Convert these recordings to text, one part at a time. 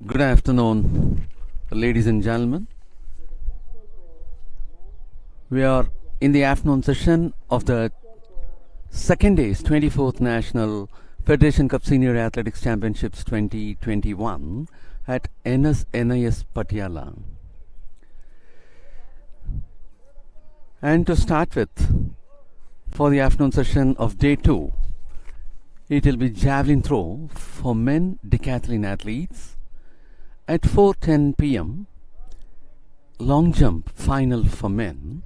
Good afternoon, ladies and gentlemen. We are in the afternoon session of the second day's 24th National Federation Cup Senior Athletics Championships 2021 at NIS Patiala. And to start with, for the afternoon session of day 2, it will be javelin throw for men decathlon athletes at 4:10 p.m. Long jump final for men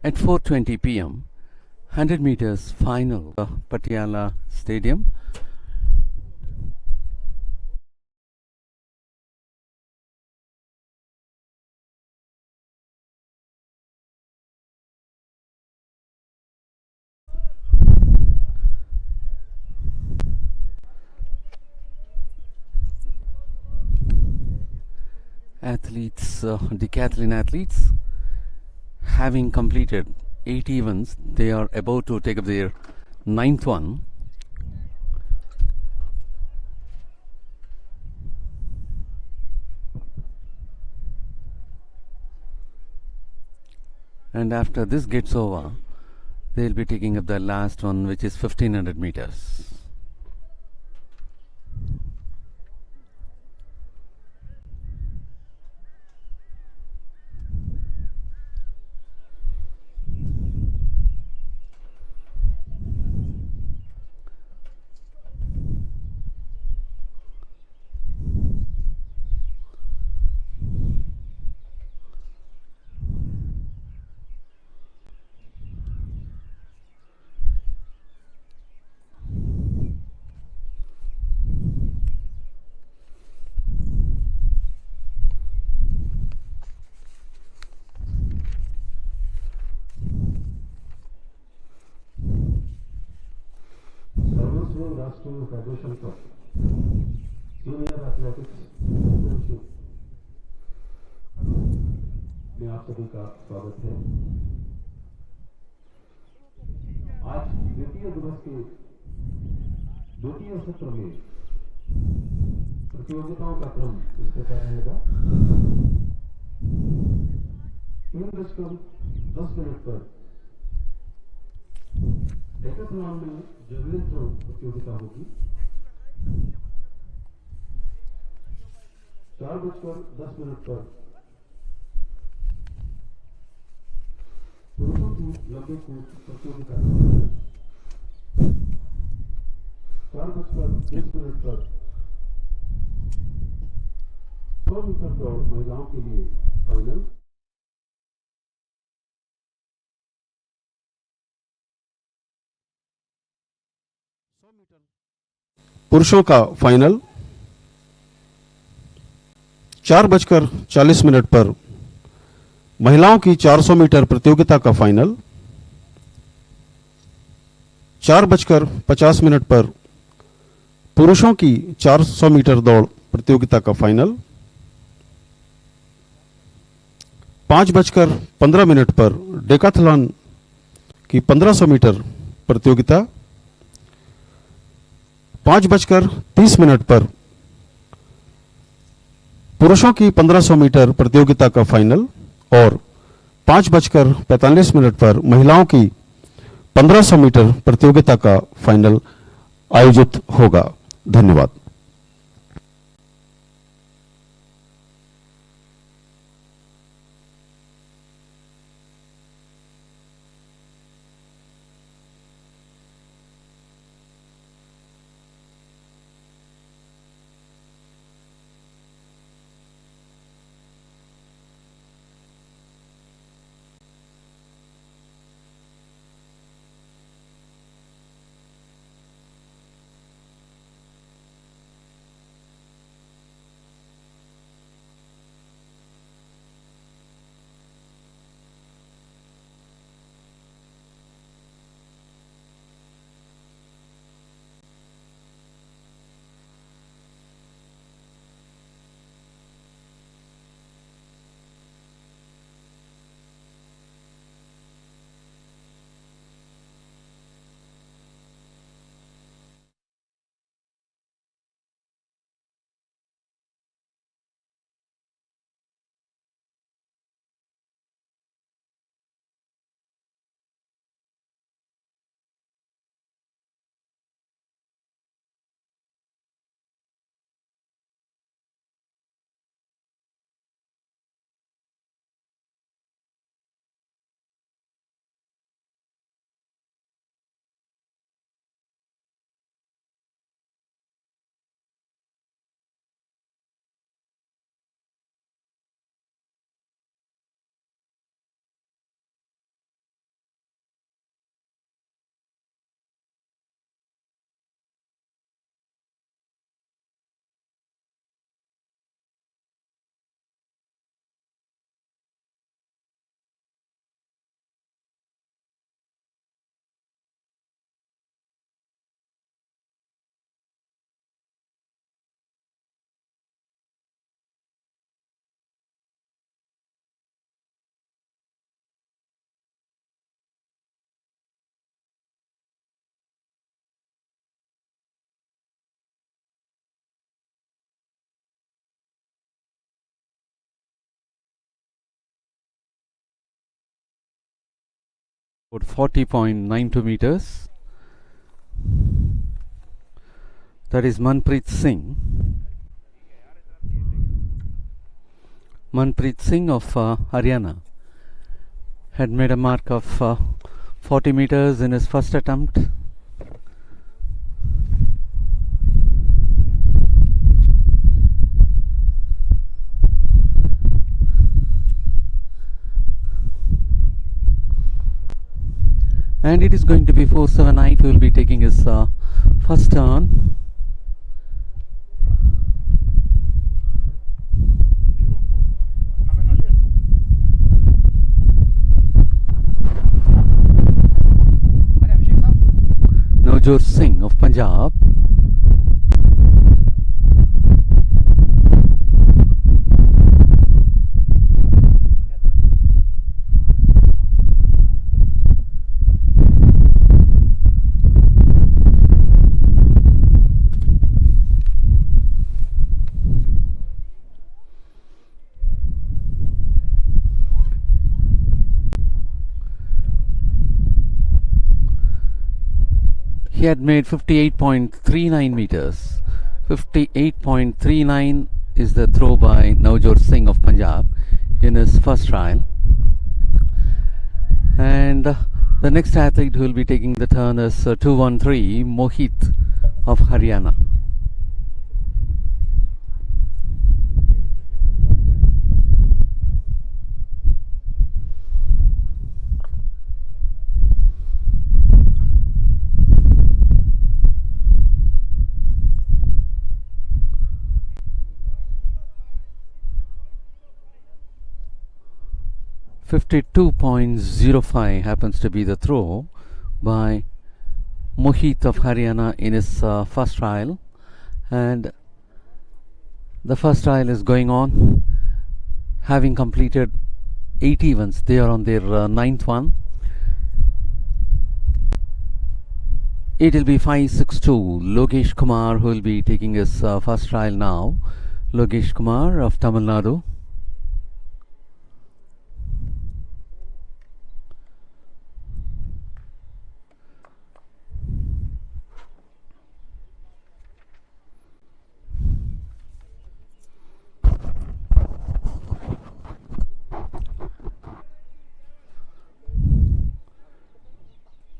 at 4:20 p.m. 100 meters final Patiala Stadium. Decathlon athletes, having completed 8 events, they are about to take up their 9th one. And after this gets over, they'll be taking up the last one, which is 1500 meters. National Federation Cup Senior Athletics Championship में आप सभी का स्वागत है। आज द्वितीय दिवस के द्वितीय सत्र में प्रतियोगिताओं का क्रम इस प्रकार रहेगा। 3:10 पर डेकाथलॉन में जेवलिन थ्रो प्रतियोगिता होगी। 4:10 पर पुरुषों की लंबे कूद प्रतियोगिता, 4:20 पर 100 मीटर दौड़ महिलाओं के लिए फाइनल, पुरुषों का फाइनल 4:40 पर महिलाओं की 400 मीटर प्रतियोगिता का फाइनल, 4:50 पर पुरुषों की 400 मीटर दौड़ प्रतियोगिता का फाइनल, 5:15 पर डेकाथलॉन की 1500 मीटर प्रतियोगिता, 5:30 पर पुरुषों की 1500 मीटर प्रतियोगिता का फाइनल और 5:45 पर महिलाओं की 1500 मीटर प्रतियोगिता का फाइनल आयोजित होगा। धन्यवाद। 40.92 meters. That is Manpreet Singh. Manpreet Singh of Haryana had made a mark of 40 meters in his first attempt. And it is going to be 478 who will be taking his first turn. Nadu Singh of Punjab. He had made 58.39 meters. 58.39 is the throw by Nadu Singh of Punjab in his first trial. And the next athlete who will be taking the turn is 213 Rohit of Haryana. .05 happens to be the throw by Rohit of Haryana in his first trial, and the first trial is going on. Having completed 8 events, they are on their 9th one. It will be 562 Lokesh Kumar who will be taking his first trial now. Lokesh Kumar of Tamil Nadu.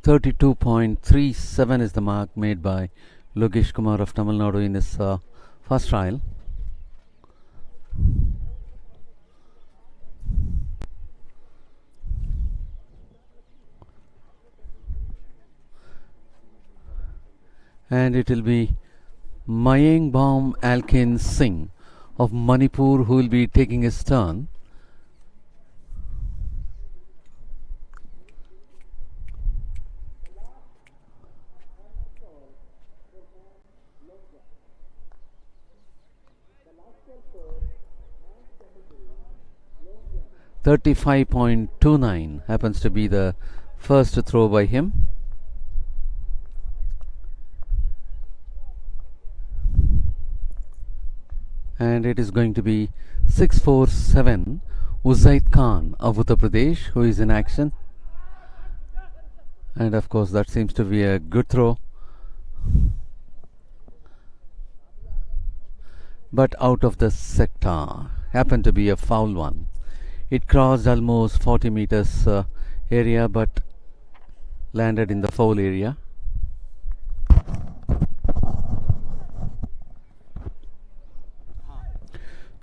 .37 is the mark made by Lokesh Kumar of Tamil Nadu in his first trial. And it will be Mayengbom Alkin Singh of Manipur who will be taking his turn. .35.29 happens to be the first throw by him. And it is going to be 647 Uzaid Khan of Uttar Pradesh who is in action. And of course that seems to be a good throw. But out of the sector, happened to be a foul one. It crossed almost 40 meters area but landed in the foul area.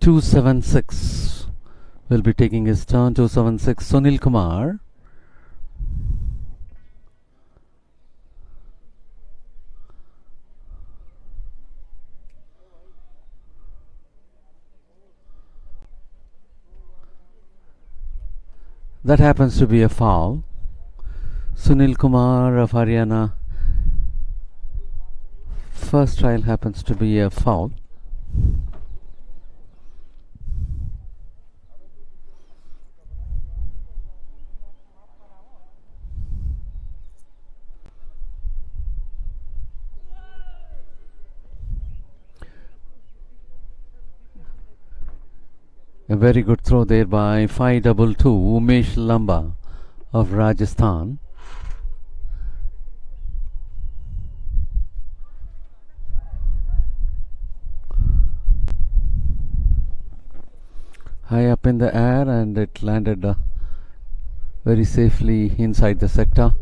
.276 will be taking his turn. .276 Sunil Kumar. That happens to be a foul. Sunil Kumar of Haryana. First trial happens to be a foul. A very good throw there by 522 Umesh Lamba of Rajasthan. high up in the air, and it landed very safely inside the sector.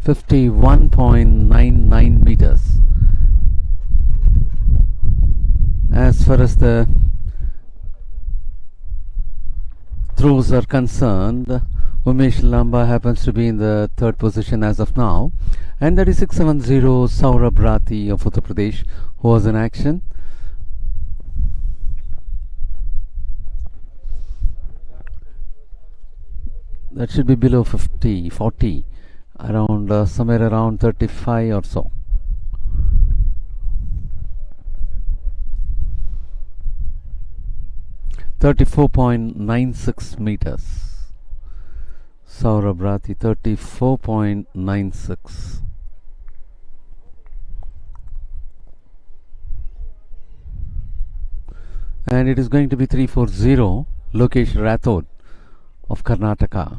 51.99 meters. As far as the throws are concerned, Umesh Lamba happens to be in the third position as of now, and that is 670 Saurabh Rathi of Uttar Pradesh, who was in action. That should be below 50, 40, around somewhere around 35 or so. .96 meters. Saurabh Rathi, 34.96. And it is going to be 340 Lokesh Rathod of Karnataka.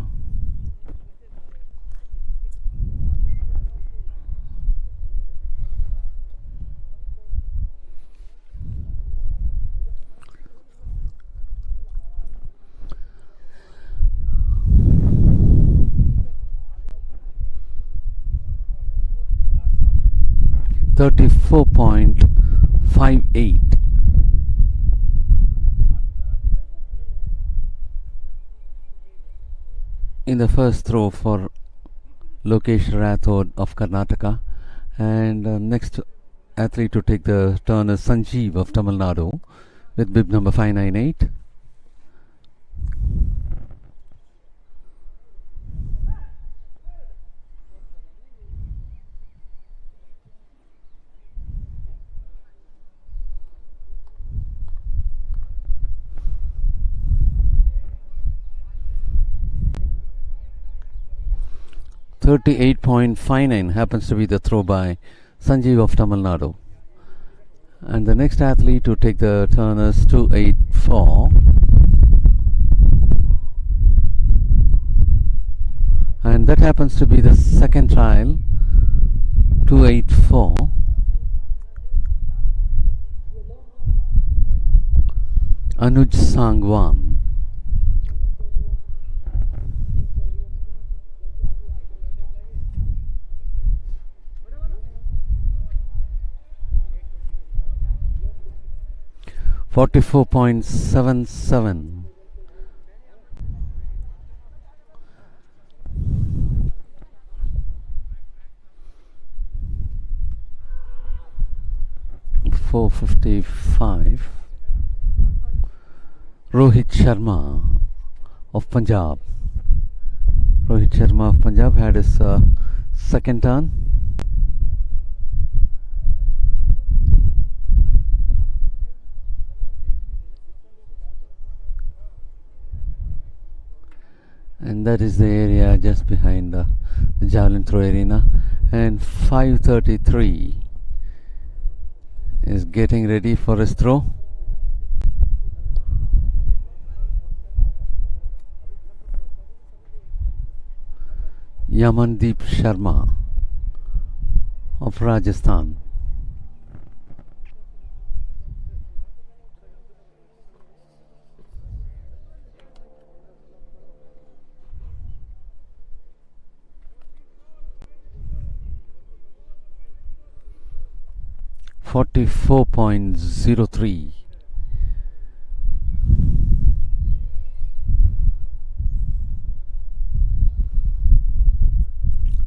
.58. In the first throw for Lokesh Rathod of Karnataka, and next athlete to take the turn is Sanjeev of Tamil Nadu with bib number 598. .38.59 happens to be the throw by Sanjeev of Tamil Nadu. And the next athlete to take the turn is 284. And that happens to be the second trial, 284. Anuj Sangwan. .44.77. .455. Rohit Sharma of Punjab. Rohit Sharma of Punjab had his second turn. And that is the area just behind the javelin throw arena. And 533 is getting ready for his throw. Yamandeep Sharma of Rajasthan. .44.03.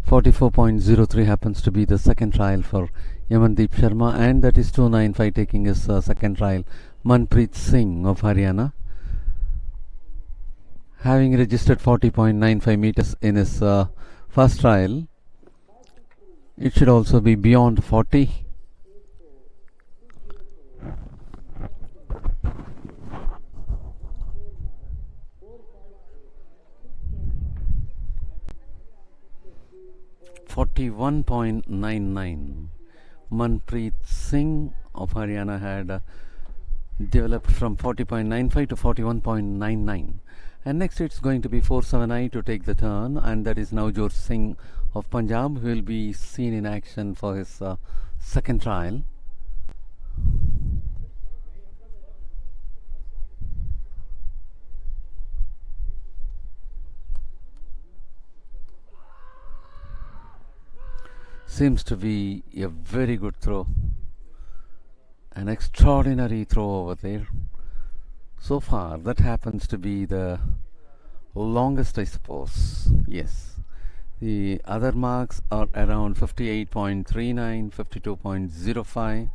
.44.03 happens to be the second trial for Yamandeep Sharma, and that is 295 taking his second trial. Manpreet Singh of Haryana, having registered 40.95 meters in his first trial, it should also be beyond 40. .41.99. Manpreet Singh of Haryana had developed from 40.95 to 41.99. And next it's going to be 479 to take the turn, and that is Navjot Singh of Punjab, who will be seen in action for his second trial. Seems to be a very good throw. An extraordinary throw over there. So far, that happens to be the longest, I suppose. Yes. The other marks are around 58.39, 52.05,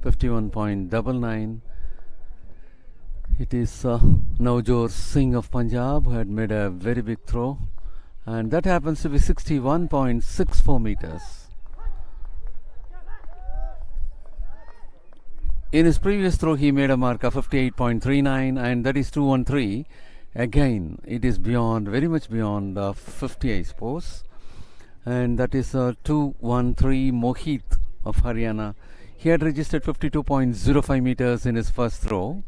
51.99. It is Navjot Singh of Punjab who had made a very big throw, and that happens to be 61.64 meters. In his previous throw, he made a mark of 58.39, and that is 213. Again, it is beyond, very much beyond 50, I suppose. And that is 213 Rohit of Haryana. He had registered 52.05 meters in his first throw.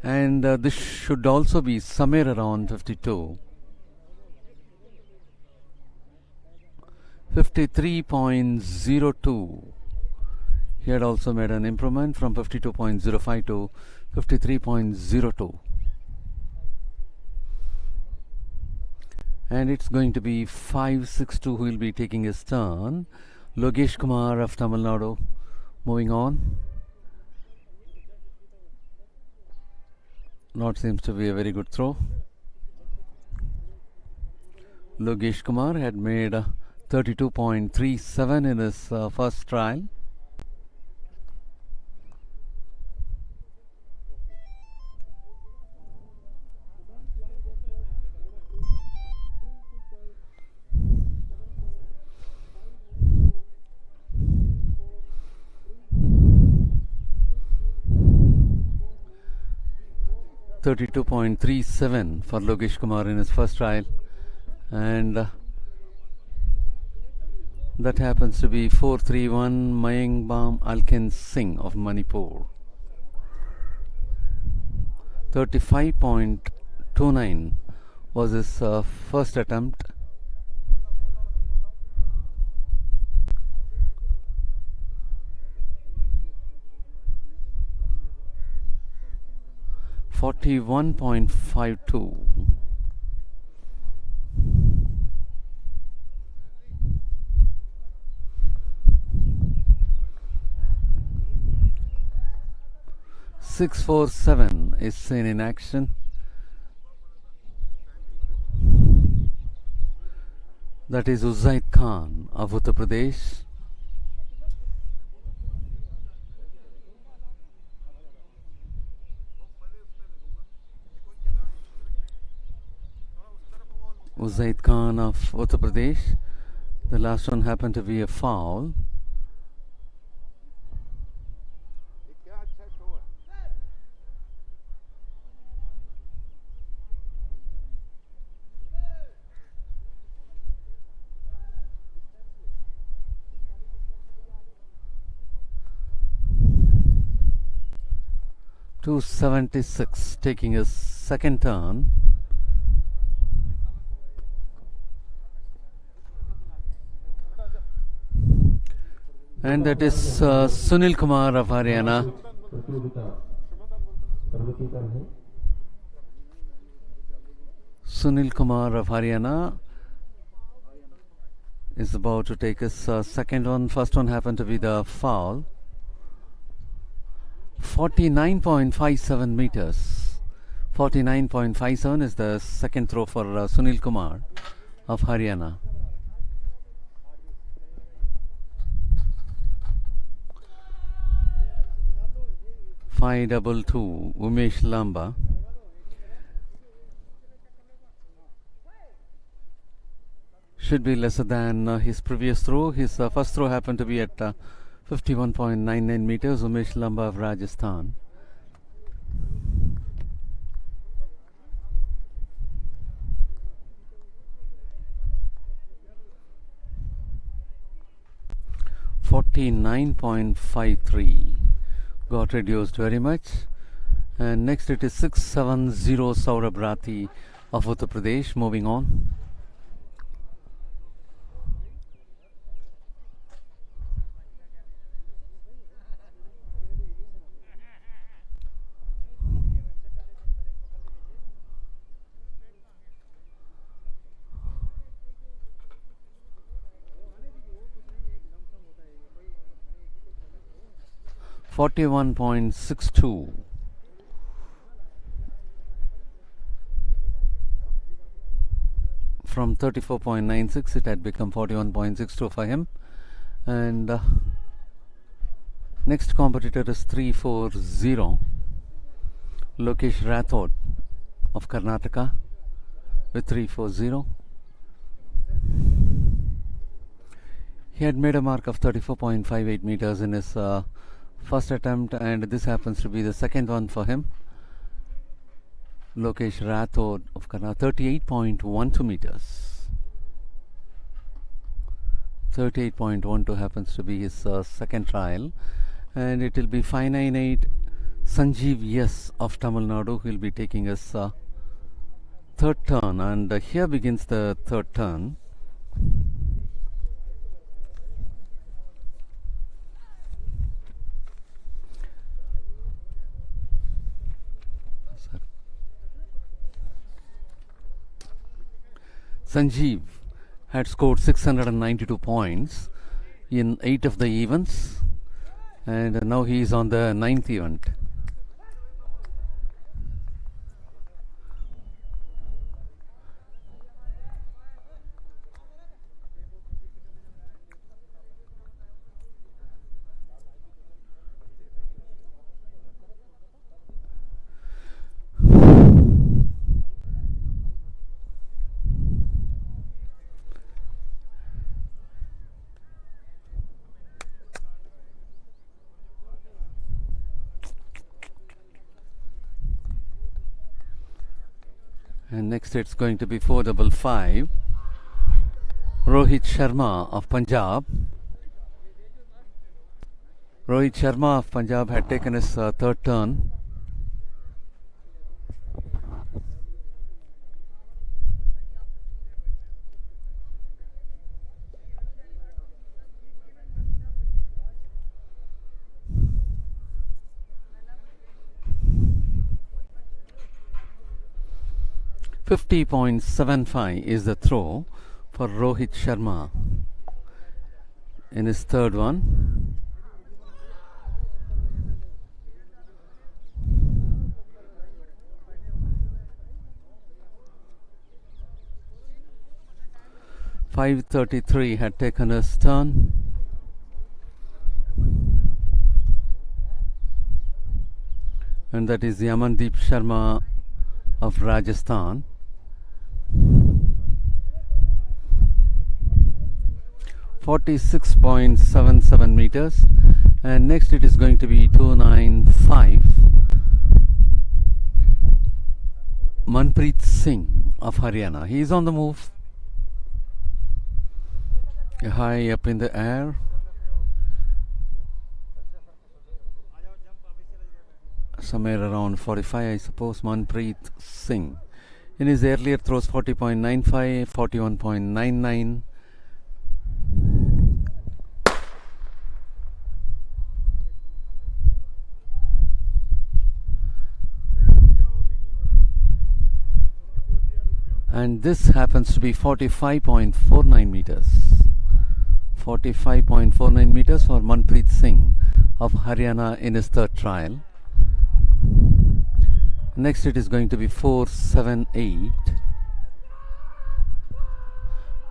And this should also be somewhere around 52. 53.02. He had also made an improvement from 52.05 to 53.02. And it's going to be 562 who will be taking his turn. Lokesh Kumar of Tamil Nadu. Moving on. Not seems to be a very good throw. Lokesh Kumar had made 32.37 in his first trial. .37 for Lokesh Kumar in his first trial, and that happens to be 431 Mayangbam Alken Singh of Manipur. 35.29 was his first attempt. .52. .647 is seen in action. That is Uzaid Khan of Uttar Pradesh. Uzaid Khan of Uttar Pradesh. The last one happened to be a foul. .276 taking his second turn. And that is Sunil Kumar of Haryana. Sunil Kumar of Haryana is about to take his second one. First one happened to be the foul. 49.57 meters. 49.57 is the second throw for Sunil Kumar of Haryana. .522 Umesh Lamba. Should be lesser than his previous throw. His first throw happened to be at 51.99 meters. Umesh Lamba of Rajasthan. .49.53 got reduced very much. And next it is 670 Saurabh Rathi of Uttar Pradesh. Moving on. 41.62. From 34.96 it had become 41.62 for him. And next competitor is 340 Lokesh Rathod of Karnataka with 340. He had made a mark of 34.58 meters in his first attempt, and this happens to be the second one for him. Lokesh Rathod of Karnataka, 38.12 meters. 38.12 happens to be his second trial, and it will be 598 Sanjeev Yes of Tamil Nadu who will be taking his third turn, and here begins the third turn. Sanjeev had scored 692 points in 8 of the events, and now he is on the 9th event. And next it's going to be 455 Rohit Sharma of Punjab. Rohit Sharma of Punjab had taken his third turn. .75 is the throw for Rohit Sharma in his third one. .533 had taken his turn. And that is Yamandeep Sharma of Rajasthan. .47 meters, and next it is going to be 295 Manpreet Singh of Haryana. He is on the move, high up in the air. Somewhere around 45, I suppose. Manpreet Singh in his earlier throws 40.95, 41.99. And this happens to be 45.49 meters. 45.49 meters for Manpreet Singh of Haryana in his third trial. Next it is going to be 478.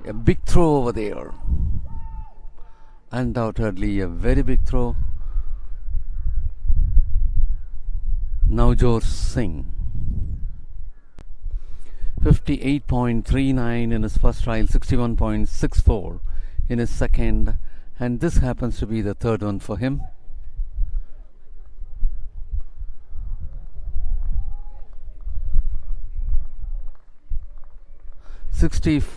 A big throw over there. Undoubtedly a very big throw. Navjot Singh. 58.39 in his first trial, 61.64 in his second, and this happens to be the third one for him. .70.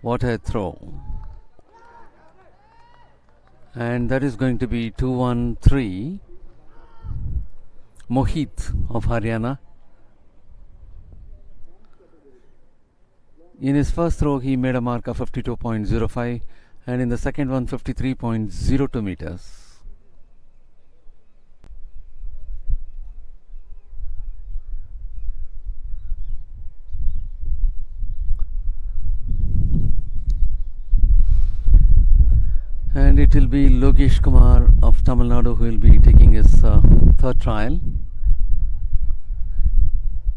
What a throw. And that is going to be 213 Mohit of Haryana. In his first throw he made a mark of 52.05, and in the second one 53.02 meters. And And it will be Lokesh Kumar of Tamil Nadu who will be taking his third trial.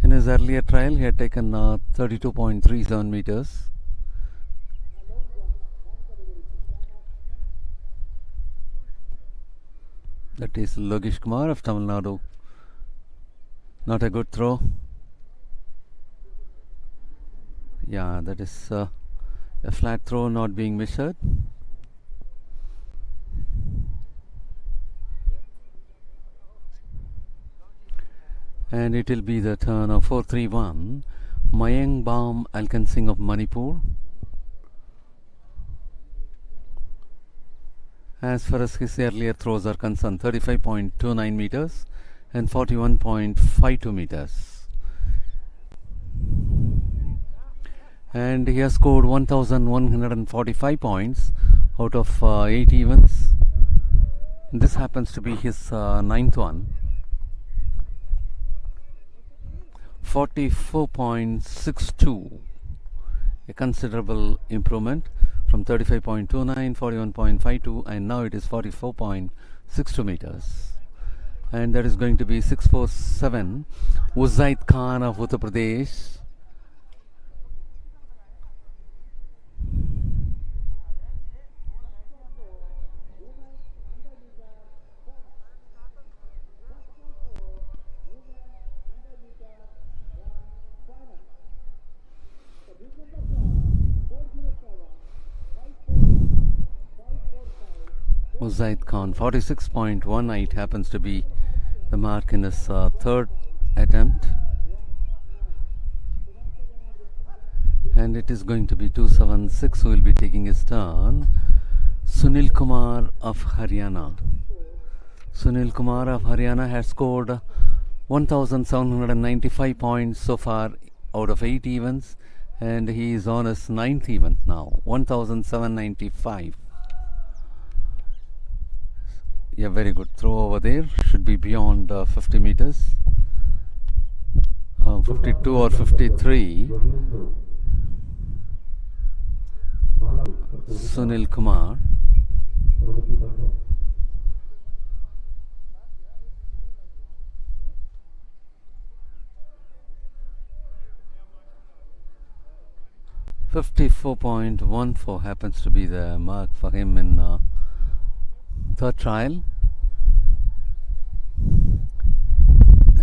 In his earlier trial, he had taken 32.37 meters. That is Lokesh Kumar of Tamil Nadu. Not a good throw. Yeah, that is a flat throw not being measured. And it will be the turn of 4-3-1. Mayang Baum Alkan Singh of Manipur. As far as his earlier throws are concerned, 35.29 meters and 41.52 meters. And he has scored 1,145 points out of 8 events. This happens to be his ninth one. 44.62, a considerable improvement from 35.29, 41.52, and now it is 44.62 meters. And that is going to be 647. Uzaid Khan of Uttar Pradesh. Uzaid Khan, 46.18 happens to be the mark in his third attempt. And it is going to be 276 who will be taking his turn. Sunil Kumar of Haryana. Sunil Kumar of Haryana has scored 1,795 points so far out of 8 events, and he is on his 9th event now, 1,795. Yeah, very good throw over there. Should be beyond 50 meters. 52 or 53. Sunil Kumar. .14 happens to be the mark for him in third trial.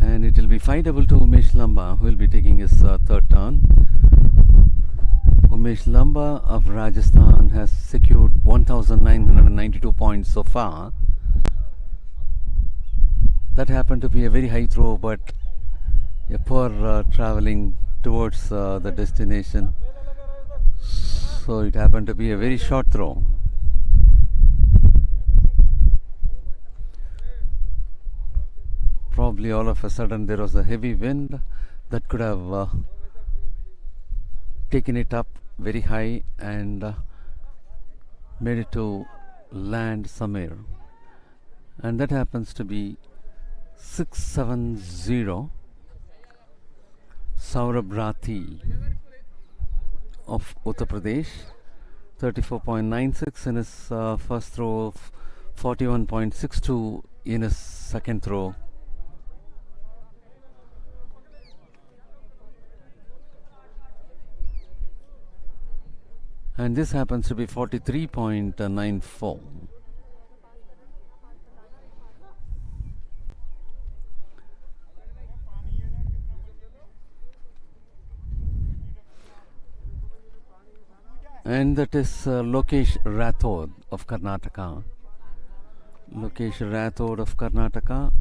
And it will be 522 Umesh Lamba who will be taking his third turn. Umesh Lamba of Rajasthan has secured 1,992 points so far. That happened to be a very high throw, but a poor traveling towards the destination. So it happened to be a very short throw. Probably all of a sudden there was a heavy wind that could have taken it up very high and made it to land somewhere. And that happens to be 670 Saurabh Rathi of Uttar Pradesh. 34.96 in his first throw, 41.62 in his second throw. And this happens to be 43.94. And that is Lokesh Rathod of Karnataka. Lokesh Rathod of Karnataka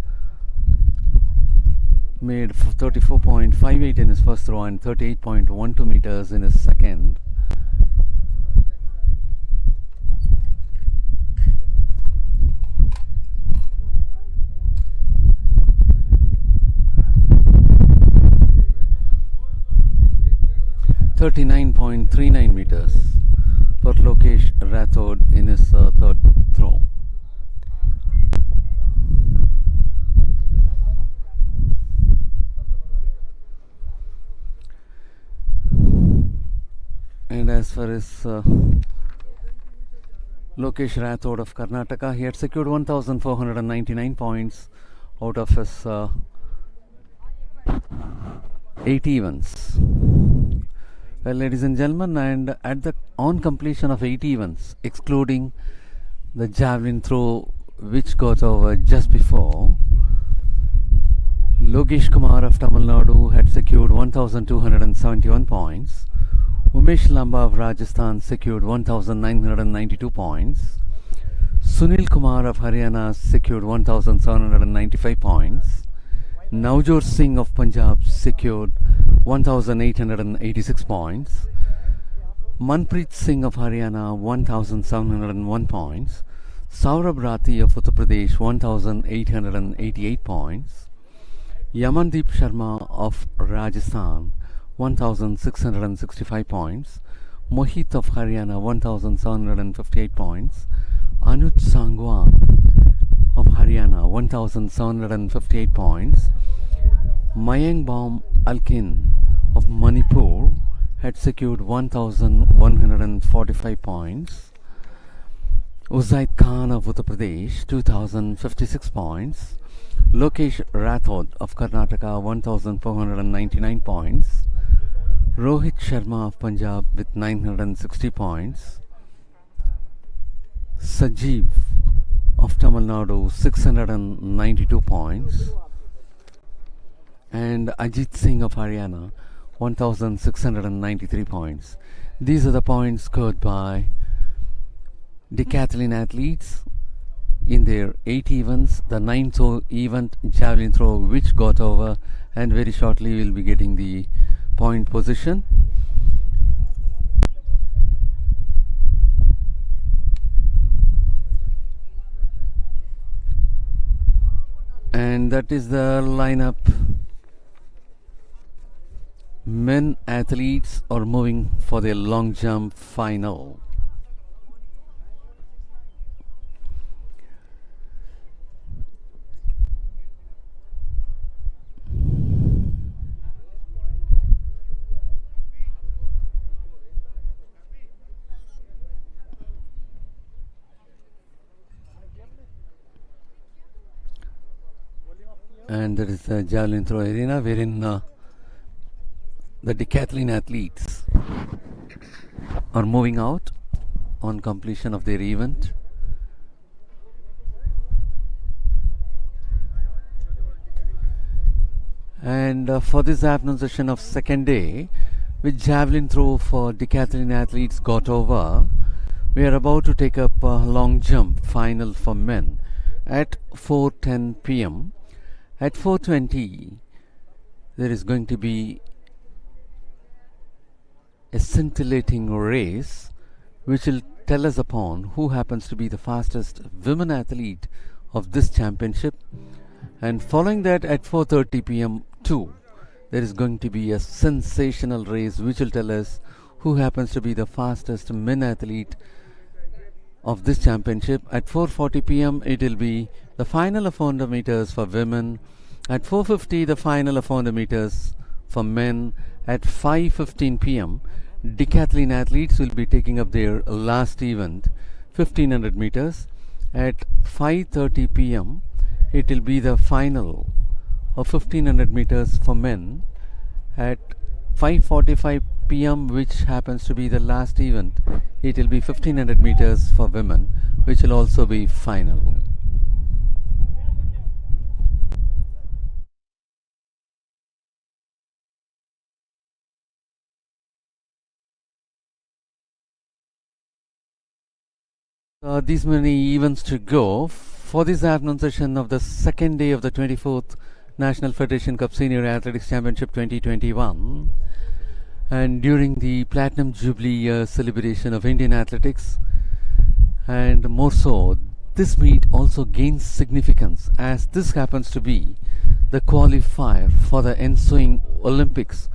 made 34.58 in his first throw and 38.12 meters in his second. .39 meters for Lokesh Rathod in his third throw. And as far as Lokesh Rathod of Karnataka. He had secured 1,499 points out of his 8 events. Well, ladies and gentlemen, and on completion of 8 events, excluding the javelin throw which got over just before, Lokesh Kumar of Tamil Nadu had secured 1,271 points. Umesh Lamba of Rajasthan secured 1,992 points. Sunil Kumar of Haryana secured 1,795 points. Navjot Singh of Punjab secured 1,886 points. Manpreet Singh of Haryana 1,701 points. Saurabh Rathi of Uttar Pradesh 1,888 points. Yamandeep Sharma of Rajasthan 1,665 points. Mohit of Haryana 1,758 points. Anuj Sangwan of Haryana 1,758 points. Mayangbam Alkin of Manipur had secured 1,145 points. Uzaid Khan of Uttar Pradesh 2,056 points. Lokesh Rathod of Karnataka 1,499 points. Rohit Sharma of Punjab with 960 points. Sajeev of Tamil Nadu 692 points. And Ajit Singh of Haryana 1,693 points. These are the points scored by decathlon athletes in their 8 events. The 9th event, javelin throw, which got over, and very shortly we will be getting the point position. And that is the lineup. Men athletes are moving for their long jump final. And there is the javelin throw arena wherein the decathlon athletes are moving out on completion of their event. And for this afternoon session of second day, with javelin throw for decathlon athletes got over, we are about to take up a long jump final for men at 4:10 p.m. At 4:20, there is going to be a scintillating race which will tell us upon who happens to be the fastest women athlete of this championship. And following that, at 4:30 p.m. too, there is going to be a sensational race which will tell us who happens to be the fastest men athlete of this championship. At 4:40 p.m. it will be the final of 400 meters for women. At 4:50 the final of 400 meters for men. At 5:15 p.m. decathlon athletes will be taking up their last event, 1500 meters. At 5:30 p.m. it will be the final of 1500 meters for men. At 5:45 p.m., which happens to be the last event, it will be 1500 meters for women, which will also be final. These many events to go for this afternoon session of the second day of the 24th National Federation Cup Senior Athletics Championship 2021. And during the Platinum Jubilee celebration of Indian athletics, and more so, this meet also gains significance as this happens to be the qualifier for the ensuing Olympics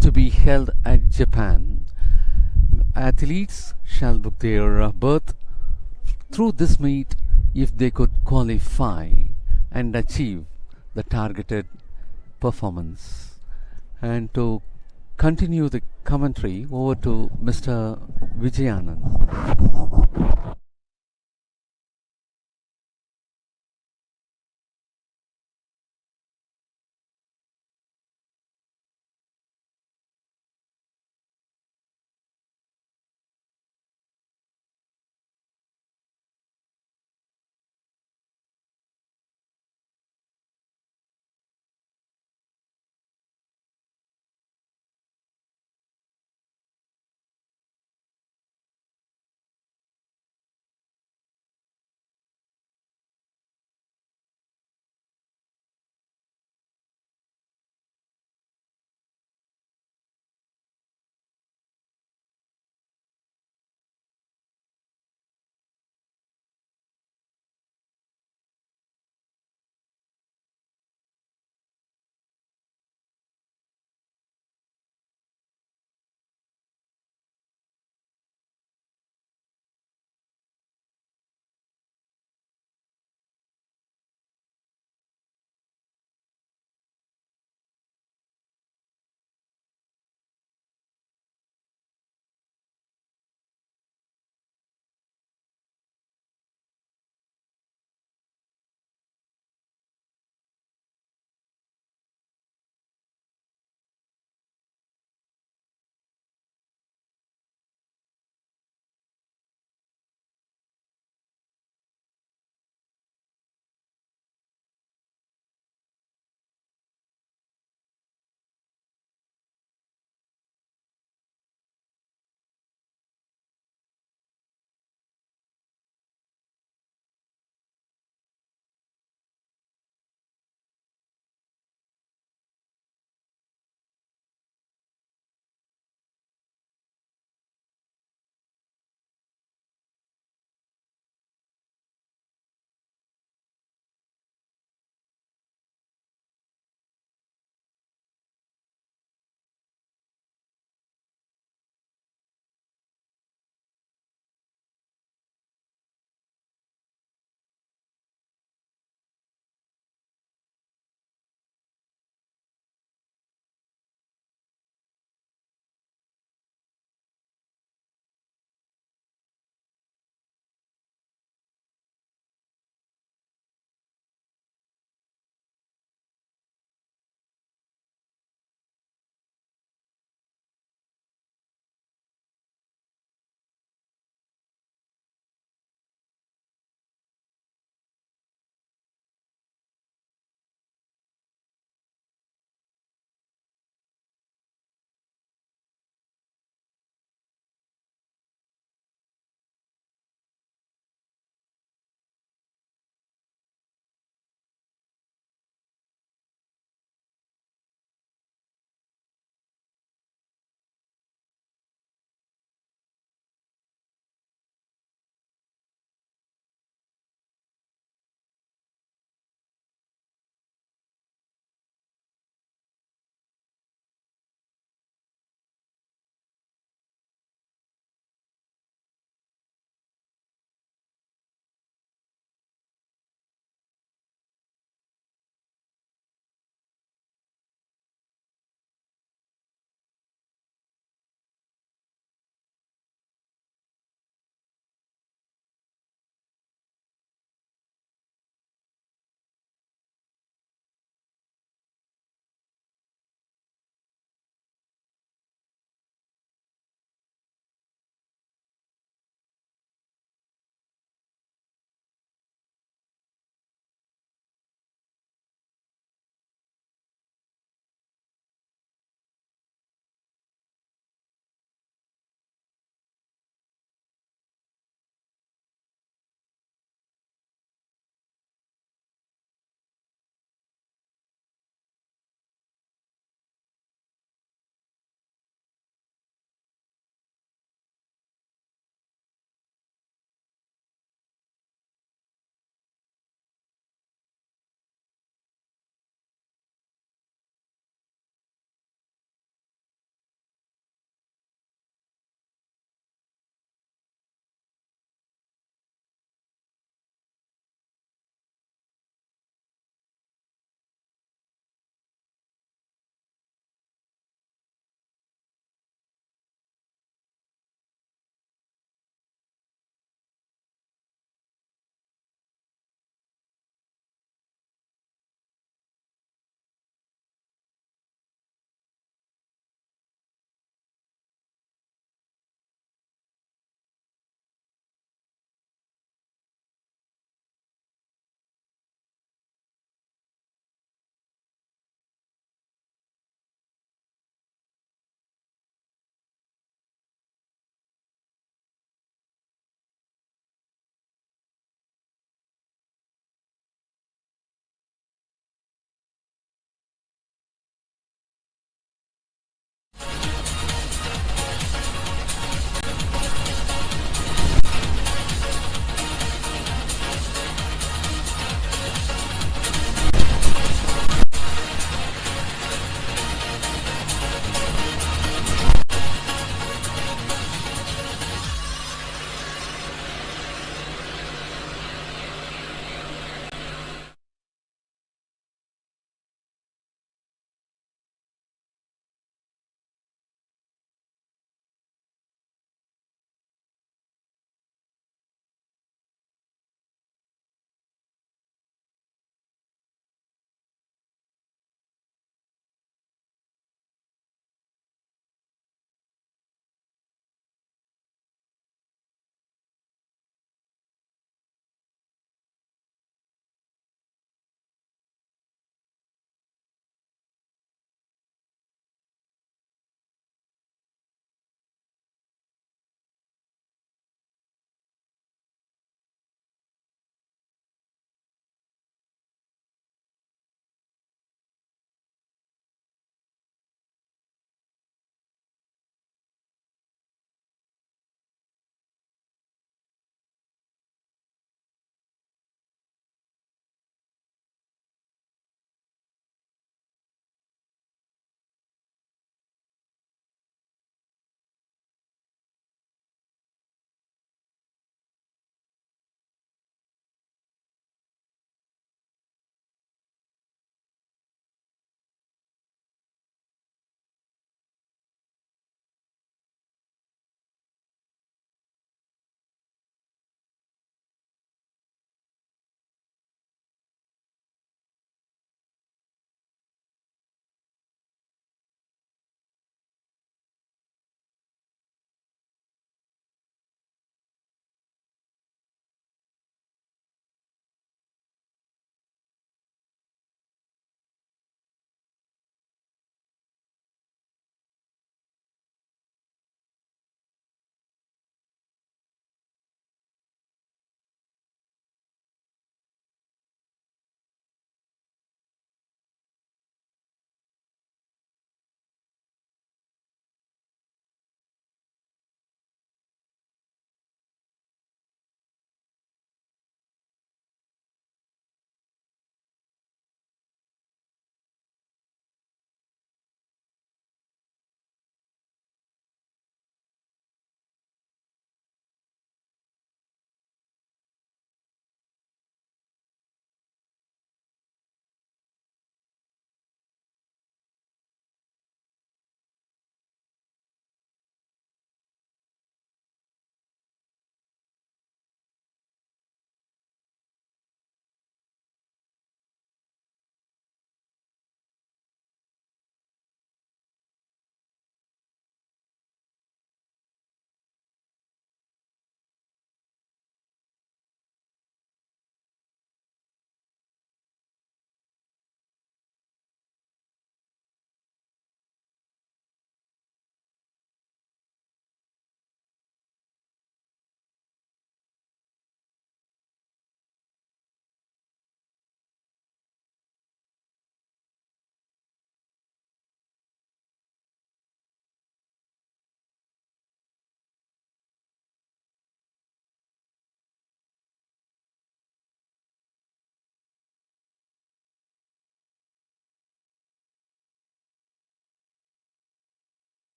to be held at Japan. Athletes shall book their berth through this meet if they could qualify and achieve the targeted performance. And to continue the commentary, over to Mr. Vijayanand.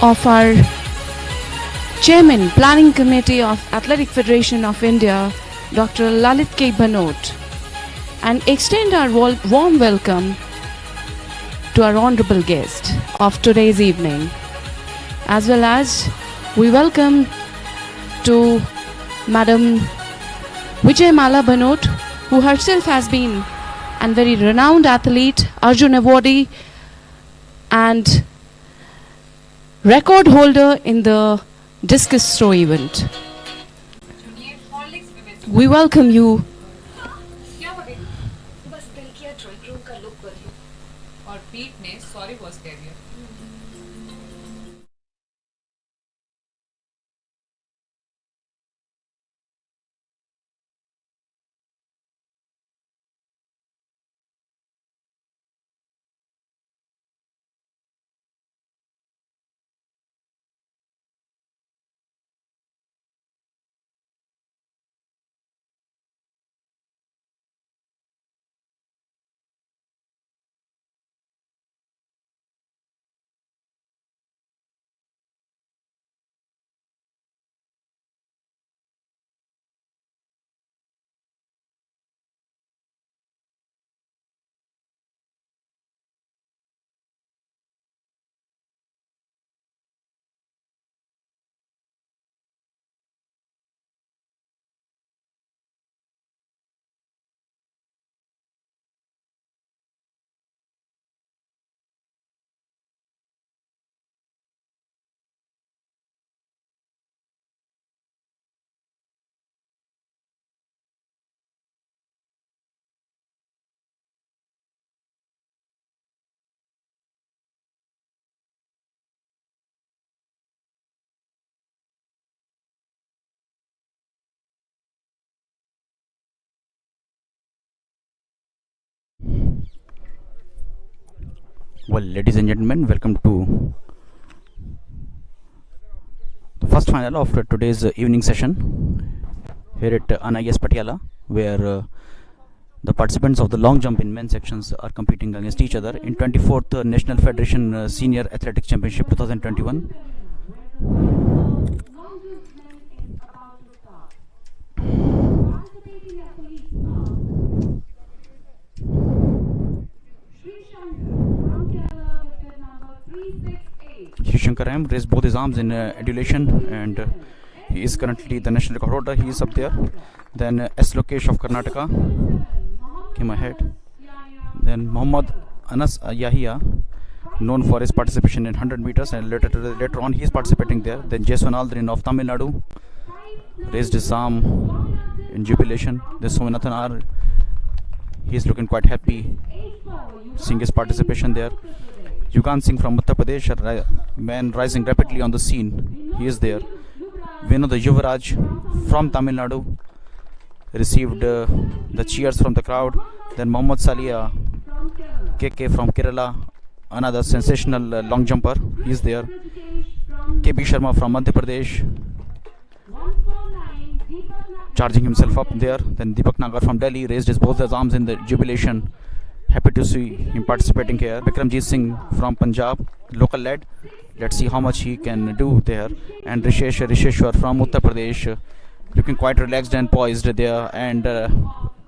of our Chairman, Planning Committee of Athletic Federation of India, Dr. Lalit K. Bhanot, and extend our warm welcome to our honorable guest of today's evening, as well as we welcome to Madam Vijay-Mala Bhanot, who herself has been a very renowned athlete, Arjun Awardee, and record holder in the discus throw event. We welcome you. और पीट ने sorry boss कह दिया. Well, ladies and gentlemen, welcome to the first final of today's evening session here at NIS Patiala, where the participants of the long jump in men's sections are competing against each other in 24th National Federation Senior Athletics Championship 2021. Shankar M raised both his arms in adulation, and he is currently the national record holder. He is up there. Then S. Lokesh of Karnataka came ahead. Then Muhammad Anas Yahia, known for his participation in 100 meters, and later on he is participating there. Then Jason Aldrin of Tamil Nadu raised his arm in jubilation. Then Somanathan R, he is looking quite happy seeing his participation there. Yugan Singh from Uttar Pradesh, a man rising rapidly on the scene. He is there. Vinod Yuvaraj from Tamil Nadu received the cheers from the crowd. Then Mohammad Salia KK from Kerala, another sensational long jumper. He is there. KB Sharma from Madhya Pradesh, charging himself up there. Then Deepak Nagar from Delhi raised both his arms in the jubilation. Happy to see him participating here. Bikramjit Singh from Punjab, local led. Let's see how much he can do there. And Risheshwar from Uttar Pradesh, looking quite relaxed and poised there, and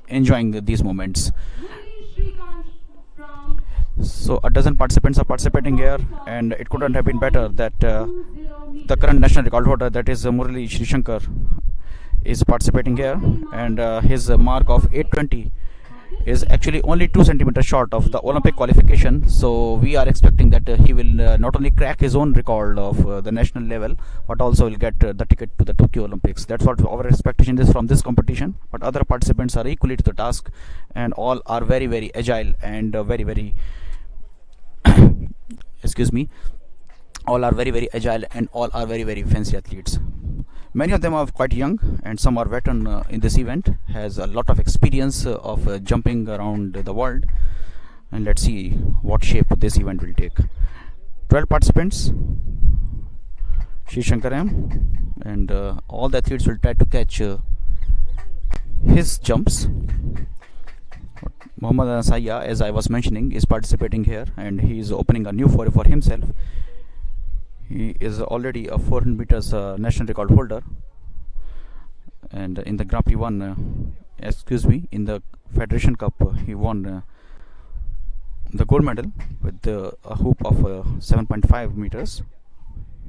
enjoying these moments. So a dozen participants are participating here, and it couldn't have been better that the current national record holder, that is Murali Sri Shankar, is participating here, and his mark of 820 is actually only 2 centimeters short of the Olympic qualification. So we are expecting that he will not only crack his own record of the national level, but also will get the ticket to the Tokyo Olympics. That's what our expectation is from this competition. But other participants are equally to the task, and all are very, very agile and very excuse me, all are very agile, and all are very fancy athletes. Many of them are quite young, and some are veteran in this event, has a lot of experience of jumping around the world. And let's see what shape this event will take. 12 participants, Sri Shankaram, and all the athletes will try to catch his jumps. Muhammad Ansaya, as I was mentioning, is participating here, and he is opening a new for himself. He is already a 400 meters national record holder, and in the Grand Prix in the Federation Cup, he won the gold medal with a hoop of 7.5 meters.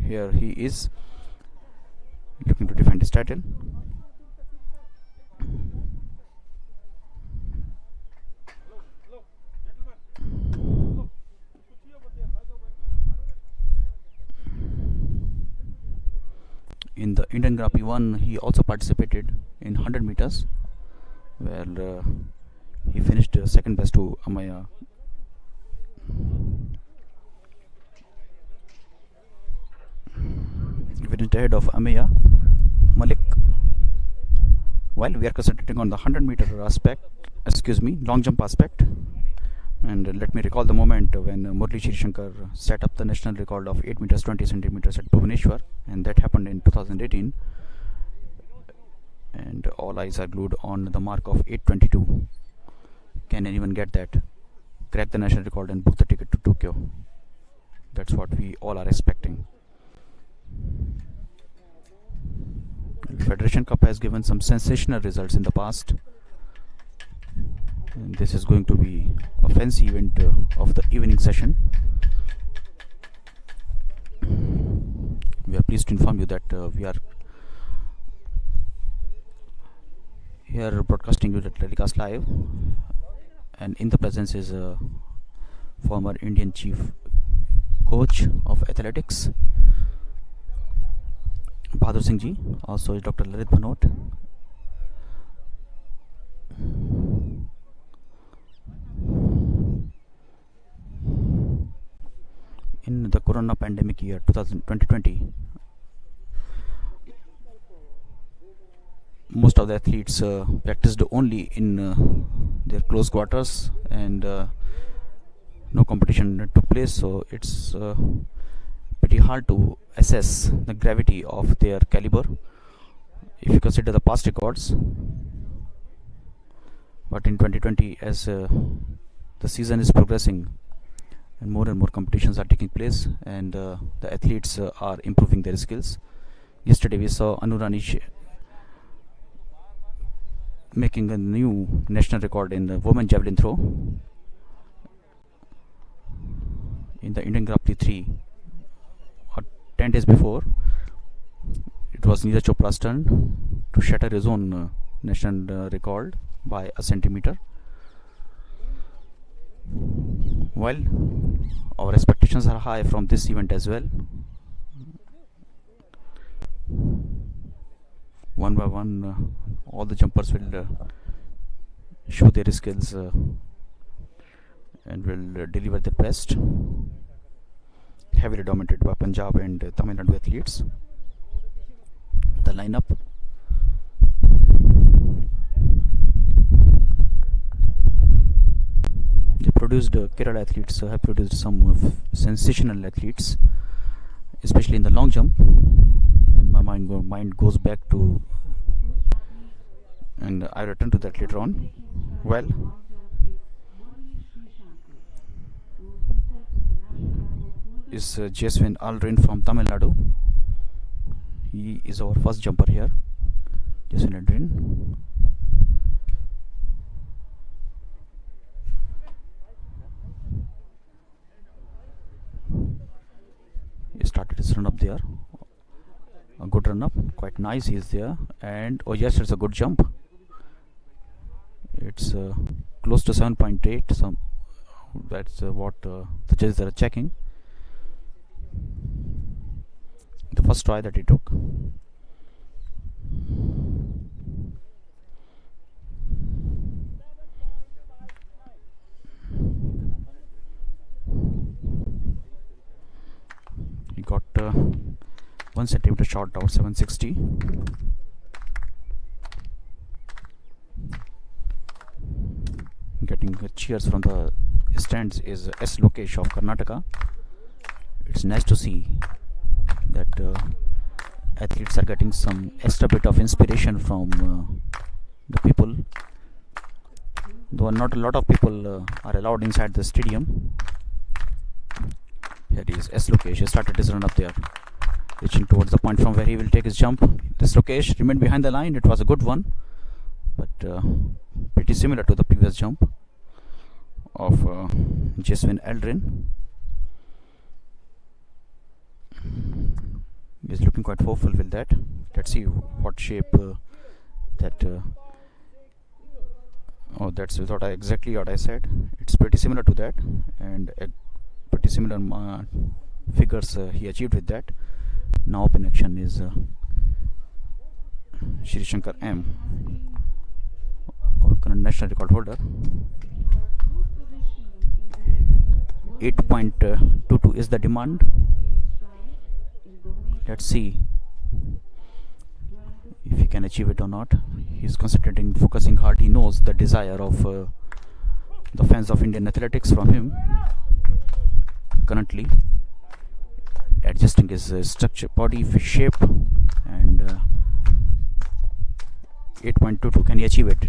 Here he is looking to defend his title. In the Indian Grand Prix 1, he also participated in 100 meters, where he finished second best to Amaya. He finished ahead of Amaya Malik. While we are concentrating on the 100-meter aspect, long jump aspect, and let me recall the moment when Murli Shri Shankar set up the national record of 8 meters 20 centimeters at Bhubaneswar, and that happened in 2018. And all eyes are glued on the mark of 8:22. Can anyone get that? Crack the national record and book the ticket to Tokyo. That's what we all are expecting. Federation Cup has given some sensational results in the past. And this is going to be a fancy event of the evening session. We are pleased to inform you that we are here broadcasting you the telecast live, and in the presence is former Indian chief coach of athletics Bahadur Singh ji, also is Dr. Lalit Bhanot. In the corona pandemic year 2020, most of the athletes practiced only in their close quarters, and no competition took place, so it's pretty hard to assess the gravity of their caliber if you consider the past records. But in 2020, as the season is progressing and more competitions are taking place, and the athletes are improving their skills. Yesterday we saw Anurani making a new national record in the women javelin throw in the Indian Grand Prix 3. 10 days before, it was Neeraj Chopra's turn to shatter his own national record by a centimeter. While our expectations are high from this event as well, one by one all the jumpers will show their skills and will deliver their best. Heavily dominated by Punjab and Tamil Nadu athletes. The lineup: they produced Kerala athletes have produced some sensational athletes, especially in the long jump, and my mind goes back to, and I return to that later on. Well, is Jaswin Alrin from Tamil Nadu. He is our first jumper here, Jaswin Alrin. He started his run up there, a good run up, quite nice. He is there, and oh yes, it's a good jump. It's close to 7.8. Some that's what the judges are checking. The first try that he took. He got 1 centimeter short out, 760. Getting cheers from the stands is S. Lokesh of Karnataka. It's nice to see that athletes are getting some extra bit of inspiration from the people, though not a lot of people are allowed inside the stadium. Here is S. Lokesh. He started his run up there, reaching towards the point from where he will take his jump. This Lokesh remained behind the line. It was a good one, but pretty similar to the previous jump of Jaswin Eldrin. He's looking quite hopeful with that. Let's see what shape that. Oh, that's exactly what I said. It's pretty similar to that, and pretty similar figures he achieved with that. Now up in action is Shri Shankar M, our current national record holder. 8.22 is the demand. Let's see if he can achieve it or not. He's concentrating, focusing hard. He knows the desire of the fans of Indian athletics from him. Currently adjusting his structure, body shape, and 8.22. Can he achieve it?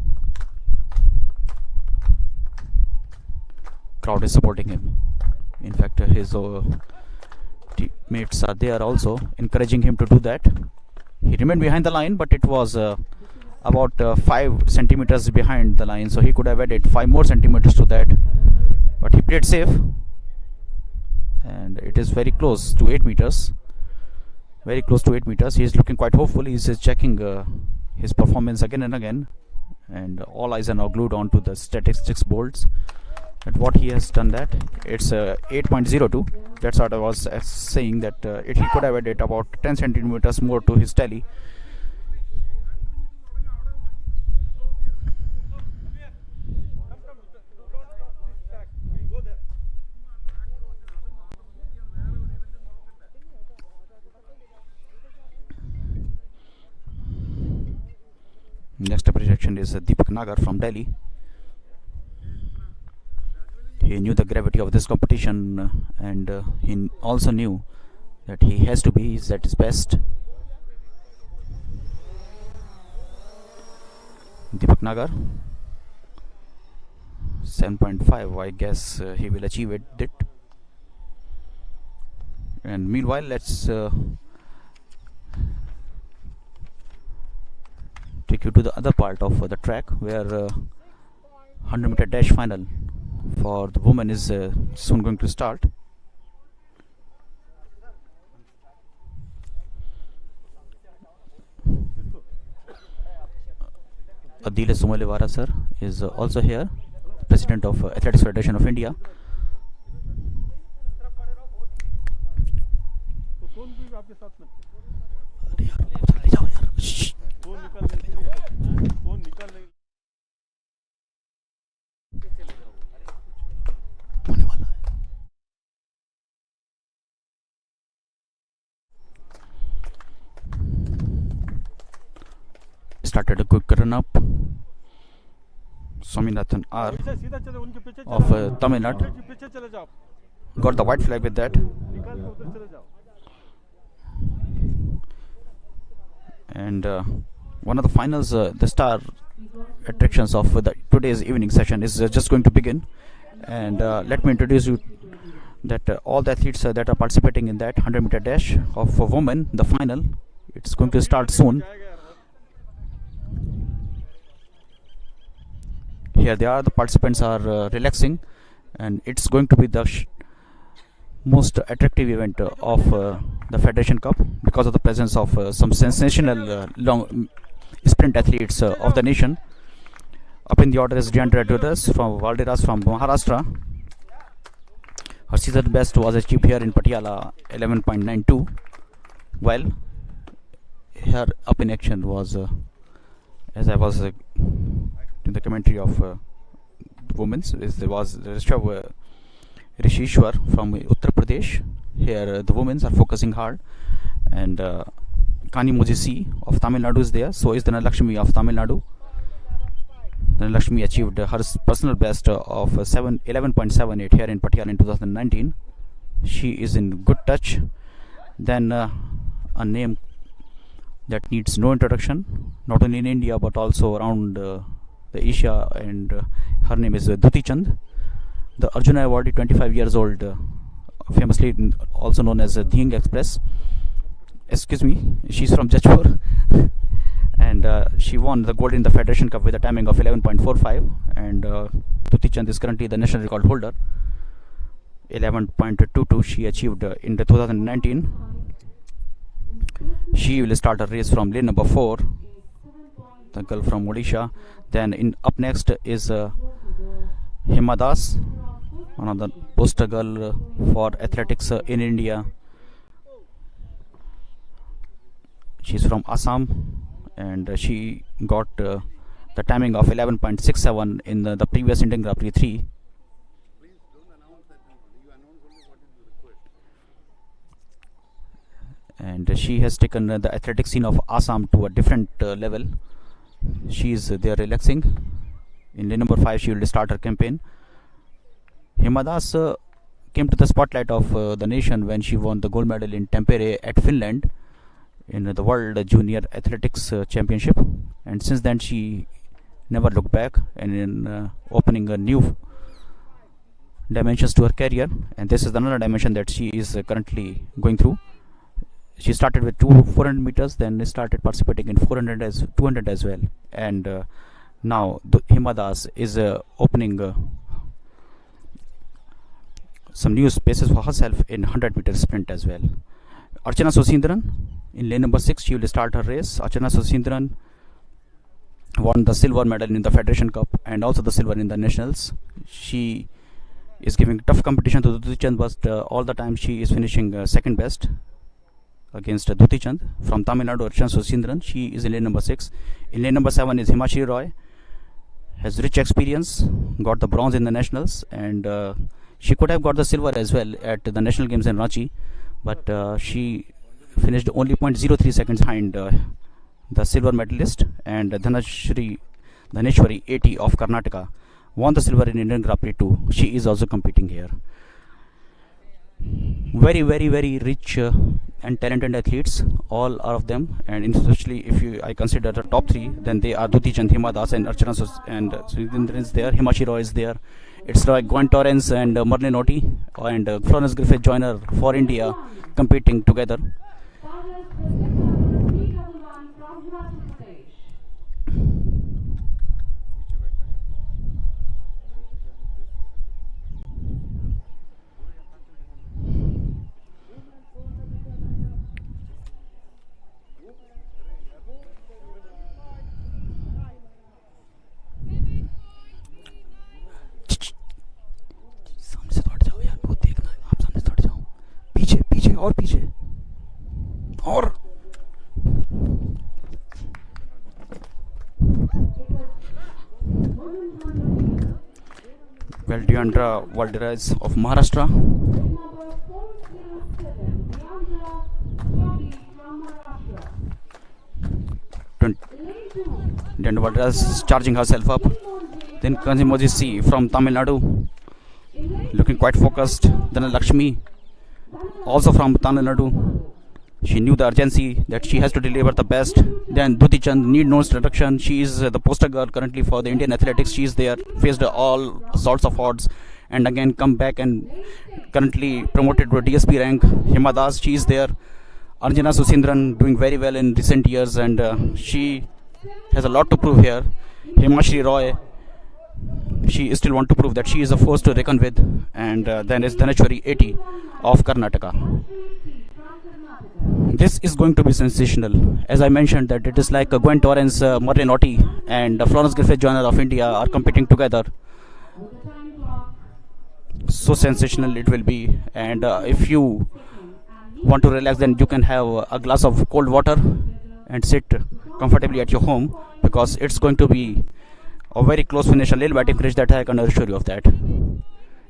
Crowd is supporting him. In fact, his teammates are there also, encouraging him to do that. He remained behind the line, but it was about 5 centimeters behind the line, so he could have added 5 more centimeters to that, but he played safe, and it is very close to 8 meters. Very close to 8 meters. He is looking quite hopeful. He is checking his performance again and again, and all eyes are now glued onto the statistics boards. At what he has done that, it's 8.02. That's what I was saying, that he could have added about 10 centimeters more to his tally. Next up projection is Deepak Nagar from Delhi. He knew the gravity of this competition, and he also knew that he has to be at his best. Deepak Nagar, 7.5. I guess he will achieve it. And meanwhile, let's take you to the other part of the track, where 100-meter dash final for the women is soon going to start. Adila Sumalewara sir is also here, President of Athletics Federation of India. Started a quick run up. Swaminathan R of Tamil Nadu got the white flag with that. And one of the finals, the star attractions of today's evening session is just going to begin. And let me introduce you that all the athletes that are participating in that 100-meter dash of women, the final, it's going to start soon. Here they are. The participants are relaxing, and it's going to be the most attractive event of the Federation Cup, because of the presence of some sensational long sprint athletes of the nation. Up in the order is Deandra Dudas from Valderas from Maharashtra. Her season best was achieved here in Patiala, 11.92. While her up in action was, as I was in the commentary of women's, there was Rishishwar from Uttar Pradesh. Here the women are focusing hard, and Kani Mujisi of Tamil Nadu is there. So is Dhanalakshmi of Tamil Nadu. Dhanalakshmi achieved her personal best of 11.78 here in Patiala in 2019. She is in good touch. Then a name that needs no introduction, not only in India but also around the Asia, and her name is Duti Chand, the Arjuna awardee, 25 years old famously also known as Dhing Express. Excuse me, she's from Jajpur. And she won the gold in the Federation Cup with a timing of 11.45. And Duti Chand is currently the national record holder. 11.22 she achieved in the 2019. She will start a race from lane number 4, the girl from Odisha. Then up next is Hima Das, another poster girl for athletics in India. She's from Assam, and she got the timing of 11.67 in the previous Indian Grand Prix 3. And she has taken the athletic scene of Assam to a different level. She is there relaxing. In lane number 5 she will start her campaign. Hima Das came to the spotlight of the nation when she won the gold medal in Tampere at Finland in the World Junior Athletics Championship, and since then she never looked back, and in opening a new dimensions to her career. And this is another dimension that she is currently going through. She started with 400 meters, then started participating in 400 as 200 as well, and now Hima Das is opening some new spaces for herself in 100 meter sprint as well. Archana Susindran in lane number 6, she will start her race. Archana Susindran won the silver medal in the Federation Cup and also the silver in the Nationals. She is giving tough competition to Duti Chand, but all the time she is finishing second best against Duti Chand. From Tamil Nadu, Archana Susindran, she is in lane number 6. In lane number 7 is Himashi Roy, has rich experience, got the bronze in the Nationals, and she could have got the silver as well at the National Games in Ranchi, but she finished only 0.03 seconds behind the silver medalist. And Dhaneshwari 80 of Karnataka won the silver in Indian Grand Prix 2. She is also competing here. Very rich and talented athletes, all of them, and especially if I consider the top 3, then they are Duti Chand, Hima Das, and Archana and Sunil is there. Himashi Roy is there. It's like Gwen Torrance and Marlene Otti and Florence Griffith Joyner for India competing together. पीछे और पीछे और well, Deandra Valderez of Maharashtra. Deandra Valderez charging herself up. Then Kanzimoji C from Tamil Nadu, looking quite focused. Then Lakshmi, also from Tamil Nadu. She knew the urgency that she has to deliver the best. Then Duti Chand, need no introduction. She is the poster girl currently for the Indian athletics. She is there, faced all sorts of odds, and again come back and currently promoted to a DSP rank. Hima Das, she is there. Archana Susindran doing very well in recent years, and she has a lot to prove here. Himashi Roy, she still want to prove that she is a force to reckon with. And then is Dhaneshwari 80 of Karnataka. This is going to be sensational. As I mentioned, that it is like Gwen Torrance, Marlene Otti, and Florence Griffith Joyner of India are competing together. So sensational it will be. And if you want to relax, then you can have a glass of cold water and sit comfortably at your home, because it's going to be a very close finish, a little batting finish, that I can assure you of that.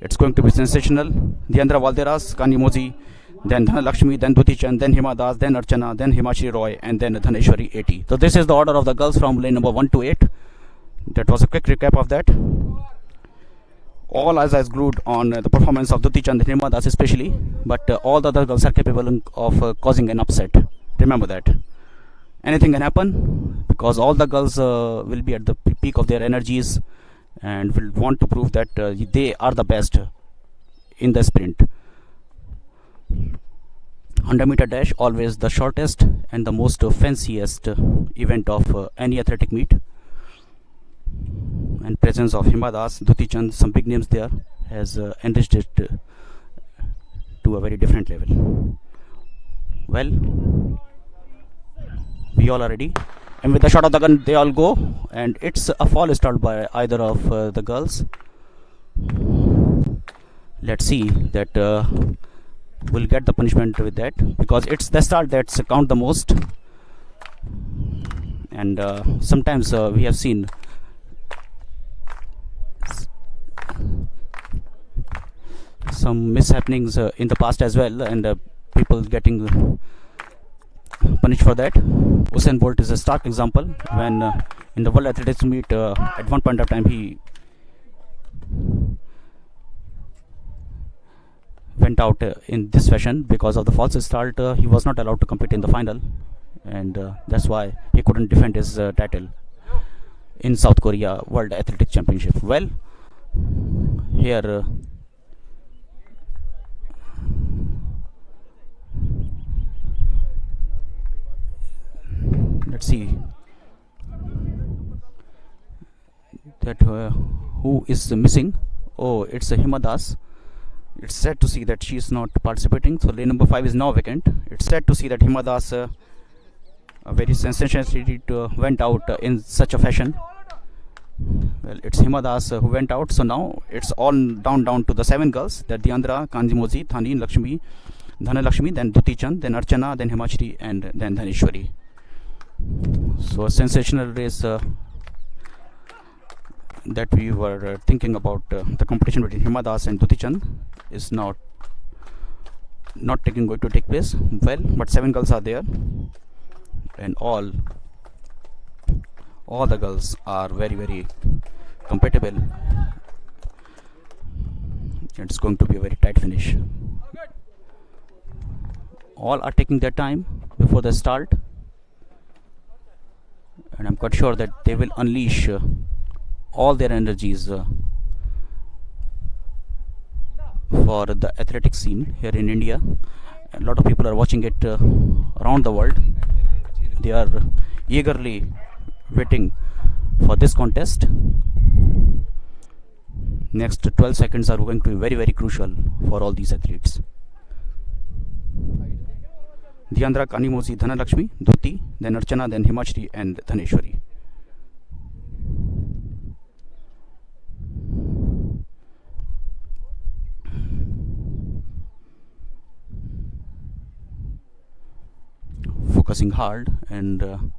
It's going to be sensational. Deandra Valderez, Kanimoji, then Dhanalakshmi, then Duti Chand, then Hima Das, then Archana, then Himashi Roy, and then Dhaneshwari 80. So this is the order of the girls from lane number 1 to 8. That was a quick recap of that. All eyes are glued on the performance of Duti Chand and Hima Das especially, but all the other girls are capable of causing an upset. Remember that. Anything can happen, because all the girls will be at the peak of their energies and will want to prove that they are the best in the sprint. 100-meter dash, always the shortest and the most fanciest event of any athletic meet. And presence of Hima Das, Duti Chand, some big names there, has enriched it to a very different level. Well, we all are ready, and with the shot of the gun they all go, and it's a fall start by either of the girls. Let's see that we'll get the punishment with that, because it's the start that's count the most. And sometimes we have seen some mishappenings in the past as well, and people getting punished for that. Usain Bolt is a stark example, when in the World Athletics meet at one point of time he went out in this fashion because of the false start. He was not allowed to compete in the final, and that's why he couldn't defend his title in South Korea World Athletics Championship. Well, here let's see that who is missing. Oh, it's Hima Das. It's sad to see that she is not participating, so lane number 5 is now vacant. It's sad to see that Hima Das, a very sensational went out in such a fashion. Well, it's Hima Das who went out, so now it's all down to the 7 girls, that Diandra, Kanjimoji, Thani, Lakshmi, Dhanalakshmi, then Duti Chand, then Archana, then Himachari, and then Dhaneshwari. So a sensational race that we were thinking about, the competition between Hima Das and Duti Chand is not going to take place. Well, but 7 girls are there, and all the girls are very compatible. It's going to be a very tight finish. All are taking their time before the start, and I'm quite sure that they will unleash all their energies for the athletic scene here in India. A lot of people are watching it around the world. They are eagerly waiting for this contest. Next 12 seconds are going to be very crucial for all these athletes. Diandra, Kanimoji, Dhanalakshmi, Duti, then Archana, then Himachari, and Dhaneshwari. Focusing hard, and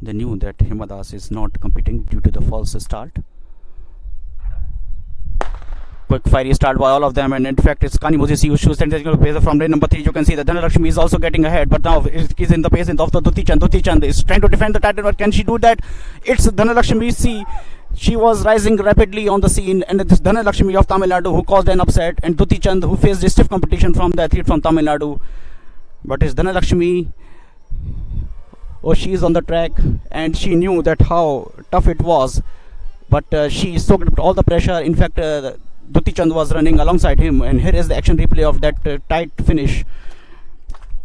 they knew that Hima Das is not competing due to the false start. Quick fiery start by all of them, and in fact it's Kanimoji who shoots and from lane number 3. You can see that Dhanalakshmi is also getting ahead, but now he's in the pace of the Duti Chand. Duti Chand is trying to defend the title, but can she do that? It's Dhanalakshmi. She was rising rapidly on the scene, and it's Dhanalakshmi of Tamil Nadu who caused an upset, and Duti Chand who faced stiff competition from the athlete from Tamil Nadu. But it's Dhanalakshmi. Oh, she is on the track, and she knew that how tough it was, but she soaked up all the pressure. In fact, Duti Chand was running alongside him, and here is the action replay of that tight finish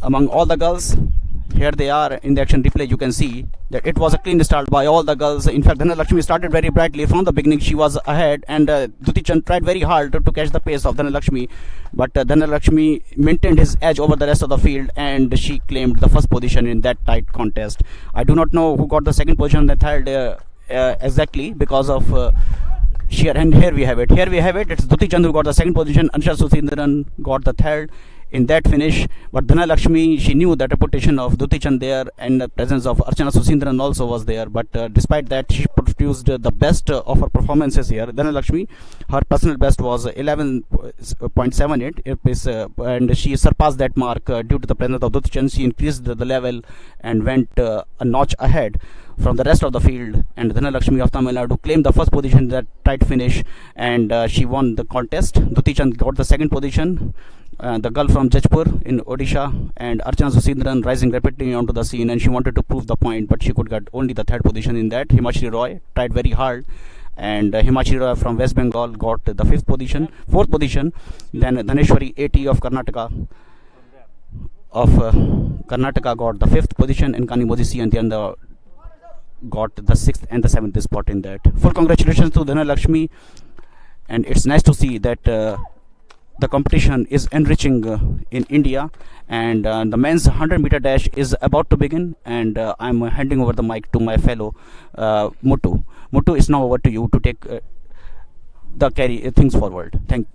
among all the girls. Here they are in the action replay. You can see that it was a clean start by all the girls. In fact, Dhanalakshmi started very brightly from the beginning. She was ahead, and Duti Chand tried very hard to catch the pace of Dhanalakshmi, but Dhanalakshmi maintained his edge over the rest of the field, and she claimed the first position in that tight contest. I do not know who got the second position and the third exactly, because of and here we have it. It's Duti Chand who got the second position. Ansha Susindran got the third in that finish, but Dhanalakshmi, she knew the reputation of Duti Chand there, and the presence of Archana Susindran also was there, but despite that she produced the best of her performances here. Dhanalakshmi, her personal best was 11.78, and she surpassed that mark due to the presence of Duti Chand. She increased the level and went a notch ahead from the rest of the field, and Dhanalakshmi of Tamil Nadu claimed the first position in that tight finish, and she won the contest. Duti Chand got the second position. The girl from Jajpur in Odisha, and Archana Susindran rising rapidly onto the scene, and she wanted to prove the point, but she could get only the third position in that. Himachari Roy tried very hard, and Himachari Roy from West Bengal got the fourth position. Then Dhaneshwari AT of Karnataka of Karnataka got the 5th position in Kanimodi C, and then got the 6th and the 7th spot in that. Full congratulations to Dhana Lakshmi, and it's nice to see that the competition is enriching in India, and the men's 100-meter dash is about to begin, and I'm handing over the mic to my fellow Muttu. Muttu, it's now over to you to take the carry things forward. Thank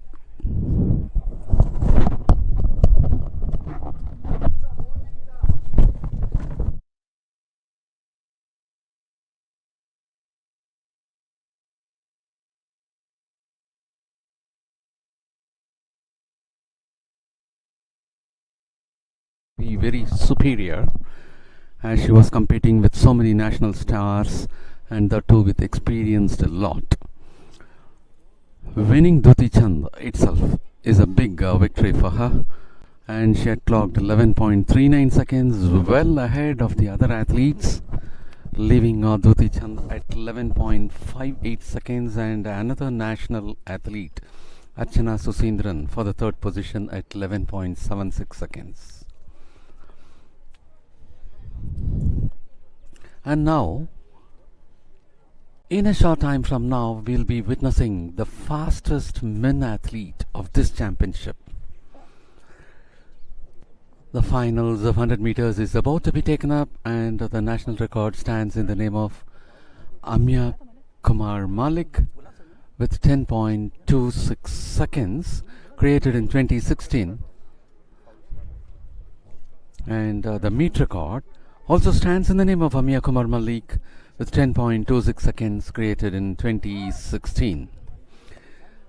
be very superior, as she was competing with so many national stars, and the two with experienced a lot. Winning Duti Chand itself is a big victory for her, and she had clocked 11.39 seconds, well ahead of the other athletes, leaving Duti Chand at 11.58 seconds, and another national athlete, Archana Susindran, for the third position at 11.76 seconds. And now, in a short time from now, we'll be witnessing the fastest men athlete of this championship. The finals of 100 meters is about to be taken up, and the national record stands in the name of Amya Kumar Malik with 10.26 seconds, created in 2016. And the meet record also stands in the name of Amya Kumar Malik with 10.26 seconds, created in 2016.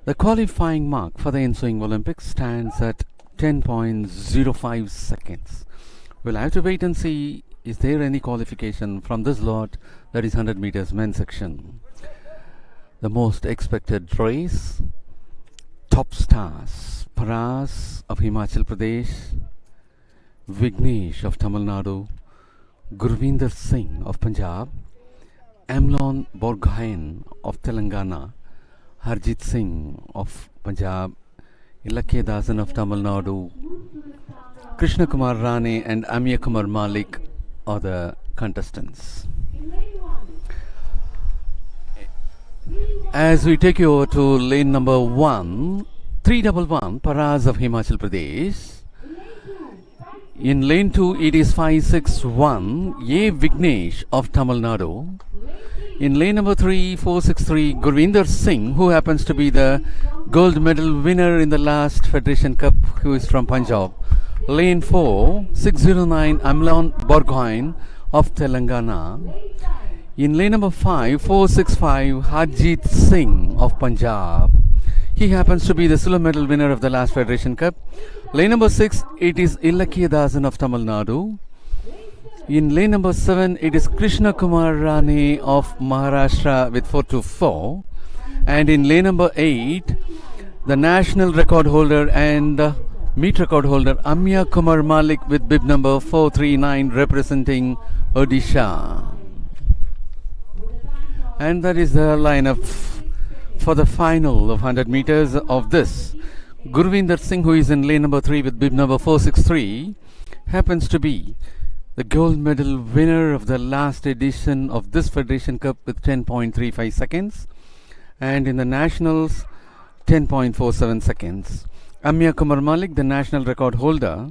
The qualifying mark for the ensuing Olympics stands at 10.05 seconds. We'll have to wait and see, is there any qualification from this lot, that is 100 meters men's section. The most expected race, top stars, Paras of Himachal Pradesh, Vignesh of Tamil Nadu, Gurvinder Singh of Punjab, Amlon Borgohain of Telangana, Harjit Singh of Punjab, Ilakya Dasan of Tamil Nadu, Krishna Kumar Rane and Amya Kumar Malik are the contestants. As we take you over to lane number 1, 311, Paras of Himachal Pradesh. In lane 2, it is 561, A. Vignesh of Tamil Nadu. In lane number 3, 463, Gurvinder Singh, who happens to be the gold medal winner in the last Federation Cup, who is from Punjab. Lane 4, 609, Amlon Borgohain of Telangana. In lane number 5, 465, Harjit Singh of Punjab. He happens to be the silver medal winner of the last Federation Cup. Lane number 6, it is Ilakya Dasan of Tamil Nadu. In lane number 7, it is Krishna Kumar Rane of Maharashtra with 424. And in lane number 8, the national record holder and meet record holder Amya Kumar Malik with bib number 439 representing Odisha. And that is the lineup for the final of 100 meters of this. Gurvinder Singh, who is in lane number 3 with bib number 463, happens to be the gold medal winner of the last edition of this Federation Cup with 10.35 seconds, and in the nationals 10.47 seconds. Amya Kumar Malik, the national record holder,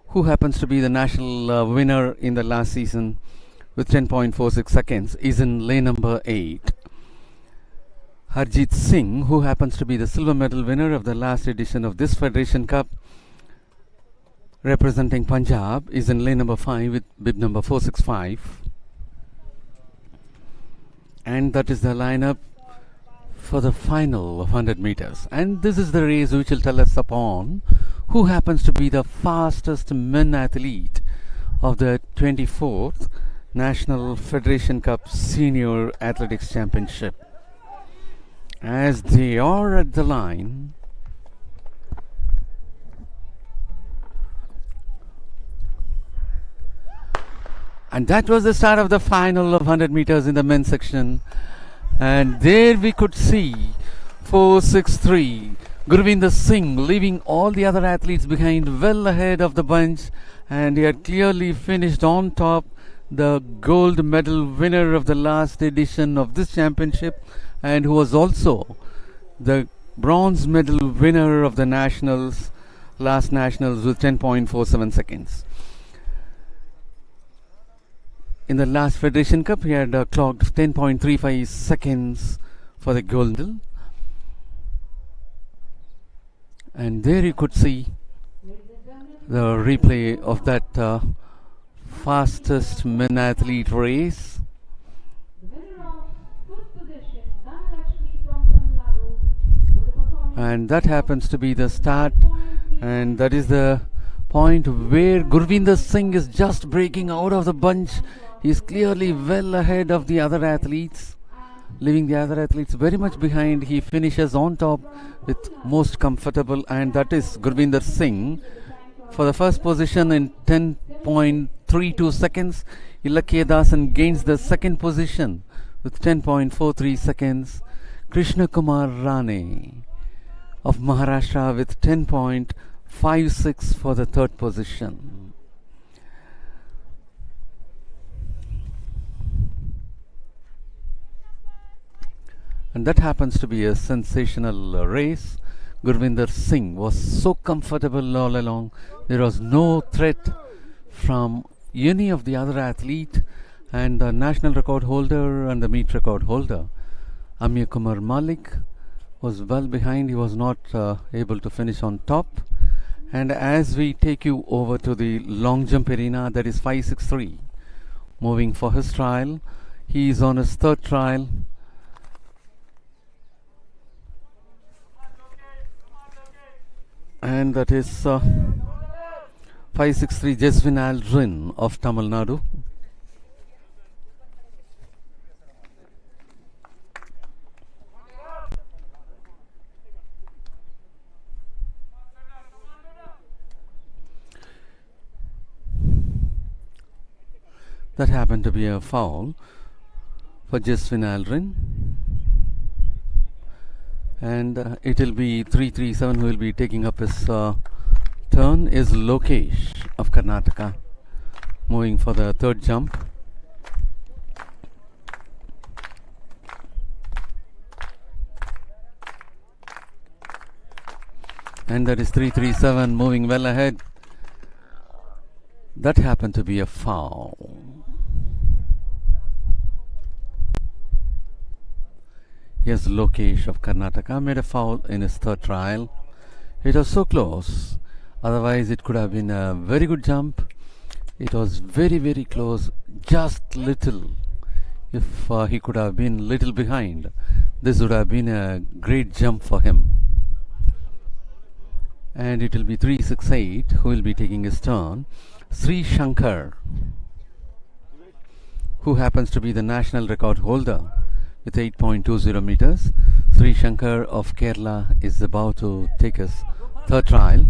who happens to be the national winner in the last season with 10.46 seconds, is in lane number 8. Harjit Singh, who happens to be the silver medal winner of the last edition of this Federation Cup, representing Punjab, is in lane number 5 with bib number 465. And that is the lineup for the final of 100 meters. And this is the race which will tell us upon who happens to be the fastest men athlete of the 24th National Federation Cup Senior Athletics Championship. As they are at the line, and that was the start of the final of 100 meters in the men's section. And there we could see 463 Gurvinder Singh leaving all the other athletes behind, well ahead of the bunch, and he had clearly finished on top, the gold medal winner of the last edition of this championship, and who was also the bronze medal winner of the nationals, last nationals, with 10.47 seconds. In the last Federation Cup, he had clocked 10.35 seconds for the gold medal. And there you could see the replay of that fastest men athlete race. And that happens to be the start, and that is the point where Gurvinder Singh is just breaking out of the bunch. He is clearly well ahead of the other athletes, leaving the other athletes very much behind. He finishes on top with most comfortable, and that is Gurvinder Singh for the first position in 10.32 seconds. Ilakya Dasan gains the second position with 10.43 seconds. Krishna Kumar Rane of Maharashtra with 10.56 for the third position. And that happens to be a sensational race. Gurvinder Singh was so comfortable all along. There was no threat from any of the other athlete, and the national record holder and the meet record holder, Amya Kumar Malik, was well behind. He was not able to finish on top. And as we take you over to the long jump arena, that is 563, moving for his trial. He is on his third trial. And that is 563 Jeswin Aldrin of Tamil Nadu. That happened to be a foul for Jeswin Aldrin. And it will be 337 who will be taking up his turn is Lokesh of Karnataka, moving for the third jump. And that is 337 moving well ahead. That happened to be a foul. Yes, Lokesh of Karnataka made a foul in his third trial. It was so close. Otherwise, it could have been a very good jump. It was very, very close. Just little. If he could have been little behind, this would have been a great jump for him. And it will be 368 who will be taking his turn. Sri Shankar, who happens to be the national record holder with 8.20 meters. Sri Shankar of Kerala is about to take his third trial.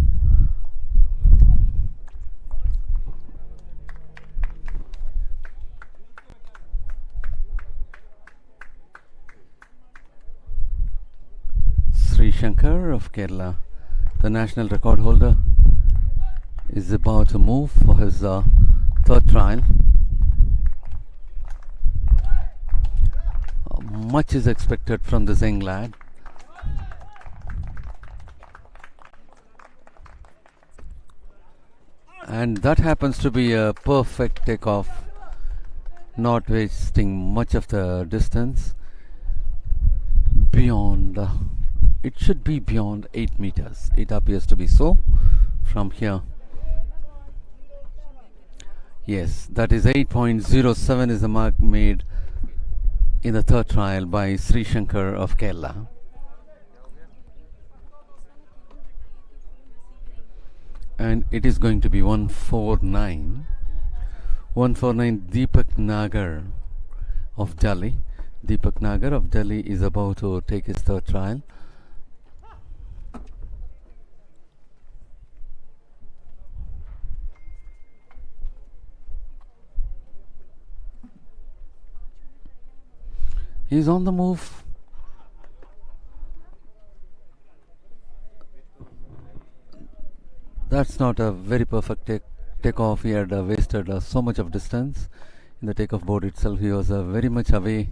Sri Shankar of Kerala, the national record holder, is about to move for his third trial. Much is expected from this young lad. And that happens to be a perfect takeoff, not wasting much of the distance. Beyond, it should be beyond 8 meters. It appears to be so from here. Yes, that is 8.07 is the mark made in the third trial by Sri Shankar of Kerala. And it is going to be 149. 149 Deepak Nagar of Delhi. Deepak Nagar of Delhi is about to take his third trial. He's on the move. That's not a very perfect takeoff. He had wasted so much of distance in the takeoff board itself. He was very much away.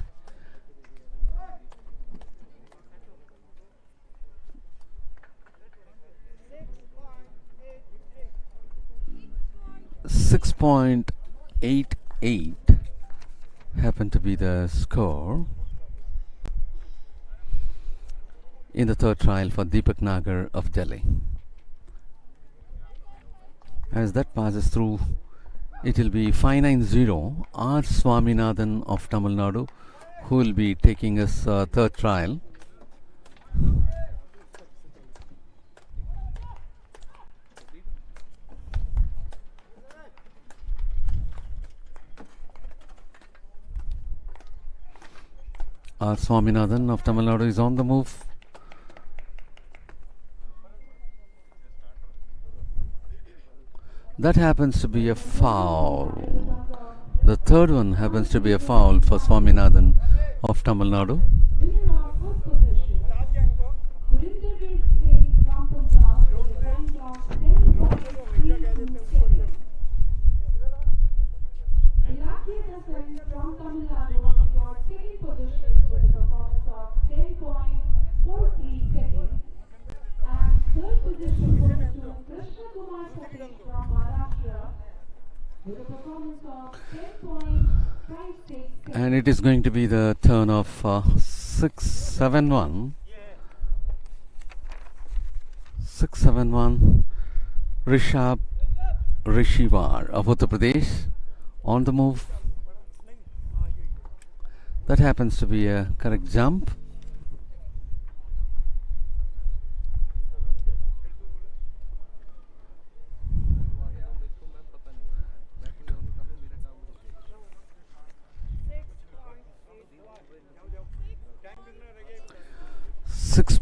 .88 happened to be the score in the third trial for Deepak Nagar of Delhi. As that passes through, it will be 590 R. Swaminathan of Tamil Nadu, who will be taking his third trial. R. Swaminathan of Tamil Nadu is on the move. That happens to be a foul. The third one happens to be a foul for Swaminathan of Tamil Nadu. And it is going to be the turn of 671 Rishivar of Uttar Pradesh on the move. That happens to be a correct jump.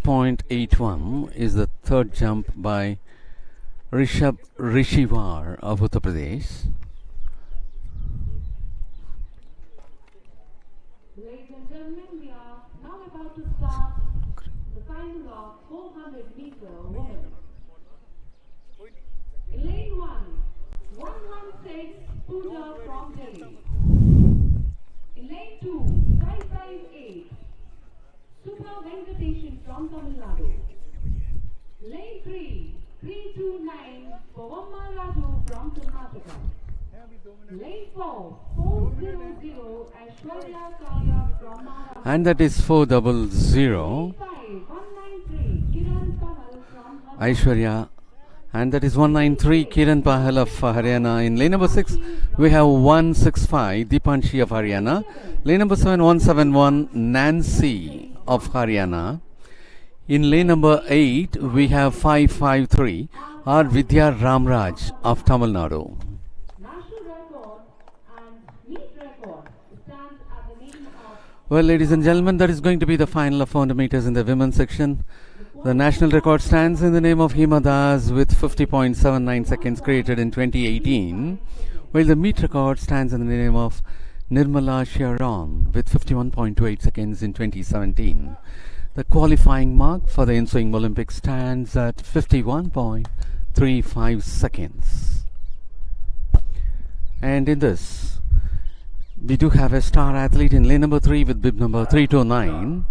.81 is the third jump by Rishivar of Uttar Pradesh. Ladies and gentlemen, we are now about to start the final of 400-meter women. In lane 1, 116 Punjab from Delhi. In lane 2, 558 Super Venkatation from Tamil Nadu. Lane 3, 329 Pavamma Raju from Karnataka. Lane 4, 400 Aishwarya Kaya from Maharashtra. And that is 400 Lane 5, 193 Kiran Pahal from Aishwarya. And that is 193 Kiran Pahal of Haryana. In lane number 6, we have 165 Deepanshi of Haryana. Lane number 7, 171 Nancy of Haryana. In lane number 8, we have 553 R. Vidya Ramraj of Tamil Nadu. national record and meet record stands at the name of Well, ladies and gentlemen, that is going to be the final of 400 meters in the women's section. The national record stands in the name of Hima Das with 50.79 seconds created in 2018, while the meet record stands in the name of Nirmala Sharon with 51.28 seconds in 2017. The qualifying mark for the ensuing Olympics stands at 51.35 seconds. And in this, we do have a star athlete in lane number 3 with bib number 329,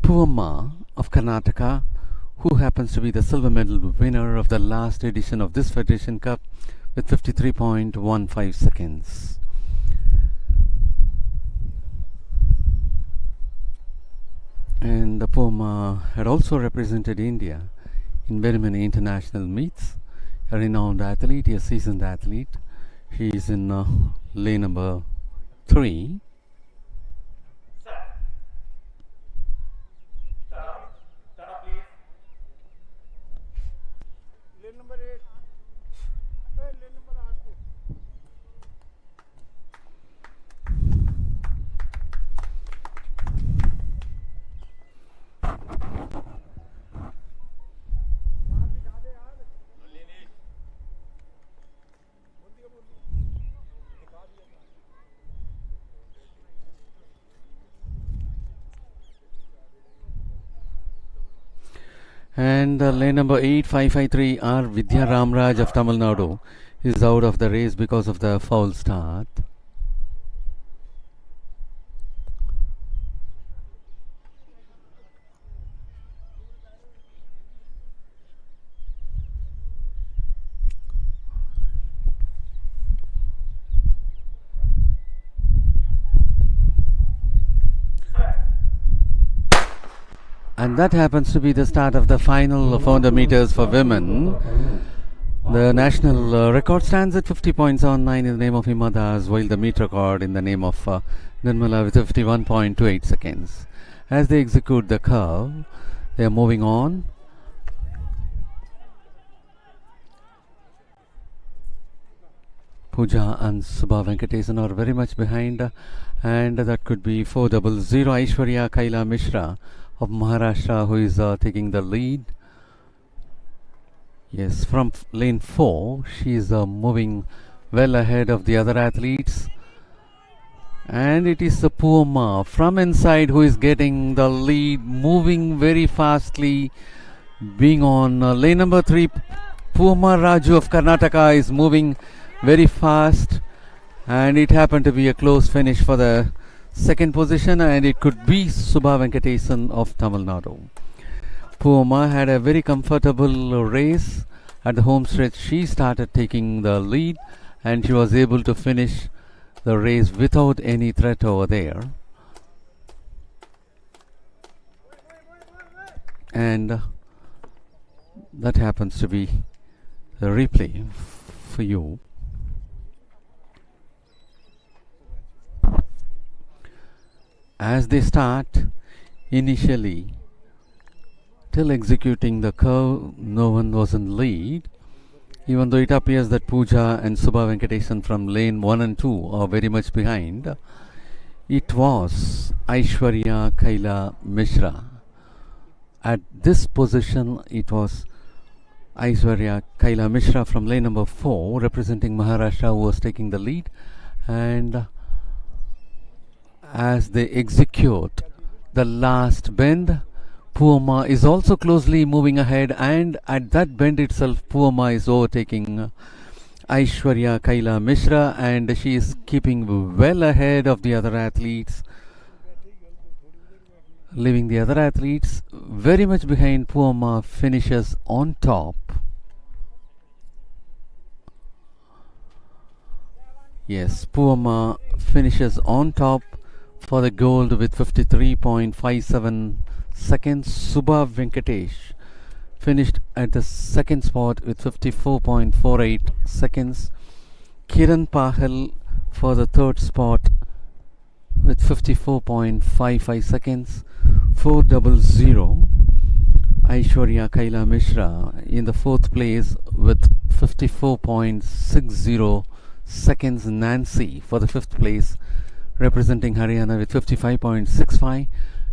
Puvamma of Karnataka, who happens to be the silver medal winner of the last edition of this Federation Cup with 53.15 seconds. And the Puvamma had also represented India in very many international meets. A renowned athlete, a seasoned athlete. She is in lane number 3. And lane number 8553 R Vidya Ramraj of Tamil Nadu is out of the race because of the foul start. And that happens to be the start of the final 400 meters for women. The national record stands at 50.79 in the name of Himadas, while the meet record in the name of Nirmala with 51.28 seconds. As they execute the curve, they are moving on. Pooja and Subha Venkatesan are very much behind, and that could be 400 Aishwarya Kaila Mishra of Maharashtra, who is taking the lead. Yes, from lane 4, she is moving well ahead of the other athletes. And it is Puma from inside who is getting the lead, moving very fastly, being on lane number 3. Puma Raju of Karnataka is moving very fast, and it happened to be a close finish for the second position, and it could be Subha Venkatesan of Tamil Nadu. Puma had a very comfortable race at the home stretch. She started taking the lead, and she was able to finish the race without any threat over there. And that happens to be the replay for you. As they start, initially, till executing the curve, no one was in lead, even though it appears that Pooja and Subha Venkatesan from lane 1 and 2 are very much behind. It was Aishwarya Kaila Mishra. At this position, it was Aishwarya Kaila Mishra from lane number 4, representing Maharashtra, who was taking the lead. And as they execute the last bend, Puma is also closely moving ahead, and at that bend itself, Puma is overtaking Aishwarya Kaila Mishra, and she is keeping well ahead of the other athletes, leaving the other athletes very much behind. Puma finishes on top. Yes, Puma finishes on top for the gold with 53.57 seconds. Subha Venkatesh finished at the second spot with 54.48 seconds. Kiran Pahal for the third spot with 54.55 seconds. 400 Aishwarya Kaila Mishra in the fourth place with 54.60 seconds. Nancy for the fifth place, representing Haryana with 55.65.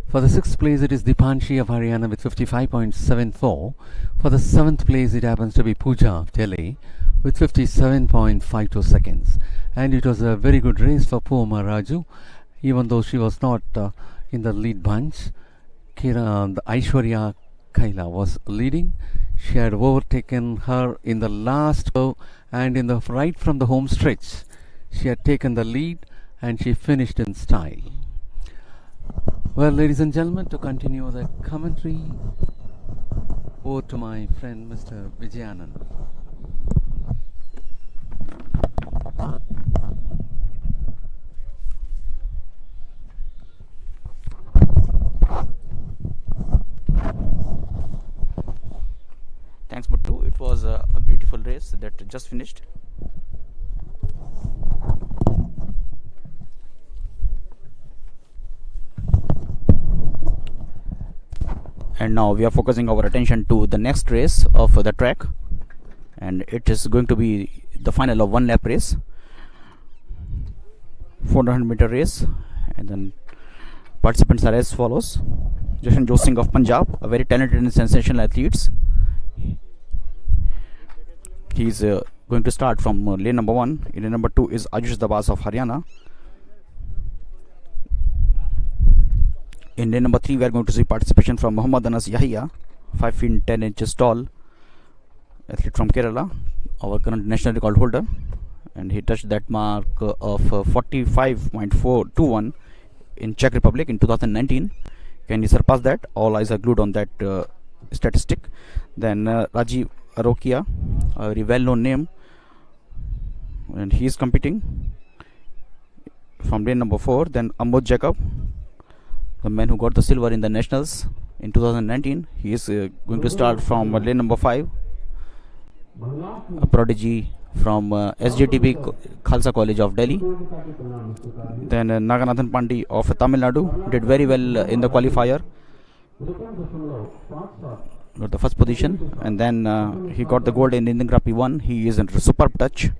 For the sixth place, it is Dipanshi of Haryana with 55.74. For the seventh place, it happens to be Pooja of Delhi with 57.52 seconds. And it was a very good race for Puma Raju, even though she was not in the lead bunch. The Aishwarya Kaila was leading. She had overtaken her in the last curve, and in the right from the home stretch, she had taken the lead, and she finished in style. Well, ladies and gentlemen, to continue the commentary, over to my friend Mr. Vijayanand. Thanks, Muttu. It was a beautiful race that just finished. And now we are focusing our attention to the next race of the track, and it is going to be the final of one lap race, 400-meter race. And then participants are as follows: Jashanjot Singh of Punjab, a very talented and sensational athlete. He is going to start from lane number 1. In lane number 2 is Ayush Dabas of Haryana. In lane number 3, we are going to see participation from Muhammad Anas Yahya 5 feet 10 inches tall athlete from Kerala, our current national record holder, and he touched that mark of 45.421 in Czech Republic in 2019. Can he surpass that? All eyes are glued on that statistic. Then Rajiv Arokia, a very well-known name, and he is competing from lane number 4. Then Amod Jacob, the man who got the silver in the nationals in 2019, he is going to start from lane number 5. A prodigy from SJTB Khalsa College of Delhi. Then Naganathan Pandey of Tamil Nadu did very well in the qualifier, got the first position, and then he got the gold in Indian Grand Prix 1. He is in superb touch.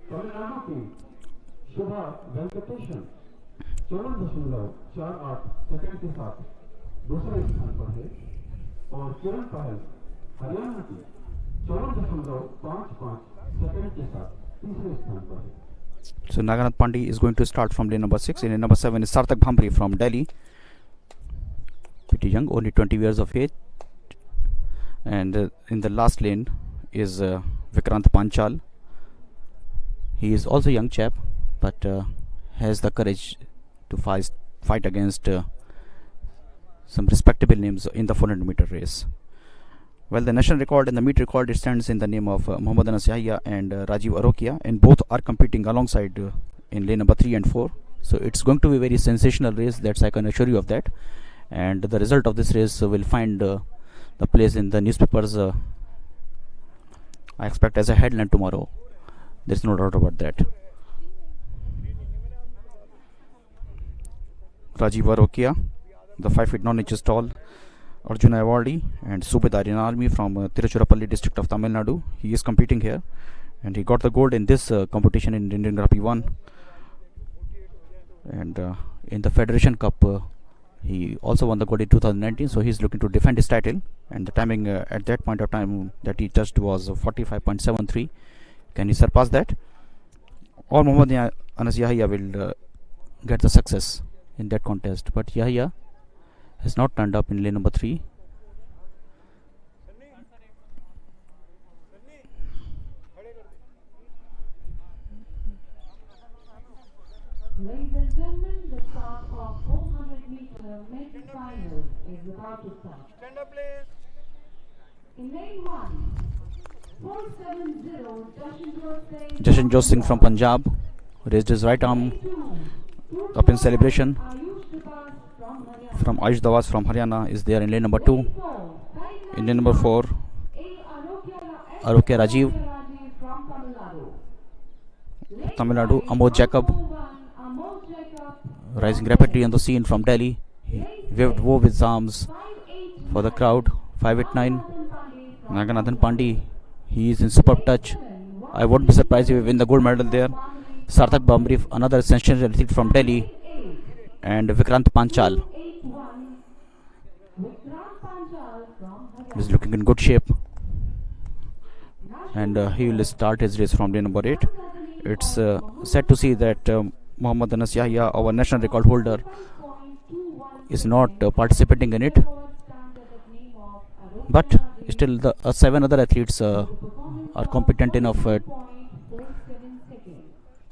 So Naganath Pandey is going to start from lane number 6. In lane number 7 is Sarthak Bhamri from Delhi, pretty young, only 20 years of age. And in the last lane is Vikrant Panchal. He is also a young chap, but has the courage to fight against some respectable names in the 400 meter race. Well, the national record and the meet record, it stands in the name of Mohammad Anas Yahya and Rajiv Arokia, and both are competing alongside in lane number 3 and 4. So it's going to be a very sensational race, that's I can assure you of that. And the result of this race will find the place in the newspapers, I expect, as a headline tomorrow. There's no doubt about that. Rajiv Arokia, the 5 feet 9 inches tall Arjuna awardee and Subedar in Army from Tiruchirappalli district of Tamil Nadu. He is competing here, and he got the gold in this competition in Indian Grand Prix 1. And in the Federation Cup, he also won the gold in 2019. So he is looking to defend his title. And the timing at that point of time that he touched was 45.73. Can he surpass that? Or Mohammad Anas Yahya will get the success in that contest. But Yahya has not turned up in lane number 3. Ladies and gentlemen, the start of 400 meter men's final is about to start. Stand up, please. In lane 1, 470 Jashan Joseph Singh from Punjab raised his right arm up in celebration. From Ayush Dawaz from Haryana is there in lane number 2. In lane number 4, Arokia Rajiv, Tamil Nadu. Amod Jacob rising rapidly on the scene from Delhi. He waved his arms for the crowd. 589. Naganathan Pandey, he is in superb touch. I won't be surprised if we win the gold medal there. Sarthak Bhamri, another sensational athlete from Delhi, and Vikrant Panchal is looking in good shape, and he will start his race from lane number 8. It's sad to see that Mohammad Anas Yahya, our national record holder, is not participating in it, but still the 7 other athletes are competent enough to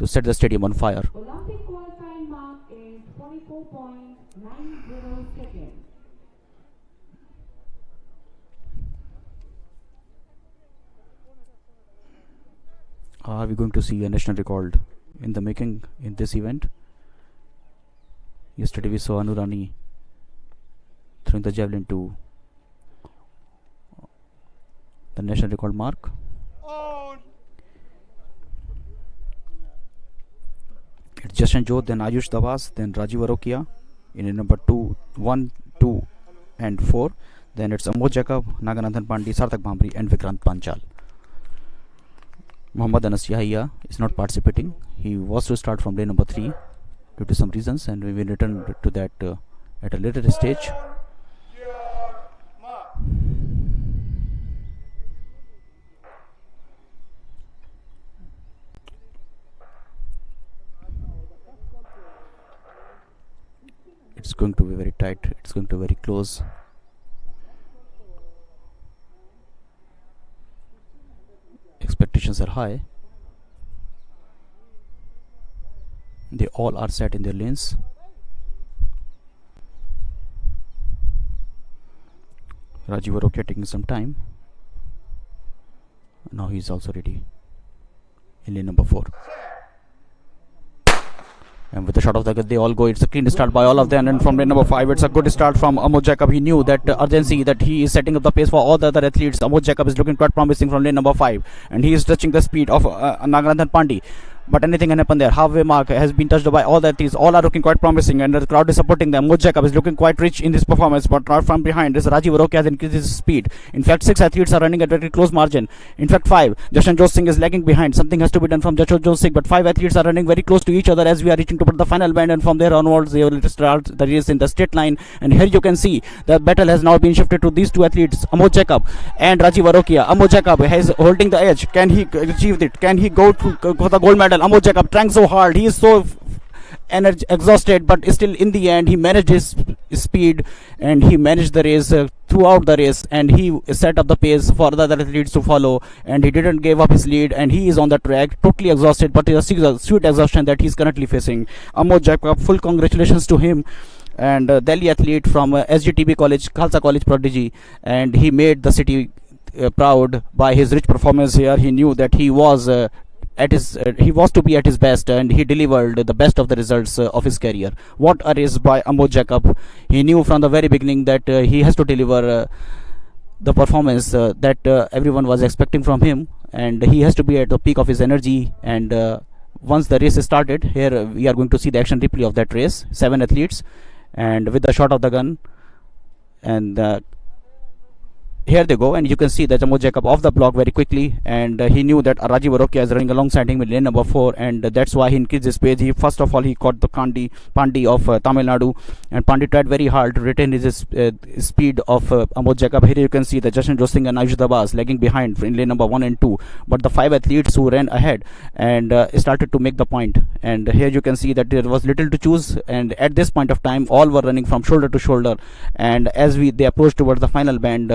set the stadium on fire. Olympic qualifying mark is 44.90 seconds. Are we going to see a national record in the making in this event? Yesterday we saw Anurani throwing the javelin to the national record mark. It's Jashan Jodh, then Ayush Dawaz, then Rajiv Arokia in number 2, 1, 2 and 4. Then it's Amod Jacob, Naganathan Pandey, Sarthak Bhamri and Vikrant Panchal. Mohammad Anas Yahya is not participating. He was to start from lane number 3 due to some reasons, and we will return to that at a later stage. It's going to be very tight. It's going to be very close. expectations are high. They all are set in their lanes. Rajiv Arokia taking some time. Now he's also ready in lane number 4. And with the shot of the gun, they all go. It's a clean start by all of them. And from lane number 5, it's a good start from Amod Jacob. He knew that urgency, that he is setting up the pace for all the other athletes. Amod Jacob is looking quite promising from lane number 5. And he is touching the speed of Naganathan Pandey. But anything can happen there. Halfway mark has been touched by all the athletes. All are looking quite promising, and the crowd is supporting them. Amod Jacob is looking quite rich in this performance, but right from behind, this Rajiv Arokia has increased his speed. In fact, 6 athletes are running at a very close margin. In fact, 5. Jashanjot Singh is lagging behind. Something has to be done from Jashanjot Singh, but 5 athletes are running very close to each other as we are reaching toward the final bend, and from there onwards, they will start the race in the straight line. And here you can see the battle has now been shifted to these 2 athletes, Amod Jacob and Rajiv Arokia. Amod Jacob is holding the edge. Can he achieve it? Can he go for the gold medal? Amod Jacob trying so hard. He is so exhausted, but still in the end he managed his speed and he managed the race throughout the race, and he set up the pace for the other athletes to follow, and he didn't give up his lead, and he is on the track totally exhausted, but it's a sweet exhaustion that he's currently facing. Amod Jacob, full congratulations to him. And Delhi athlete from SGTB College, Khalsa College prodigy, and he made the city proud by his rich performance here. He knew that he was he was to be at his best, and he delivered the best of the results of his career. What a race by Amod Jacob. He knew from the very beginning that he has to deliver the performance that everyone was expecting from him, and he has to be at the peak of his energy. And once the race is started, here we are going to see the action replay of that race. 7 athletes, and with the shot of the gun, and here they go, and you can see that Amod Jacob off the block very quickly, and he knew that Rajiv Arokia is running alongside him in lane number 4, and that's why he increased his pace. First of all, he caught the Pandey of Tamil Nadu, and Pandey tried very hard to retain his speed of Amod Jacob. Here you can see the Jashanjot Singh and Ayush Dabas lagging behind in lane number 1 and 2, but the 5 athletes who ran ahead and started to make the point. And here you can see that there was little to choose, and at this point of time, all were running from shoulder to shoulder, and as they approached towards the final bend,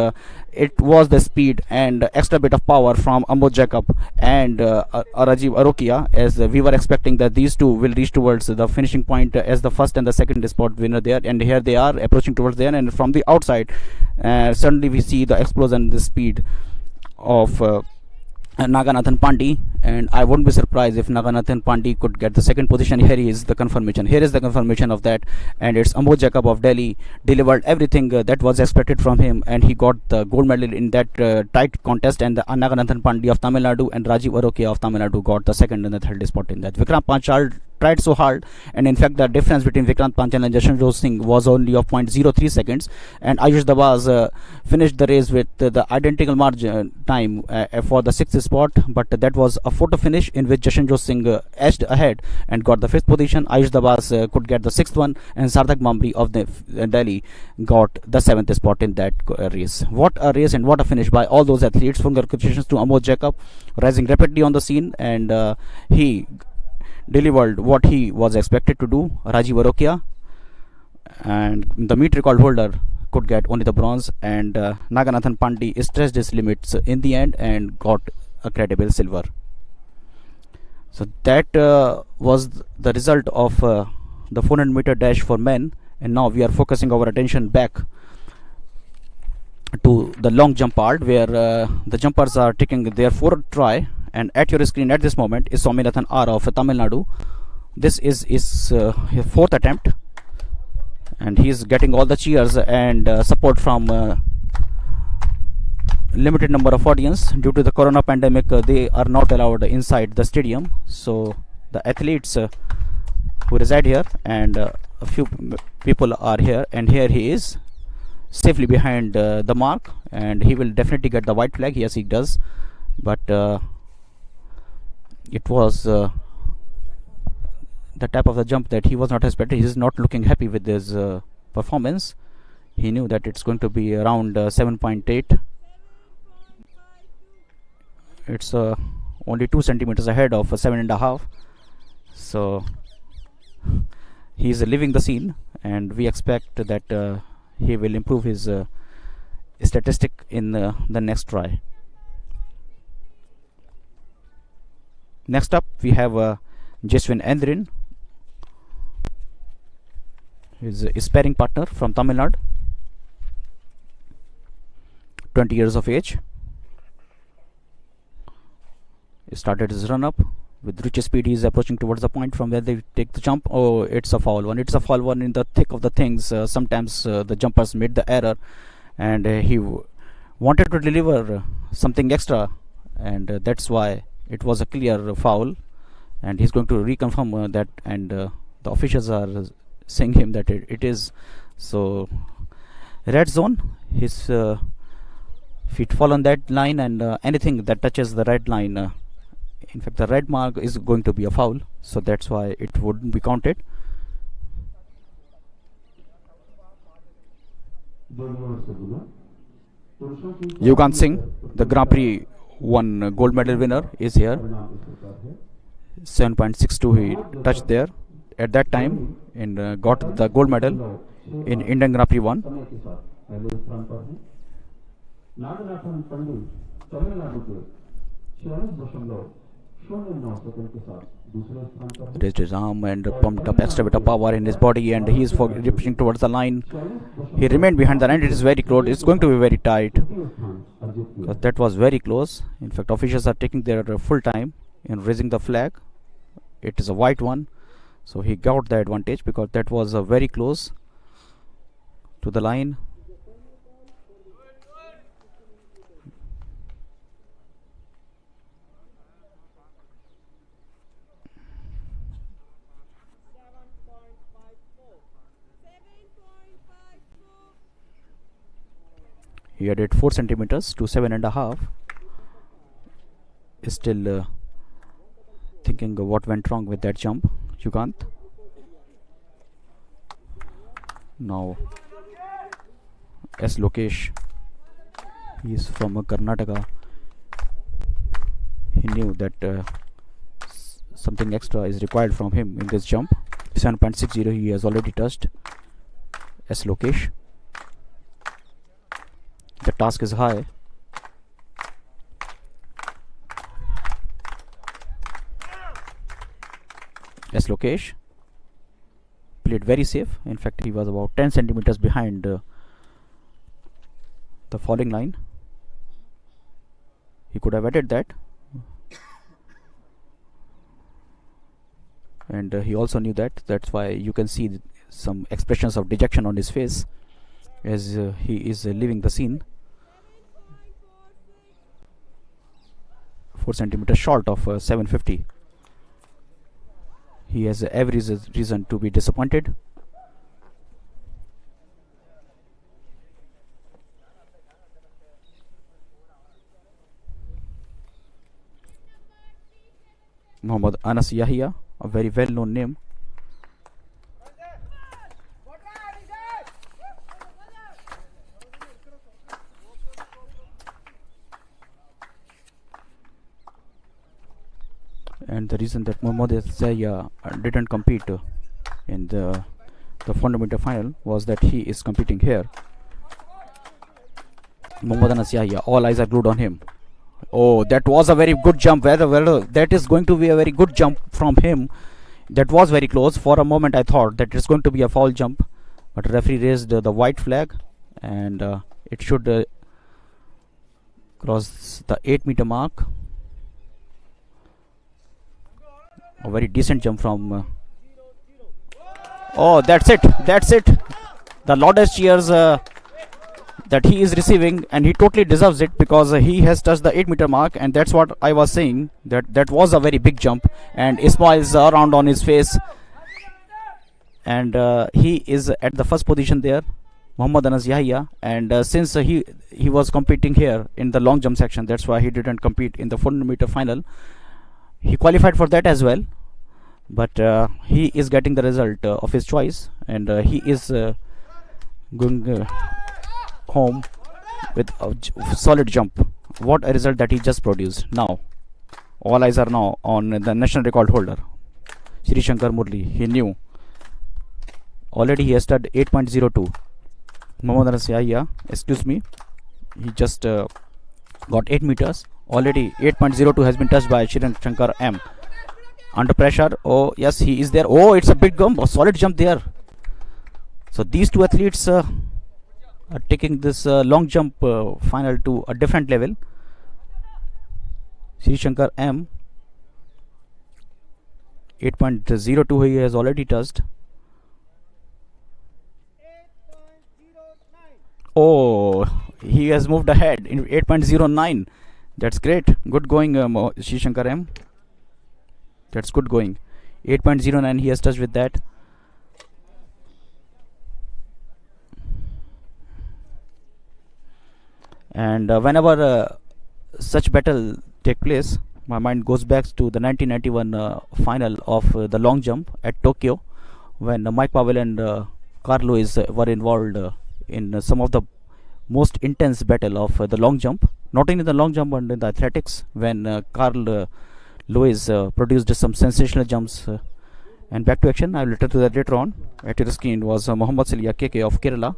it was the speed and extra bit of power from Amod Jacob and Rajiv Arokia, as we were expecting that these 2 will reach towards the finishing point as the first and the second spot winner there. And here they are approaching towards there, and from the outside suddenly we see the explosion, the speed of Naganathan Pandey, and I wouldn't be surprised if Naganathan Pandey could get the second position. Here is the confirmation. Here is the confirmation of that, and it's Amod Jacob of Delhi delivered everything that was expected from him, and he got the gold medal in that tight contest. And the Naganathan Pandey of Tamil Nadu and Rajiv Arokia of Tamil Nadu got the second and the third spot in that. Vikrant Panchal tried so hard, and in fact the difference between Vikrant Panchal and Jashanjot Singh was only of 0.03 seconds, and Ayush Dabas finished the race with the identical margin time for the 6th spot, but that was a photo finish in which Jashanjot Singh edged ahead and got the 5th position. Ayush Dabas could get the 6th one, and Sarthak Mamri of the Delhi got the 7th spot in that race. What a race and what a finish by all those athletes. Congratulations to Amod Jacob, rising rapidly on the scene, and he delivered what he was expected to do. Rajiv Arokia, and the meet record holder, could get only the bronze, and Naganathan Pandey stretched his limits in the end and got a credible silver. So that was the result of the 400-meter dash for men, and now we are focusing our attention back to the long jump part, where the jumpers are taking their 4th try. And at your screen at this moment is Swaminathan R of Tamil Nadu. This is his 4th attempt, and he is getting all the cheers and support from limited number of audience. Due to the corona pandemic, they are not allowed inside the stadium, so the athletes who reside here and a few people are here, and here he is safely behind the mark, and he will definitely get the white flag. Yes, he does, but it was the type of the jump that he was not expecting. He is not looking happy with his performance. He knew that it's going to be around 7.8. It's only 2 centimeters ahead of 7.5. So he is leaving the scene, and we expect that he will improve his statistic in the next try. Next up, we have Jeswin Endrin, his sparring partner from Tamil Nadu, 20 years of age. He started his run up. With rich speed, he is approaching towards the point from where they take the jump. Oh, it's a foul one. It's a foul one in the thick of the things. Sometimes the jumpers made the error, and he wanted to deliver something extra, and that's why it was a clear foul. And he's going to reconfirm that, and the officials are saying him that it is. So, red zone. His feet fall on that line, and anything that touches the red line. In fact, the red mark is going to be a foul, so that's why it wouldn't be counted. Yugan Singh, the Grand Prix 1 gold medal winner, is here. 7.62 he touched there at that time, and got the gold medal in Indian Grand Prix 1. Raised his arm and pumped up extra bit of power in his body, and he is pushing towards the line. He remained behind the line. It is very close. It's going to be very tight, because that was very close. In fact, officials are taking their full time in raising the flag. It is a white one, so he got the advantage because that was very close to the line. He added 4 centimeters to 7.5. Is still thinking of what went wrong with that jump. Yugant. Now, Lokesh. He is from Karnataka. He knew that something extra is required from him in this jump. 7.60 he has already touched. Lokesh. The task is high. Lokesh played very safe. In fact, he was about 10 centimeters behind the falling line. He could have added that, and he also knew that. That's why you can see some expressions of dejection on his face as he is leaving the scene. 4 centimeters short of 750. He has every reason to be disappointed. Muhammad Anas Yahya, a very well-known name. And the reason that Muhammad Zaya didn't compete in the fundamental final was that he is competing here. Muhammad Anas Yahya, all eyes are glued on him. Oh, that was a very good jump. That is going to be a very good jump from him. That was very close. For a moment I thought that it's going to be a foul jump, but referee raised the white flag, and it should cross the 8-meter mark. A very decent jump from oh, that's it. The loudest cheers that he is receiving, and he totally deserves it, because he has touched the 8-meter mark, and that's what I was saying, that was a very big jump, and smiles around on his face, and he is at the first position there, Muhammad Anas Yahya, and since he was competing here in the long jump section, that's why he didn't compete in the 400-meter final. He qualified for that as well, but he is getting the result of his choice, and he is going home with a solid jump. What a result that he just produced. Now all eyes are now on the national record holder, Sri Shankar Murli. He knew already. He has started 8.02. Muhammad Anas Yahya, excuse me, he just got 8 meters Already 8.02 has been touched by Sri Shankar M. Under pressure. Oh yes, he is there. Oh, it's a big jump, a solid jump there. So these two athletes are taking this long jump final to a different level. Sri Shankar M 8.02 he has already touched. Oh, he has moved ahead in 8.09. That's great. Good going, Sri Shankar M. That's good going. 8.09 he has touched with that. And whenever such battle take place, my mind goes back to the 1991 final of the long jump at Tokyo, when Mike Powell and Carl Lewis were involved in some of the most intense battle of the long jump. Not only the long jump but in the athletics, when Carl Lewis produced some sensational jumps. And back to action, I will return to that later on. At your screen was Mohammad Salia KK of Kerala.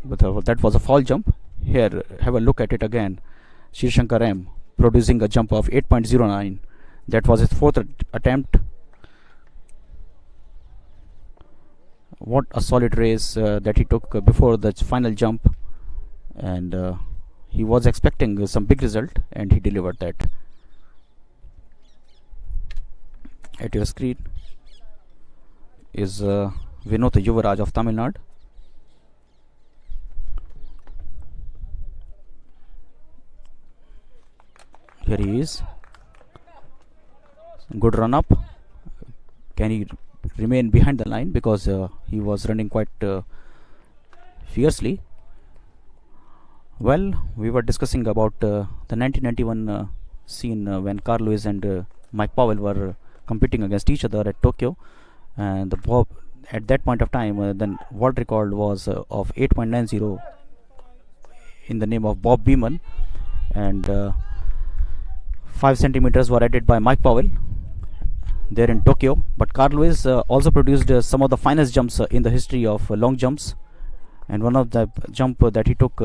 But that was a fall jump. Here, have a look at it again. Sri Shankar M producing a jump of 8.09. That was his fourth attempt. What a solid race that he took before the final jump. And he was expecting some big result, and he delivered that. At your screen is Vinod Yuvaraj of Tamil Nadu. Here he is. Good run up. Can he remain behind the line, because he was running quite fiercely? Well, we were discussing about the 1991 scene when Carl Lewis and Mike Powell were competing against each other at Tokyo, and the Bob at that point of time the world record was of 8.90 in the name of Bob Beeman, and 5 centimeters were added by Mike Powell there in Tokyo. But Carl Lewis also produced some of the finest jumps in the history of long jumps, and one of the jump that he took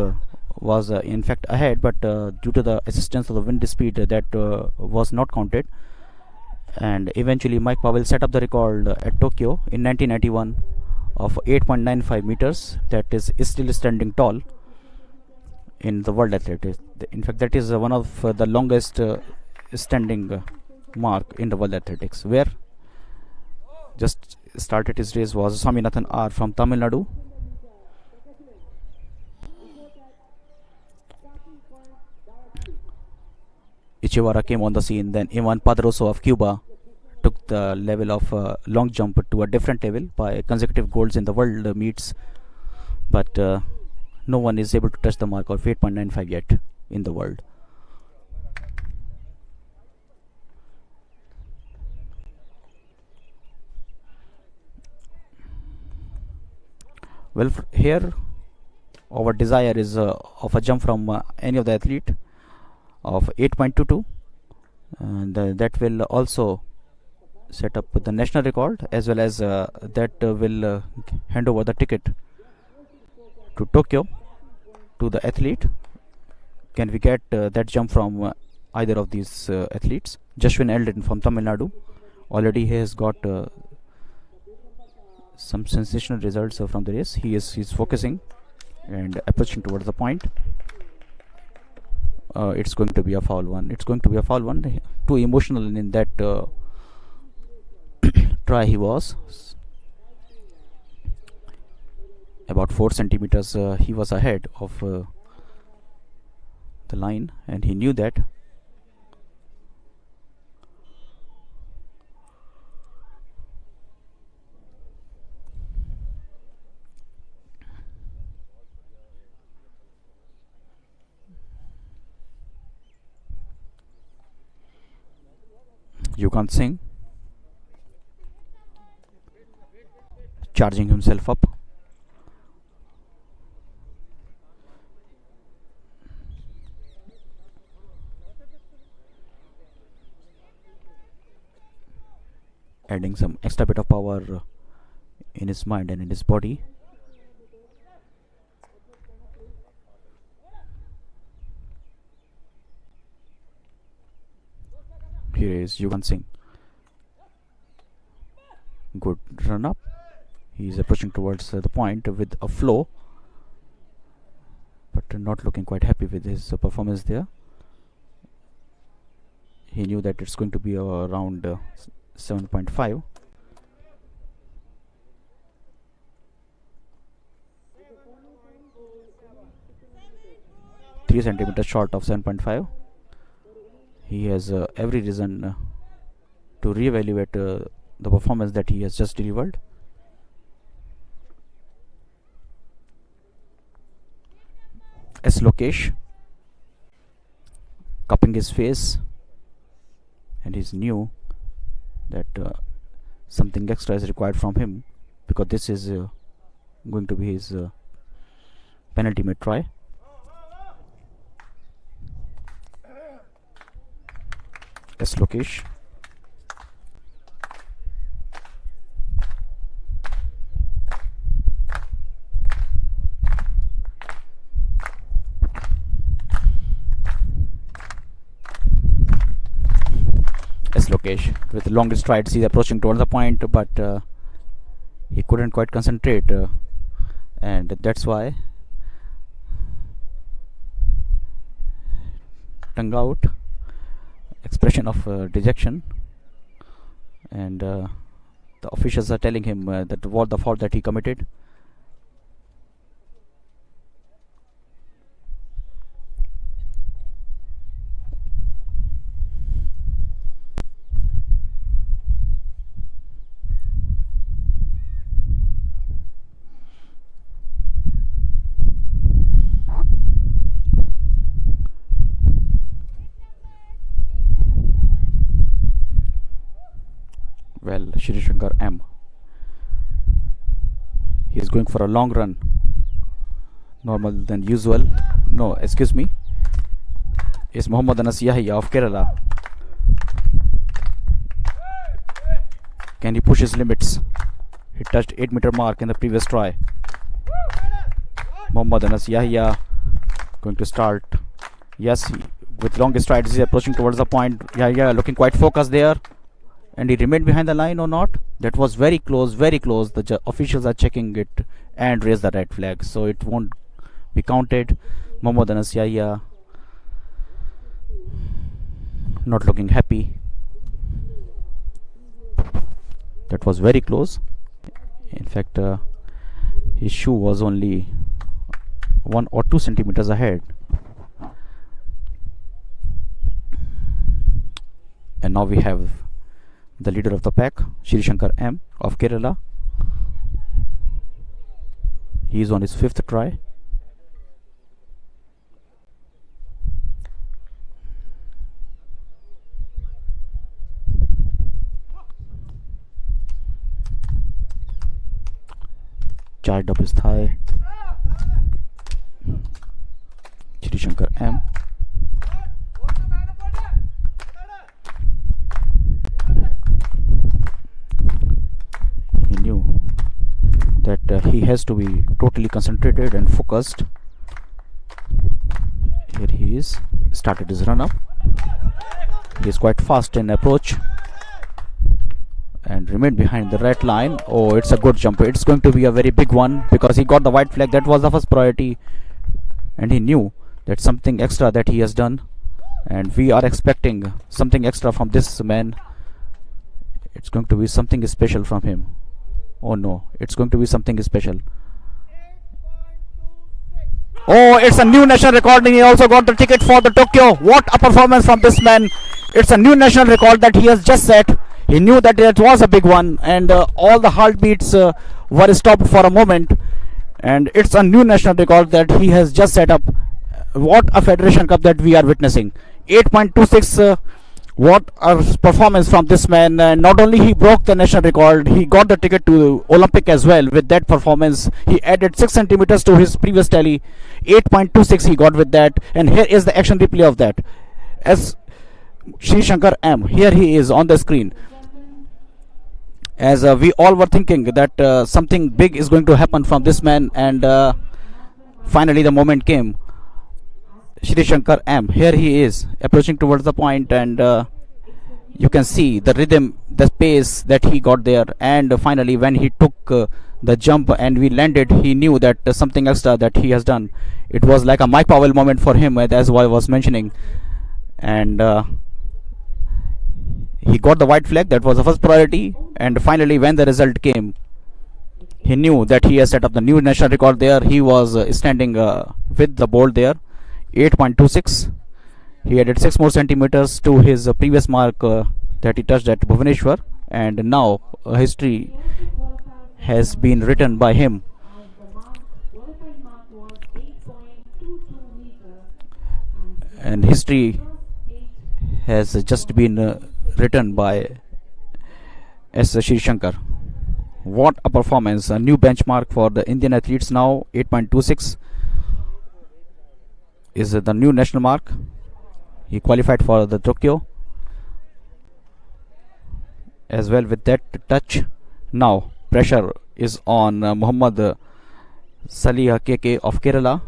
was in fact ahead, but due to the assistance of the wind speed that was not counted. And eventually Mike Powell set up the record at Tokyo in 1991 of 8.95 meters. That is still standing tall in the world athletics. In fact, that is one of the longest standing mark in the world athletics. Where just started his race was Swaminathan R from Tamil Nadu. Ichiwara came on the scene. Then Ivan Padroso of Cuba took the level of long jump to a different level by consecutive golds in the world meets, but no one is able to touch the mark of 8.95 yet in the world. Well, here our desire is of a jump from any of the athlete of 8.22, and that will also set up the national record, as well as that will hand over the ticket to Tokyo to the athlete. Can we get that jump from either of these athletes? Jashwin Eldon from Tamil Nadu, already he has got some sensational results from the race. He's focusing and approaching towards the point. It's going to be a foul one. It's going to be a foul one. Too emotional in that try he was. About 4 centimeters he was ahead of the line, and he knew that. Yukant Singh charging himself up. Adding some extra bit of power in his mind and in his body. Here is Singh. Good run up. He is approaching towards the point with a flow, but not looking quite happy with his performance there. He knew that it's going to be around 7.5. Three centimeters short of 7.5. He has every reason to reevaluate the performance that he has just delivered. As Lokesh cupping his face, and he knew that something extra is required from him, because this is going to be his penultimate try. As Lokesh with the longest strides, he's approaching towards the point, but he couldn't quite concentrate, and that's why tongue out, expression of dejection, and the officials are telling him that what the fault that he committed. Well, Shri Shankar M. He is going for a long run, normal than usual. No, excuse me. It's Muhammad Anas Yahya of Kerala. Can he push his limits? He touched 8-meter mark in the previous try. Muhammad Anas Yahya going to start. Yes, with longest strides, he is approaching towards the point. Yahya looking quite focused there. And he remained behind the line or not? That was very close, very close. The officials are checking it and raise the red flag, so it won't be counted. Muhammad Anas Yahya not looking happy. That was very close. In fact, his shoe was only 1 or 2 centimeters ahead. And now we have the leader of the pack, Shri Shankar M of Kerala. He is on his 5th try. Charged up his thigh. Shri Shankar M. He knew that he has to be totally concentrated and focused. Here he is, started his run up. He is quite fast in approach and remained behind the red line. Oh, it's a good jump. It's going to be a very big one because he got the white flag. That was the first priority, and he knew that something extra that he has done, and we are expecting something extra from this man. It's going to be something special from him. Oh no, it's going to be something special. Oh, it's a new national record, and he also got the ticket for the Tokyo. What a performance from this man. It's a new national record that he has just set. He knew that it was a big one, and all the heartbeats were stopped for a moment, and it's a new national record that he has just set up. What a Federation Cup that we are witnessing. 8.26. What a performance from this man. Not only he broke the national record, he got the ticket to Olympic as well. With that performance, he added 6 centimeters to his previous tally. 8.26 he got with that, and here is the action replay of that. As Shri Shankar M, here he is on the screen. As we all were thinking that something big is going to happen from this man, and finally the moment came. Shri Shankar M, here he is approaching towards the point, and you can see the rhythm, the pace that he got there, and finally when he took the jump and we landed, he knew that something extra that he has done. It was like a Mike Powell moment for him, as I was mentioning, and he got the white flag. That was the first priority, and finally when the result came, he knew that he has set up the new national record there. He was standing with the bolt there, 8.26. He added 6 more centimeters to his previous mark that he touched at Bhubaneswar, and now history has been written by him. Qualified mark was 8.22 meters. And history has just been written by S. Shri Shankar. What a performance! A new benchmark for the Indian athletes now. 8.26 is the new national mark. He qualified for the Tokyo as well with that touch. Now pressure is on Muhammad Salih KK of Kerala.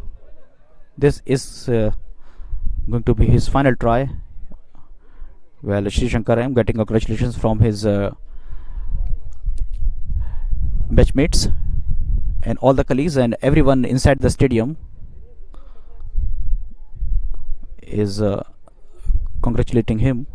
This is going to be his final try. Well, Shri Shankar, I am getting congratulations from his batchmates and all the colleagues and everyone inside the stadium is congratulating him.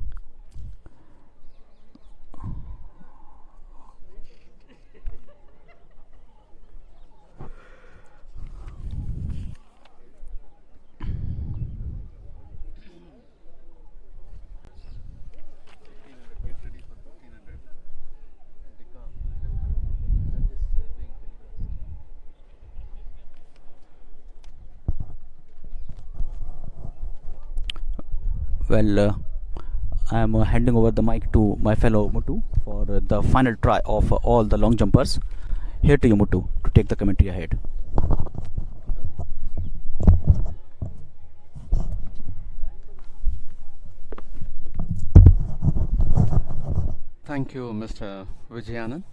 Well, I am handing over the mic to my fellow Muttu for the final try of all the long jumpers. Here to you, Muttu, to take the commentary ahead. Thank you, Mr. Vijayanan.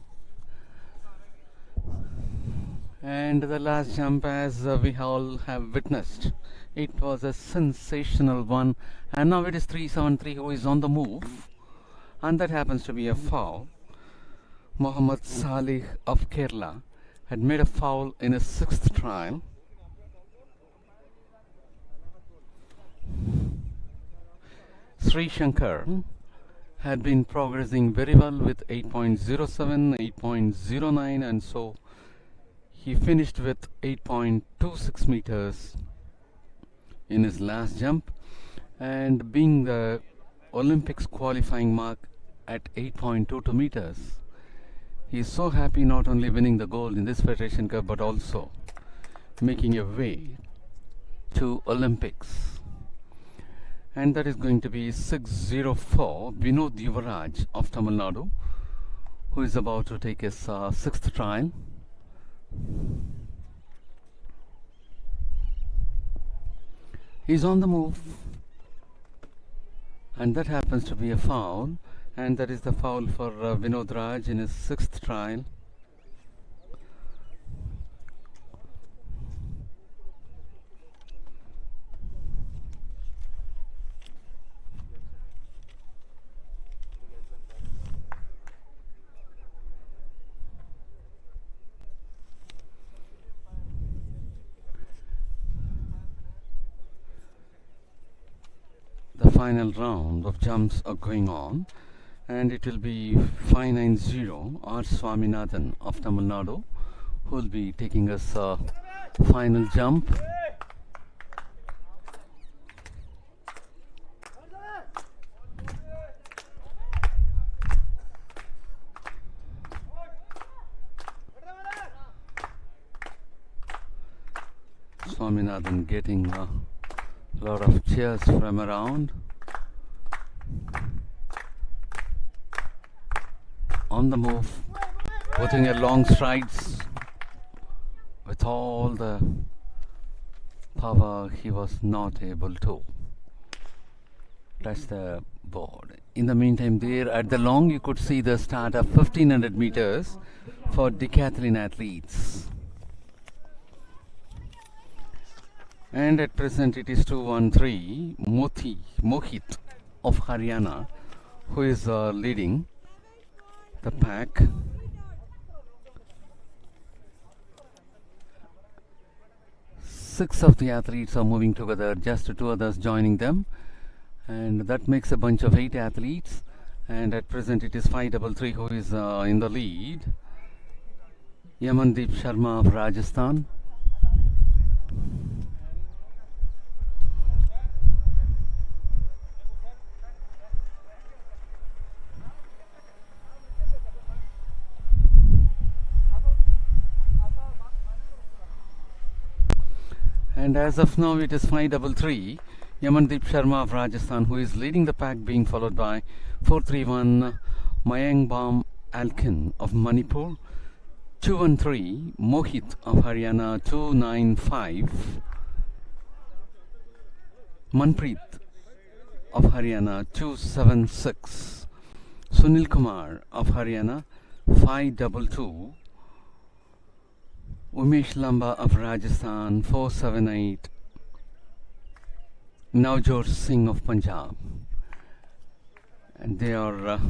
And the last jump, as we all have witnessed, it was a sensational one, and now it is 373 who is on the move, and that happens to be a foul. Muhammad Salih of Kerala had made a foul in his 6th trial. Sri Shankar had been progressing very well with 8.07, 8.09, and so he finished with 8.26 meters in his last jump, and being the Olympics qualifying mark at 8.22 meters, he is so happy not only winning the gold in this Federation Cup but also making a way to Olympics. And that is going to be 604 Vinod Yuvaraj of Tamil Nadu, who is about to take his 6th trial. He's on the move, and that happens to be a foul, and that is the foul for Vinod Raj in his 6th trial. The final round of jumps are going on, and it will be 590 R. Swaminathan of Tamil Nadu who will be taking us final jump. Swaminathan getting a lot of cheers from around. On the move, putting a long strides with all the power, he was not able to touch the board. In the meantime, there at the long you could see the start of 1500 meters for decathlon athletes. And at present it is 213 Mohit of Haryana who is leading the pack. Six of the athletes are moving together, just two others joining them, and that makes a bunch of 8 athletes. And at present it is 533 who is in the lead. Yamandeep Sharma of Rajasthan. And as of now it is 533. Yamandeep Sharma of Rajasthan who is leading the pack, being followed by 431 Mayangbam Alkin of Manipur, 213 Mohit of Haryana, 295 Manpreet of Haryana, 276 Sunil Kumar of Haryana, 522 Umesh Lamba of Rajasthan, 478 Navjot Singh of Punjab. And they are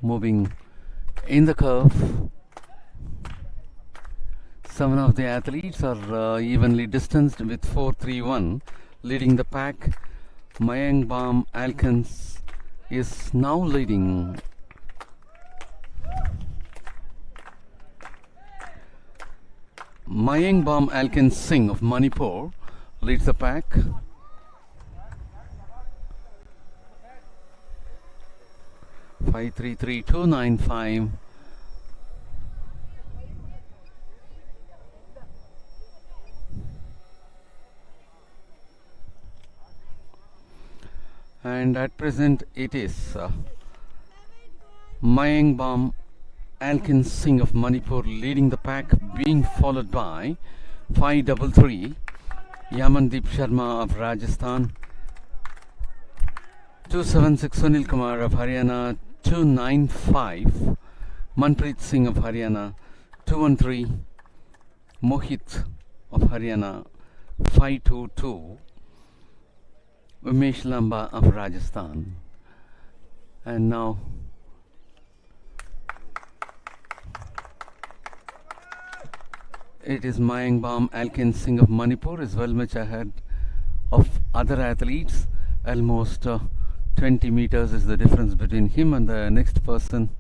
moving in the curve. 7 of the athletes are evenly distanced, with 431 leading the pack. Mayangbam Alkins is now leading. Mayangbam Alkin Singh of Manipur leads the pack. Five, 3, 3, 2, 9, 5. And at present it is Mayangbam Alkin Singh of Manipur leading the pack, being followed by 533 Yamandeep Sharma of Rajasthan, 276 Sunil Kumar of Haryana, 295 Manpreet Singh of Haryana, 213 Mohit of Haryana, 522 Umesh Lamba of Rajasthan. And now it is Mayangbam Alkin Singh of Manipur is well much ahead of other athletes. Almost 20 meters is the difference between him and the next person.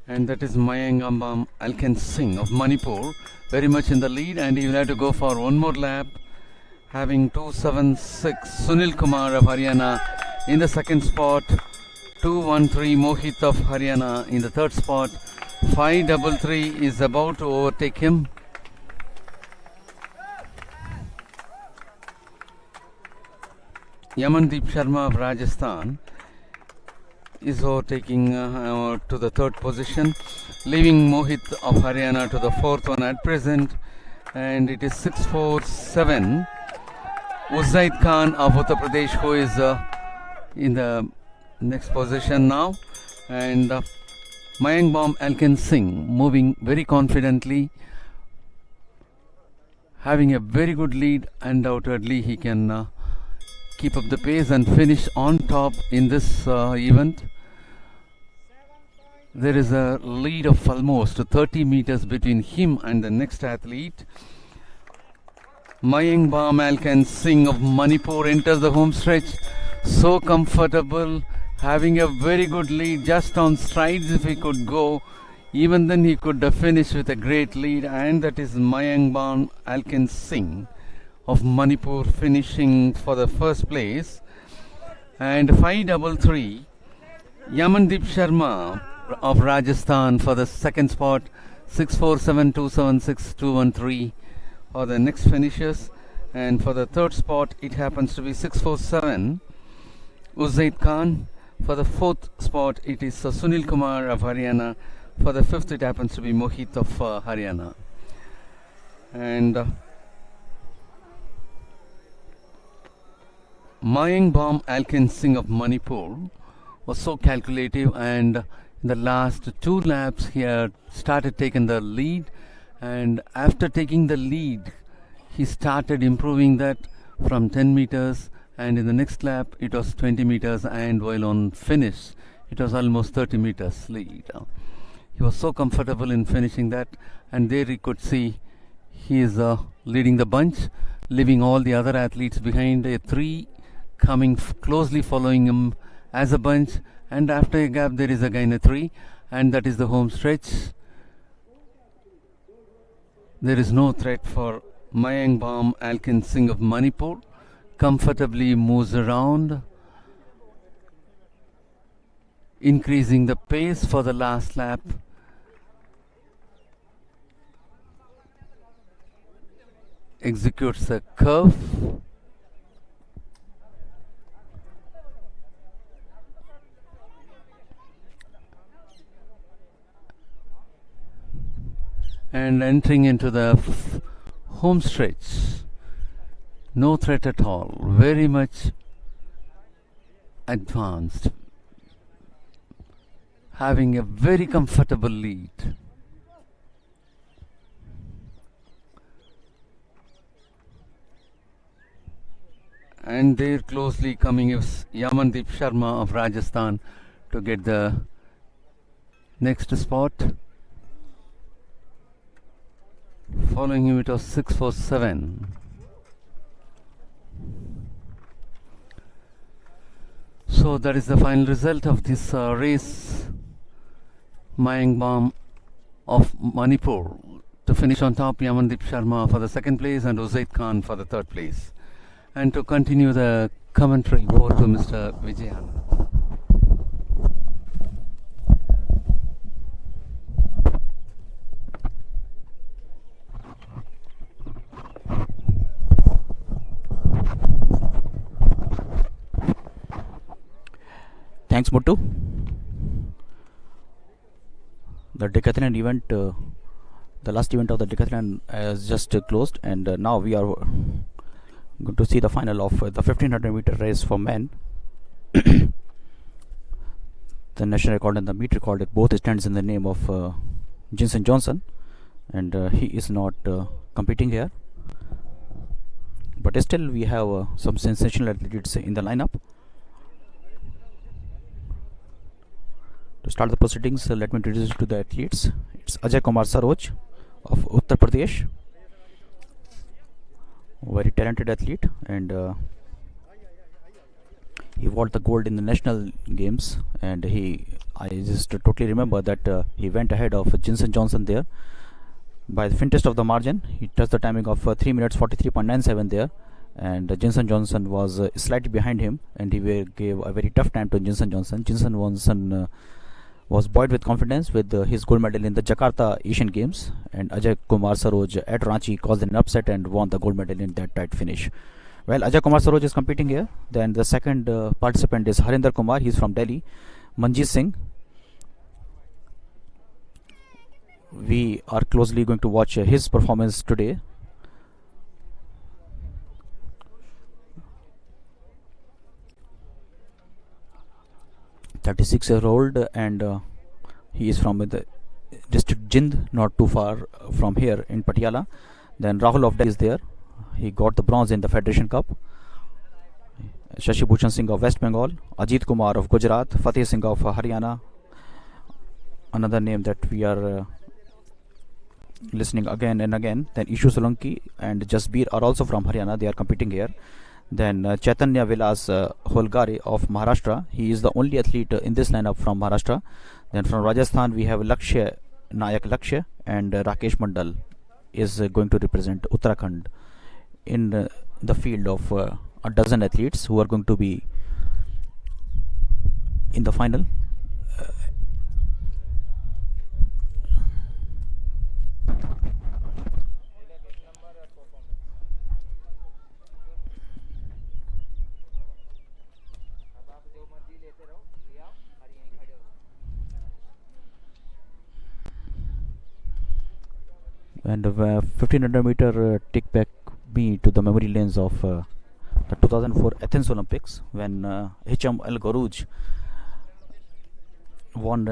And that is Mayangbam Alkin Singh of Manipur, very much in the lead, and he will have to go for one more lap, having 276 Sunil Kumar of Haryana in the second spot, 213 Mohit of Haryana in the third spot. 533 is about to overtake him. Yamandeep Sharma of Rajasthan is overtaking to the third position, leaving Mohit of Haryana to the fourth one at present, and it is 647 Uzaid Khan of Uttar Pradesh who is in the next position now, and Mayangbam Alkin Singh moving very confidently, having a very good lead. Undoubtedly he can keep up the pace and finish on top in this event. There is a lead of almost 30 meters between him and the next athlete. Mayangbam Alkin Singh of Manipur enters the home stretch so comfortable, having a very good lead, just on strides if he could go. Even then he could finish with a great lead, and that is Mayangbam Alkin Singh of Manipur finishing for the first place. And 533 Yamandeep Sharma of Rajasthan for the second spot, 647 276 213 for the next finishers. And for the third spot it happens to be 647 Uzaid Khan. For the fourth spot it is Sunil Kumar of Haryana. For the fifth it happens to be Mohit of Haryana. And Mayangbam Alkin Singh of Manipur was so calculative, and in the last 2 laps he had started taking the lead, and after taking the lead he started improving that from 10 meters, and in the next lap it was 20 meters, and while on finish it was almost 30 meters lead. He was so comfortable in finishing that, and there he could see he is leading the bunch, leaving all the other athletes behind. A 3 coming closely following him as a bunch, and after a gap there is again a 3, and that is the home stretch. There is no threat for Mayangbam Alkin Singh of Manipur. Comfortably moves around, increasing the pace for the last lap. Executes a curve. And entering into the home stretch. No threat at all. Very much advanced. Having a very comfortable lead. And there closely coming is Yamandeep Sharma of Rajasthan to get the next spot. Following him it was 647. So that is the final result of this race. Mayangbam of Manipur to finish on top, Yamandeep Sharma for the second place and Uzaid Khan for the third place. And to continue the commentary, over to Mr. Vijayan. Thanks, Muttu. The decathlon event, the last event of the decathlon has just closed, and now we are going to see the final of the 1500 meter race for men. The national record and the meet record both stands in the name of Jinson Johnson, and he is not competing here. But still, we have some sensational athletes in the lineup. To start the proceedings, let me introduce you to the athletes. It's Ajay Kumar Saroj of Uttar Pradesh. Very talented athlete, and he won the gold in the national games, and I just totally remember that he went ahead of Jinson Johnson there by the faintest of the margin. He touched the timing of 3 minutes 43.97 there, and Jinson Johnson was slightly behind him, and he gave a very tough time to Jinson Johnson. Jinson Johnson was buoyed with confidence with his gold medal in the Jakarta Asian Games, and Ajay Kumar Saroj at Ranchi caused an upset and won the gold medal in that tight finish. Well, Ajay Kumar Saroj is competing here. Then the second participant is Harinder Kumar. He's from Delhi. Manjeet Singh. We are closely going to watch his performance today. (36-year-old), and he is from the district Jind, not too far from here in Patiala. Then Rahul of Delhi is there. He got the bronze in the Federation Cup. Shashi Bhushan Singh of West Bengal, Ajit Kumar of Gujarat, Fateh Singh of Haryana, another name that we are listening again and again. Then Ishu Solanki and Jasbir are also from Haryana. They are competing here. Then Chaitanya Vilas Holgare of Maharashtra. He is the only athlete in this lineup from Maharashtra. Then from Rajasthan we have Nayak Lakshya, and Rakesh Mandal is going to represent Uttarakhand in the field of a dozen athletes who are going to be in the final. And 1500 meter take back me to the memory lanes of the 2004 Athens Olympics, when Hicham El Gourouj won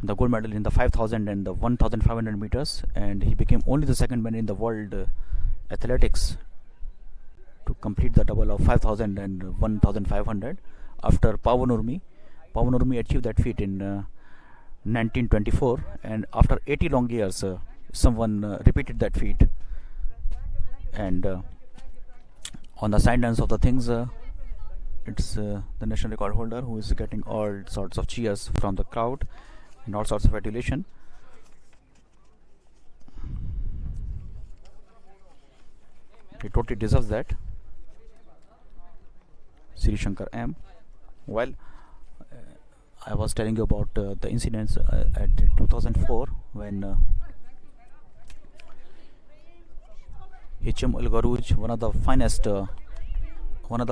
the gold medal in the 5000 and the 1500 meters, and he became only the second man in the world athletics to complete the double of 5000 and 1500 after Pavanurmi. Pavanurmi achieved that feat in 1924, and after 80 long years someone repeated that feat. And on the sidelines of the things, it's the national record holder who is getting all sorts of cheers from the crowd and all sorts of adulation. He totally deserves that. Sri Shankar M. Well, I was telling you about the incidents at 2004 when Hicham Ul Garouj, one of the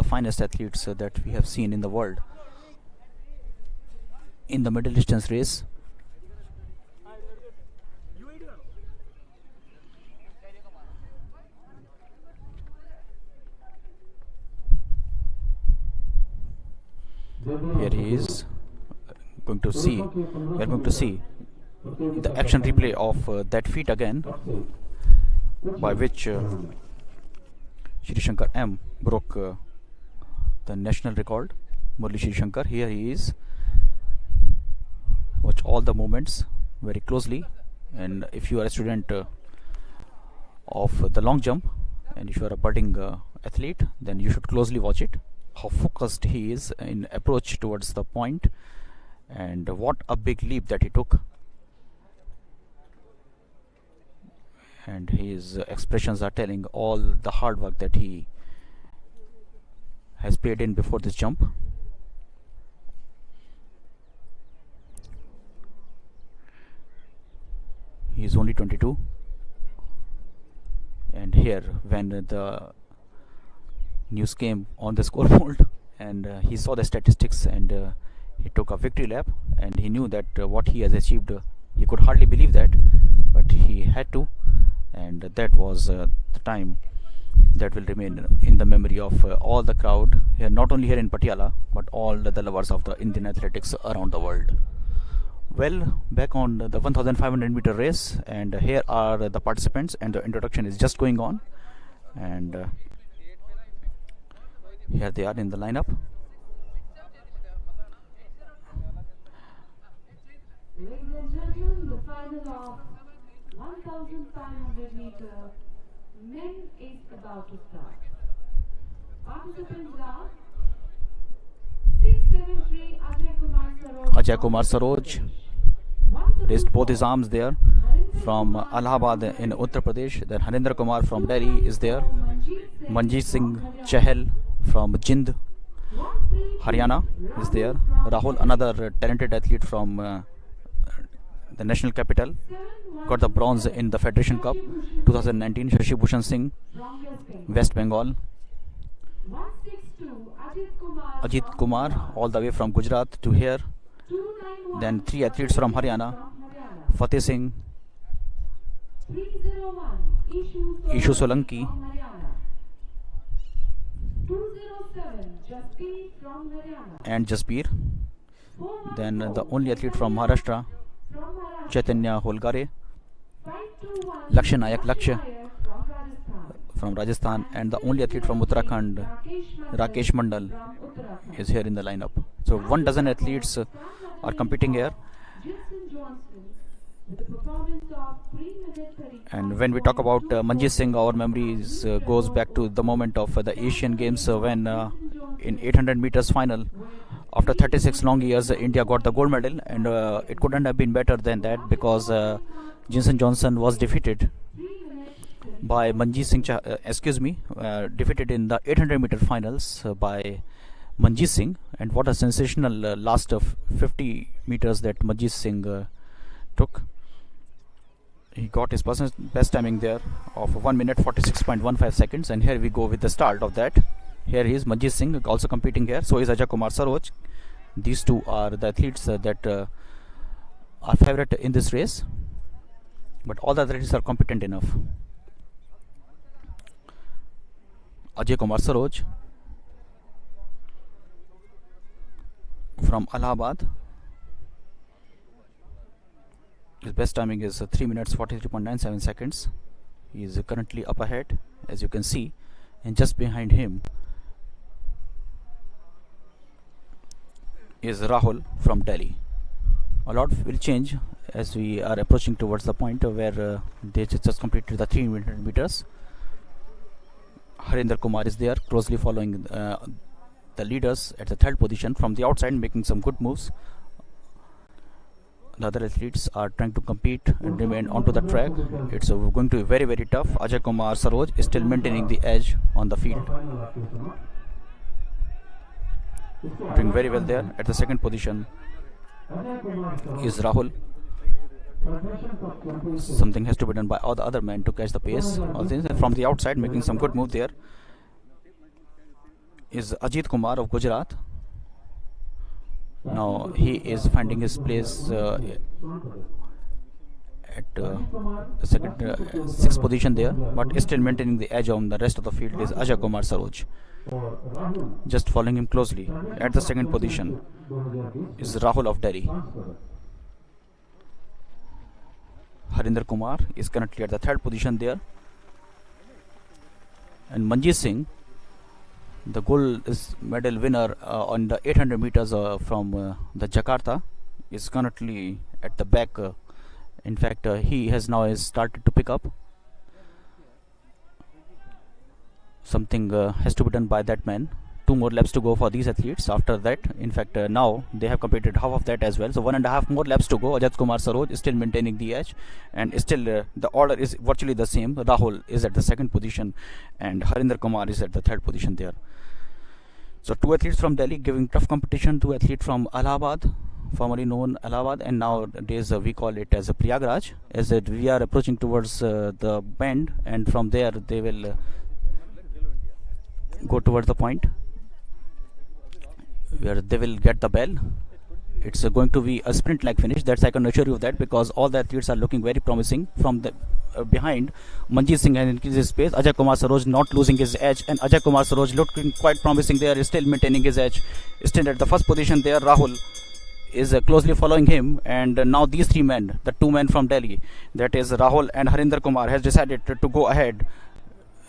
finest athletes that we have seen in the world, in the middle distance race, here he is. We are going to see the action replay of that feat again, by which Sri Shankar M broke the national record. Murli Sri Shankar, here he is. Watch all the movements very closely, and if you are a student of the long jump and if you are a budding athlete, then you should closely watch it, how focused he is in approach towards the point, and what a big leap that he took. And his expressions are telling all the hard work that he has paid in before this jump. He is only 22, and here when the news came on the scoreboard and he saw the statistics, and he took a victory lap, and he knew that what he has achieved, he could hardly believe that, but he had to. And that was the time that will remain in the memory of all the crowd here, not only here in Patiala, but all the lovers of the Indian athletics around the world. Well, back on the 1500 meter race, and here are the participants, and the introduction is just going on, and here they are in the lineup. Ladies and gentlemen, the final of 1500 meter men is about to start. Participants are 673 Ajay Kumar Saroj raised both his arms there from Allahabad in Uttar Pradesh. Then Harindra Kumar from Delhi is there. Manjeet Singh Chahal from Jind, Haryana is there. Rahul, another talented athlete from the national capital, got the bronze in the Federation Cup 2019. Shashi Bhushan Singh, West Bengal. Ajit Kumar, all the way from Gujarat to here. Then 3 athletes from Haryana: Fateh Singh, Ishu Solanki, and Jaspir. Then the only athlete from Maharashtra, Chaitanya Holgare, Lakshya Nayak Lakshya from Rajasthan, and the only athlete from Uttarakhand, Rakesh Mandal, is here in the lineup. So 12 athletes are competing here. And when we talk about Manjeet Singh, our memories goes back to the moment of the Asian Games when in 800 meters final, after 36 long years, India got the gold medal, and it couldn't have been better than that, because Jinson Johnson was defeated by Manjeet Singh, defeated in the 800 meter finals by Manjeet Singh. And what a sensational last of 50 meters that Manjeet Singh took. He got his personal best timing there of 1 minute 46.15 seconds. And here we go with the start of that. Here he is, Manjeet Singh, also competing here. So is Ajay Kumar Saroj. These two are the athletes that are favorite in this race, but all the athletes are competent enough. Ajay Kumar Saroj from Allahabad. His best timing is 3 minutes 43.97 seconds. He is currently up ahead, as you can see, and just behind him is Rahul from Delhi. A lot will change as we are approaching towards the point where they just completed the 300 meters. Harinder Kumar is there, closely following the leaders at the third position from the outside, making some good moves. The other athletes are trying to compete and remain onto the track. It's going to be very, very tough. Ajay Kumar Saroj is still maintaining the edge on the field, doing very well there. At the second position is Rahul. Something has to be done by all the other men to catch the pace. From the outside, making some good move there is Ajit Kumar of Gujarat. Now he is finding his place at the sixth position there, but is still maintaining the edge on the rest of the field is Ajay Kumar Saroj. Just following him closely. At the second position is Rahul of Delhi. Harinder Kumar is currently at the third position there, and Manjeet Singh, the gold medal winner on the 800 meters from the Jakarta, is currently at the back. In fact, he has now started to pick up. Something has to be done by that man. 2 more laps to go for these athletes. After that, in fact, now they have completed half of that as well. So 1.5 more laps to go. Ajit Kumar Saroj is still maintaining the edge, and still the order is virtually the same. Rahul is at the second position, and Harinder Kumar is at the third position there. So 2 athletes from Delhi giving tough competition to athlete from Allahabad, formerly known Allahabad, and nowadays we call it as a Prayagraj. As we are approaching towards the bend, and from there they will go towards the point where they will get the bell. It's going to be a sprint like finish, that's I can assure you of that, because all the athletes are looking very promising. From the behind, Manjeet Singh has increased his pace. Ajay Kumar Saroj not losing his edge, and Ajay Kumar Saroj looking quite promising there, is still maintaining his edge, still at the first position there. Rahul is closely following him, and now these 3 men, the 2 men from Delhi, that is Rahul and Harinder Kumar, has decided to go ahead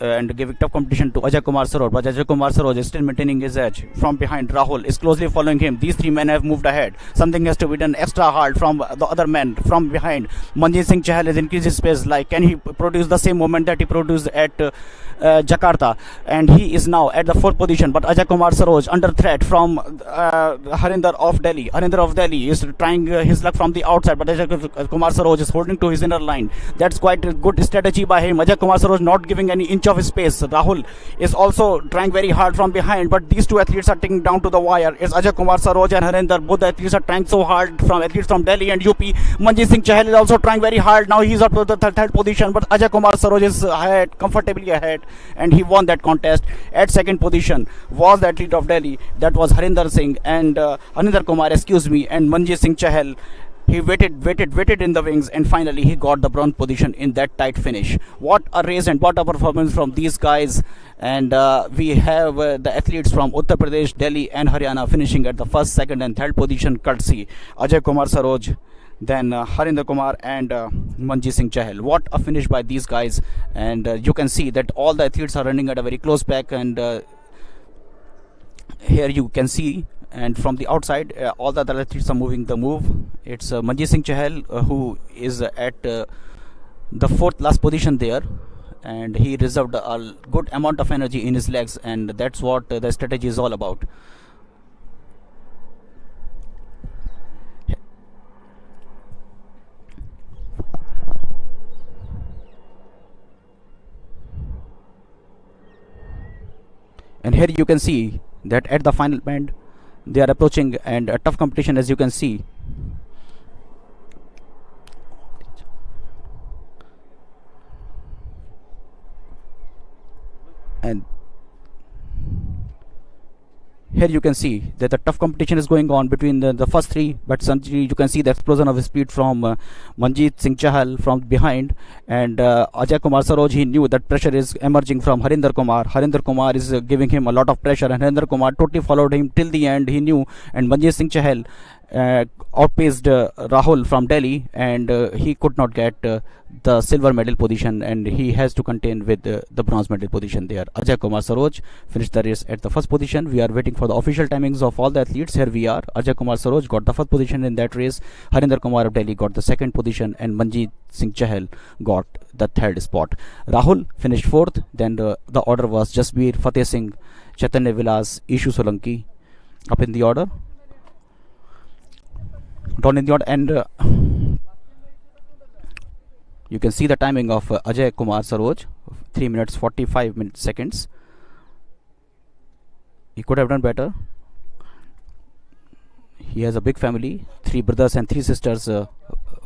and giving tough competition to Ajay Kumar Saroj, but Ajay Kumar Saroj is still maintaining his edge. From behind, Rahul is closely following him. These 3 men have moved ahead. Something has to be done extra hard from the other men. From behind, Manjeet Singh Chahal has increased his pace. Like, can he produce the same moment that he produced at Jakarta? And he is now at the 4th position, but Ajay Kumar Saroj under threat from Harinder of Delhi. Harinder of Delhi is trying his luck from the outside, but Ajay Kumar Saroj is holding to his inner line. That's quite a good strategy by him. Ajay Kumar Saroj not giving any inch of his space. Rahul is also trying very hard from behind, but these 2 athletes are taking down to the wire. It's Ajay Kumar Saroj and Harinder. Both the athletes are trying so hard, from athletes from Delhi and UP. Manjeet Singh Chahal is also trying very hard. Now he's up to the third position, but Ajay Kumar Saroj is ahead, comfortably ahead, and he won that contest. At second position was the athlete of Delhi, that was Harinder Singh and Harinder Kumar, and Manjeet Singh Chahal. He waited in the wings, and finally he got the bronze position in that tight finish. What a race and what a performance from these guys. And we have the athletes from Uttar Pradesh, Delhi and Haryana finishing at the first, second and third position, courtesy Ajay Kumar Saroj, then Harinder Kumar and Manjeet Singh Chahal. What a finish by these guys. And you can see that all the athletes are running at a very close back, and here you can see, and from the outside all the other athletes are moving the move. It's Manjeet Singh Chahal who is at the 4th last position there, and he reserved a good amount of energy in his legs, and that's what the strategy is all about. And here you can see that at the final bend they are approaching, and a tough competition, as you can see. And here you can see that the tough competition is going on between the first 3, but suddenly you can see the explosion of speed from Manjeet Singh Chahal from behind, and Ajay Kumar Saroj, he knew that pressure is emerging from Harinder Kumar. Harinder Kumar is giving him a lot of pressure, and Harinder Kumar totally followed him till the end, he knew. And Manjeet Singh Chahal outpaced Rahul from Delhi, and he could not get the silver medal position, and he has to contend with the bronze medal position there. Ajay Kumar Saroj finished the race at the first position. We are waiting for the official timings of all the athletes. Here we are. Ajay Kumar Saroj got the first position in that race. Harinder Kumar of Delhi got the second position, and Manjeet Singh Chahal got the third spot. Rahul finished fourth. Then the order was Jasbir, Fateh Singh, Chaitanya Vilas, Ishu Solanki up in the order. Down in the order, and you can see the timing of Ajay Kumar Saroj, 3 minutes 45 seconds. He could have done better. He has a big family, 3 brothers and 3 sisters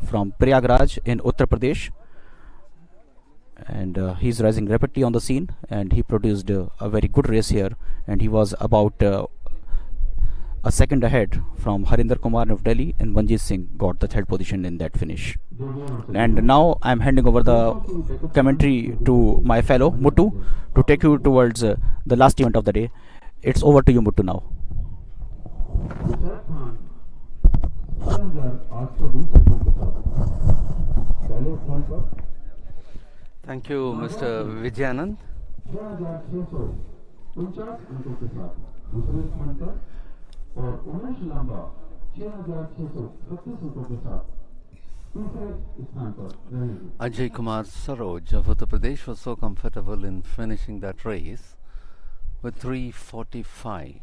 from Prayagraj in Uttar Pradesh, and he's rising rapidly on the scene, and he produced a very good race here, and he was about a second ahead from Harinder Kumar of Delhi, and Manjeet Singh got the third position in that finish. And now I'm handing over the commentary to my fellow Muttu to take you towards the last event of the day. It's over to you, Muttu, now. Thank you, Mr. Vijayanand. Ajay Kumar Saroj of Uttar Pradesh was so comfortable in finishing that race with 3:45.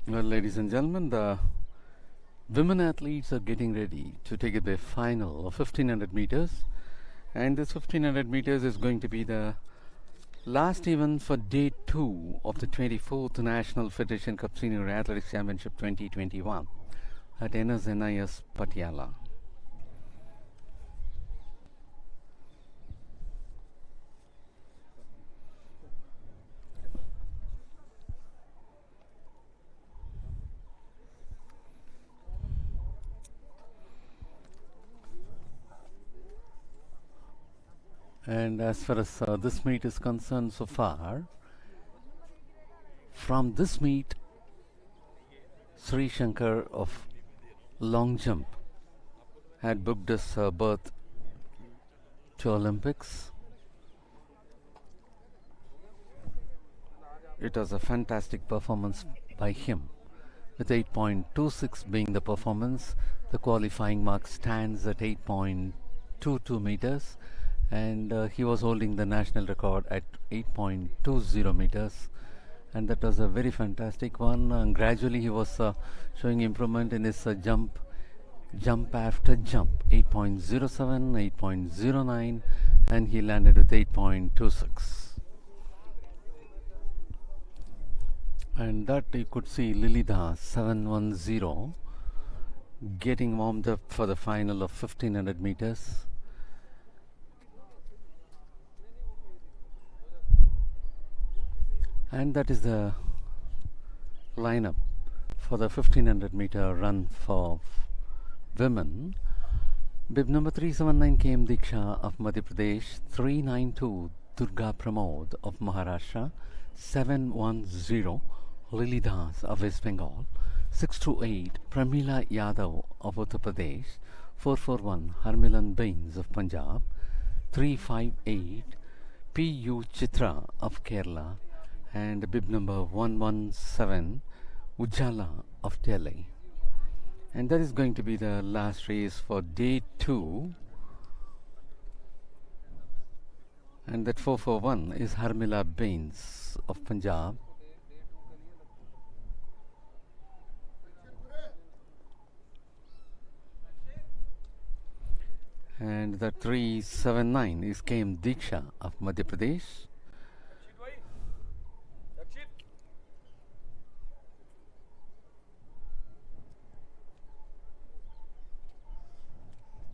Well, ladies and gentlemen, the women athletes are getting ready to take up their final of 1500 meters, and this 1500 meters is going to be the last event for day 2 of the 24th National Federation Cup Senior Athletics Championship 2021 at NIS Patiala. And as far as this meet is concerned so far, from this meet, Sri Shankar of long jump had booked his berth to Olympics. It was a fantastic performance by him, with 8.26 being the performance. The qualifying mark stands at 8.22 meters. And he was holding the national record at 8.20 meters, and that was a very fantastic one. Gradually he was showing improvement in his jump after jump, 8.07, 8.09, and he landed with 8.26. And that you could see Lilidha 710 getting warmed up for the final of 1500 meters. And that is the lineup for the 1500 meter run for women. Bib number 379 KM Diksha of Madhya Pradesh, 392 Durga Pramod of Maharashtra, 710 Lily Das of West Bengal, 628 Pramila Yadav of Uttar Pradesh, 441 Harmilan Bains of Punjab, 358 P.U. Chitra of Kerala, and bib number 117 Ujjala of Delhi. And that is going to be the last race for day 2, and that 441 is Harmila Bains of Punjab, and that 379 is KM Diksha of Madhya Pradesh.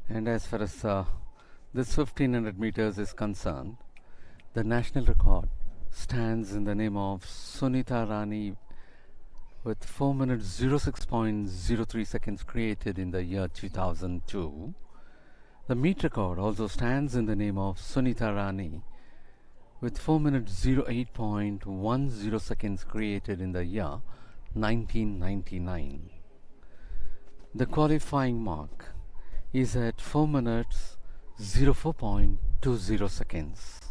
And as far as this 1500 meters is concerned, the national record stands in the name of Sunita Rani with 4 minutes 06.03 seconds created in the year 2002. The meet record also stands in the name of Sunita Rani with 4 minutes 08.10 seconds created in the year 1999. The qualifying mark is at 4 minutes 04.20 seconds.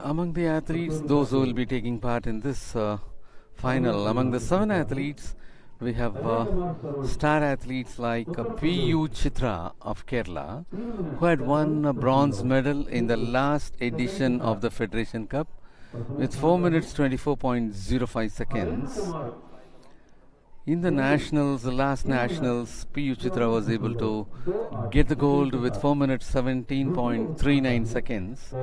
Among the athletes, those who will be taking part in this final, among the 7 athletes, we have star athletes like P.U. Chitra of Kerala, who had won a bronze medal in the last edition of the Federation Cup with 4 minutes 24.05 seconds. In the nationals, the last nationals, P.U. Chitra was able to get the gold with 4 minutes 17.39 seconds.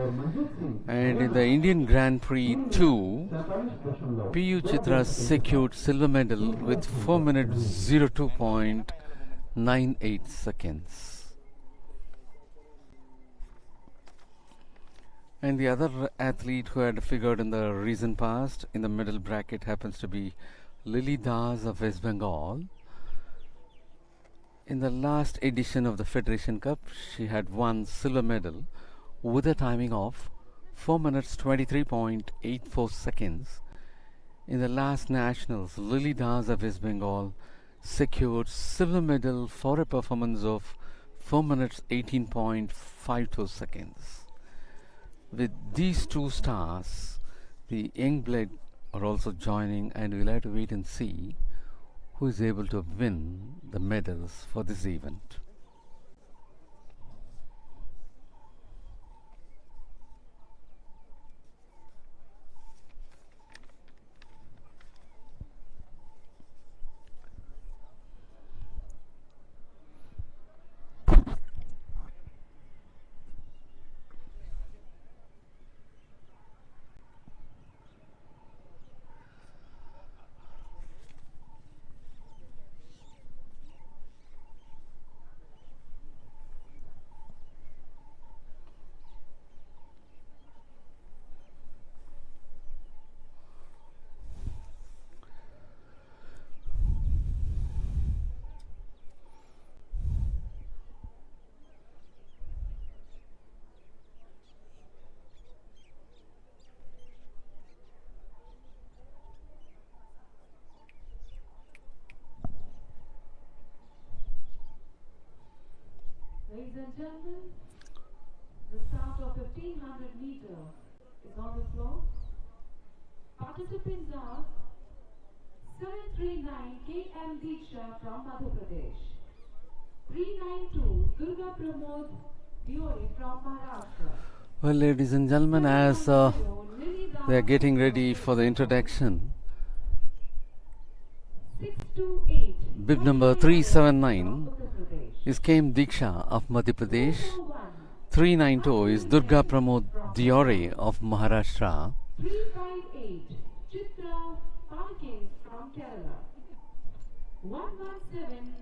And in the Indian Grand Prix 2, P.U. Chitra secured silver medal with 4 minutes 02.98 seconds. And the other athlete who had figured in the recent past in the middle bracket happens to be Lily Das of West Bengal. In the last edition of the Federation Cup, she had won silver medal with a timing of 4 minutes 23.84 seconds. In the last nationals, Lily Das of West Bengal secured silver medal for a performance of 4 minutes 18.52 seconds. With these two stars, the young blood are also joining, and we'll have to wait and see who is able to win the medals for this event. Ladies and gentlemen, the start of 1500 meter is on the floor. Participants are 739 KM Diksha from Madhya Pradesh, 392 Durga Pramod Diori from Maharashtra. Well, ladies and gentlemen, as they are getting ready for the introduction, 628 bib number 379 is Kem Diksha of Madhya Pradesh. 392 is Durga Pramod Diori of Maharashtra. 358 Chitra Palkins from Kerala, 117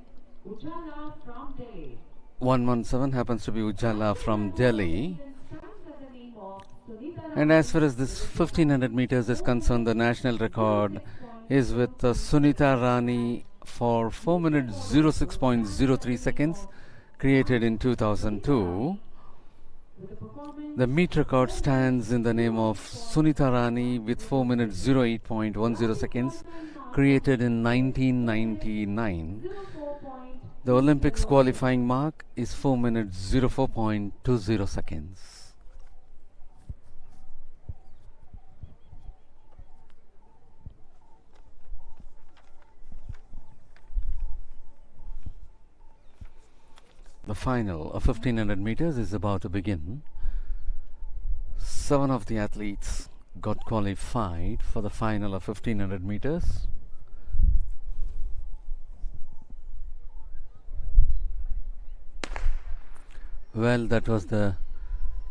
Ujjala from Delhi. 117 happens to be Ujjala from Delhi. Stands at the name of Sunita And as far as this 1500 meters is concerned, the national record is with Sunita Rani for 4 minutes 06.03 seconds, created in 2002. The meet record stands in the name of Sunita Rani with 4 minutes 08.10 seconds, created in 1999. The Olympics qualifying mark is 4 minutes 04.20 seconds. The final of 1500 meters is about to begin. 7 of the athletes got qualified for the final of 1500 meters. Well, that was the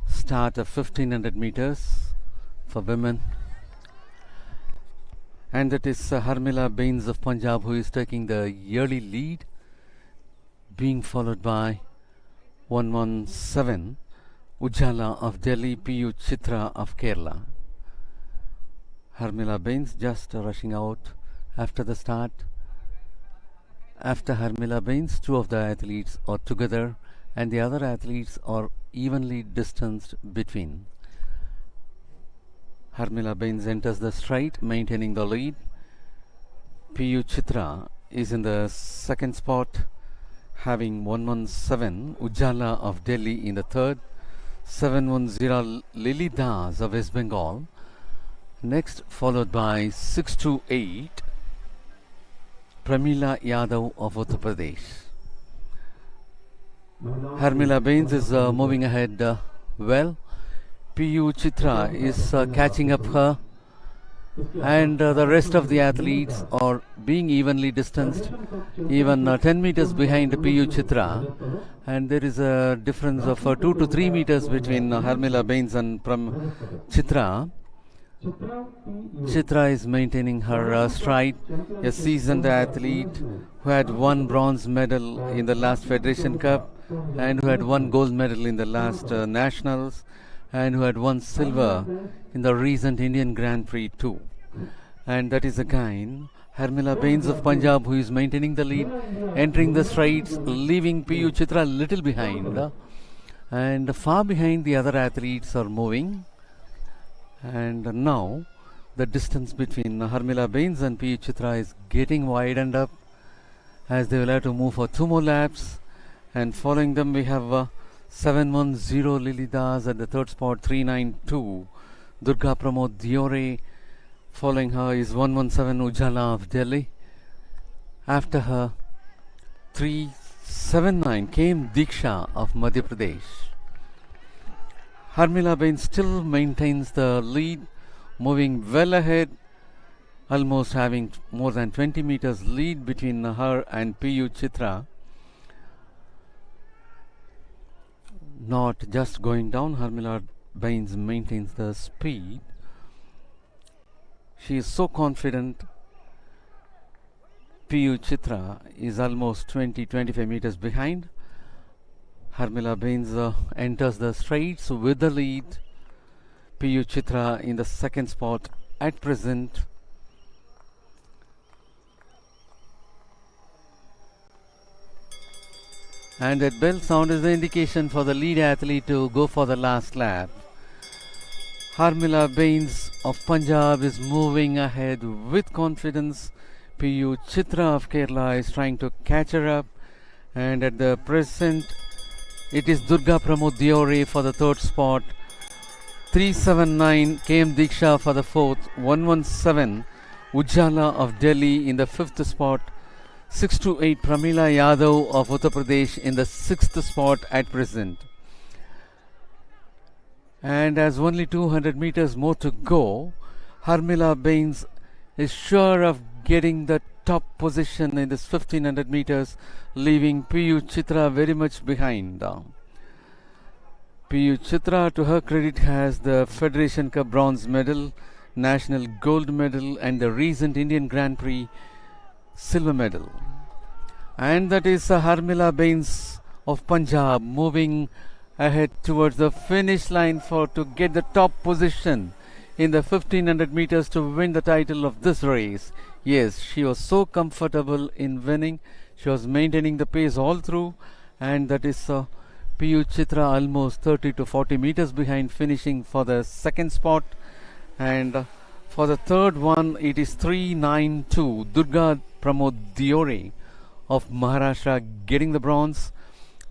start of 1500 meters for women. And that is Harmila Bains of Punjab who is taking the yearly lead, being followed by 117 Ujjala of Delhi, P.U. Chitra of Kerala. Harmila Bains just rushing out after the start. After Harmila Bains, two of the athletes are together and the other athletes are evenly distanced between. Harmila Bains enters the straight, maintaining the lead. P.U. Chitra is in the second spot, having 117 Ujjala of Delhi in the third, 710 Lily Das of West Bengal. Next, followed by 628 Pramila Yadav of Uttar Pradesh. Harmila Bains is moving ahead well. P.U. Chitra is catching up her, and the rest of the athletes are being evenly distanced, even 10 meters behind P.U. Chitra, and there is a difference of 2 to 3 meters between Harmila Bains and Chitra. Chitra is maintaining her stride, a seasoned athlete who had won bronze medal in the last Federation Cup and who had won gold medal in the last Nationals and who had won silver in the recent Indian Grand Prix too. And that is again Harmila Bains of Punjab, who is maintaining the lead, entering the strides, leaving P.U. Chitra a little behind. And far behind the other athletes are moving. And now the distance between Harmila Bains and P.U. Chitra is getting widened up as they will have to move for 2 more laps. And following them we have 710 Lily Das at the third spot, 392 Durga Pramod Diore. Following her is 117 Ujjala of Delhi. After her 379 came Diksha of Madhya Pradesh. Harmila Bains still maintains the lead, moving well ahead, almost having more than 20 meters lead between her and P.U. Chitra. Not just going down, Harmila Bains maintains the speed. She is so confident. P.U. Chitra is almost 20-25 meters behind. Harmila Bains enters the straights with the lead. P.U. Chitra in the second spot at present. And that bell sound is the indication for the lead athlete to go for the last lap. Harmila Bains of Punjab is moving ahead with confidence. P.U. Chitra of Kerala is trying to catch her up. And at the present, it is Durga Pramod Diore for the third spot. 379 KM Diksha for the fourth. 117 Ujjala of Delhi in the fifth spot. 628 Pramila Yadav of Uttar Pradesh in the sixth spot at present. And as only 200 meters more to go, Harmila Bains is sure of getting the top position in this 1500 meters, leaving P.U. Chitra very much behind. P.U. Chitra, to her credit, has the Federation Cup bronze medal, national gold medal and the recent Indian Grand Prix silver medal. And that is Harmila Bains of Punjab moving ahead towards the finish line to get the top position in the 1500 meters to win the title of this race. Yes, she was so comfortable in winning. She was maintaining the pace all through, and that is P.U. Chitra almost 30 to 40 meters behind, finishing for the second spot. And for the third one, it is 392 Durga Pramod Diore of Maharashtra getting the bronze,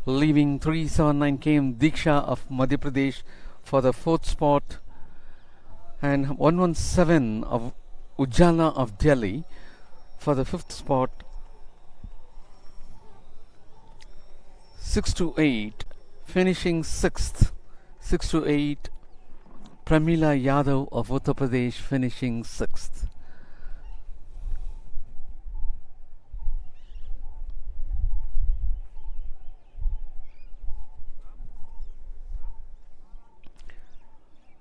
leaving 379 KM Diksha of Madhya Pradesh for the fourth spot, and 117 of Ujjala of Delhi for the fifth spot. 628 finishing sixth. 628 Pramila Yadav of Uttar Pradesh finishing sixth.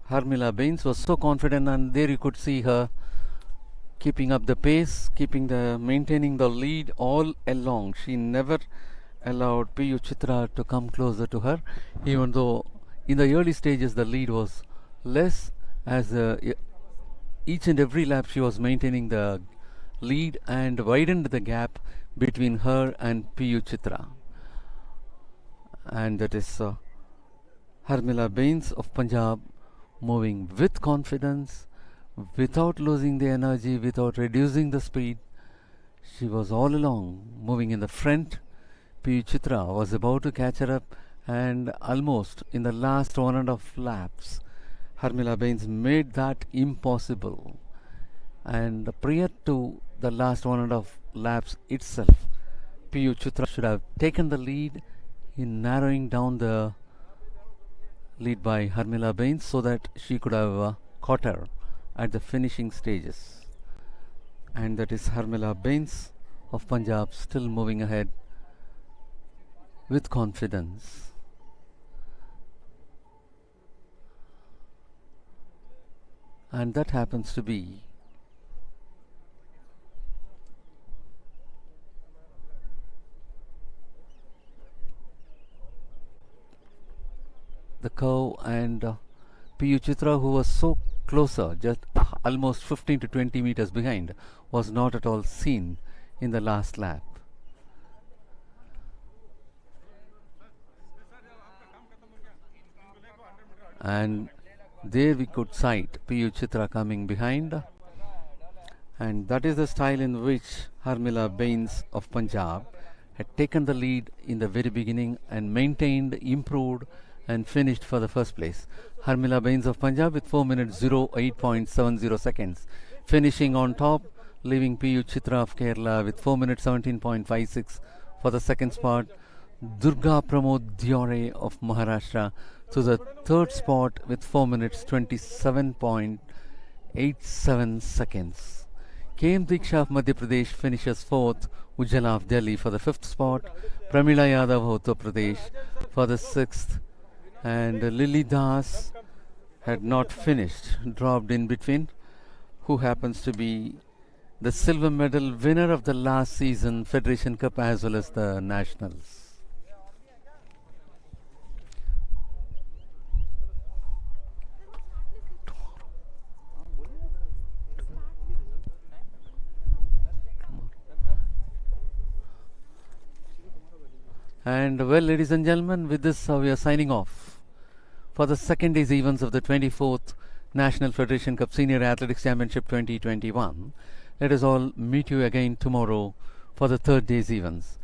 Harmila Bains was so confident, and there you could see her keeping up the pace, maintaining the lead all along. She never allowed P.U. Chitra to come closer to her, even though in the early stages the lead was less, as each and every lap she was maintaining the lead and widened the gap between her and PU Chitra. And that is Harmila Bains of Punjab moving with confidence, without losing the energy, without reducing the speed. She was all along moving in the front. PU Chitra was about to catch her up, and almost in the last 1.5 laps, Harmila Bains made that impossible. And prior to the last 1.5 laps itself, PU Chitra should have taken the lead in narrowing down the lead by Harmila Bains so that she could have caught her at the finishing stages. And that is Harmila Bains of Punjab still moving ahead with confidence. And that happens to be the cow, and PU Chitra, who was so closer, just almost 15 to 20 meters behind, was not at all seen in the last lap. And there we could sight PU Chitra coming behind, and that is the style in which Harmila Bains of Punjab had taken the lead in the very beginning and maintained, improved and finished for the first place. Harmila Bains of Punjab with 4 minutes 08.70 seconds, finishing on top, leaving PU Chitra of Kerala with 4 minutes 17.56 for the second spot. Durga Pramod Diore of Maharashtra to the third spot with 4 minutes 27.87 seconds. KM Diksha of Madhya Pradesh finishes fourth. Ujjala of Delhi for the fifth spot. Pramila Yadav of Uttar Pradesh for the sixth. And Lily Das had not finished, dropped in between, who happens to be the silver medal winner of the last season Federation Cup as well as the Nationals. And well, ladies and gentlemen, with this we are signing off for the second day's events of the 24th National Federation Cup Senior Athletics Championship 2021. Let us all meet you again tomorrow for the third day's events.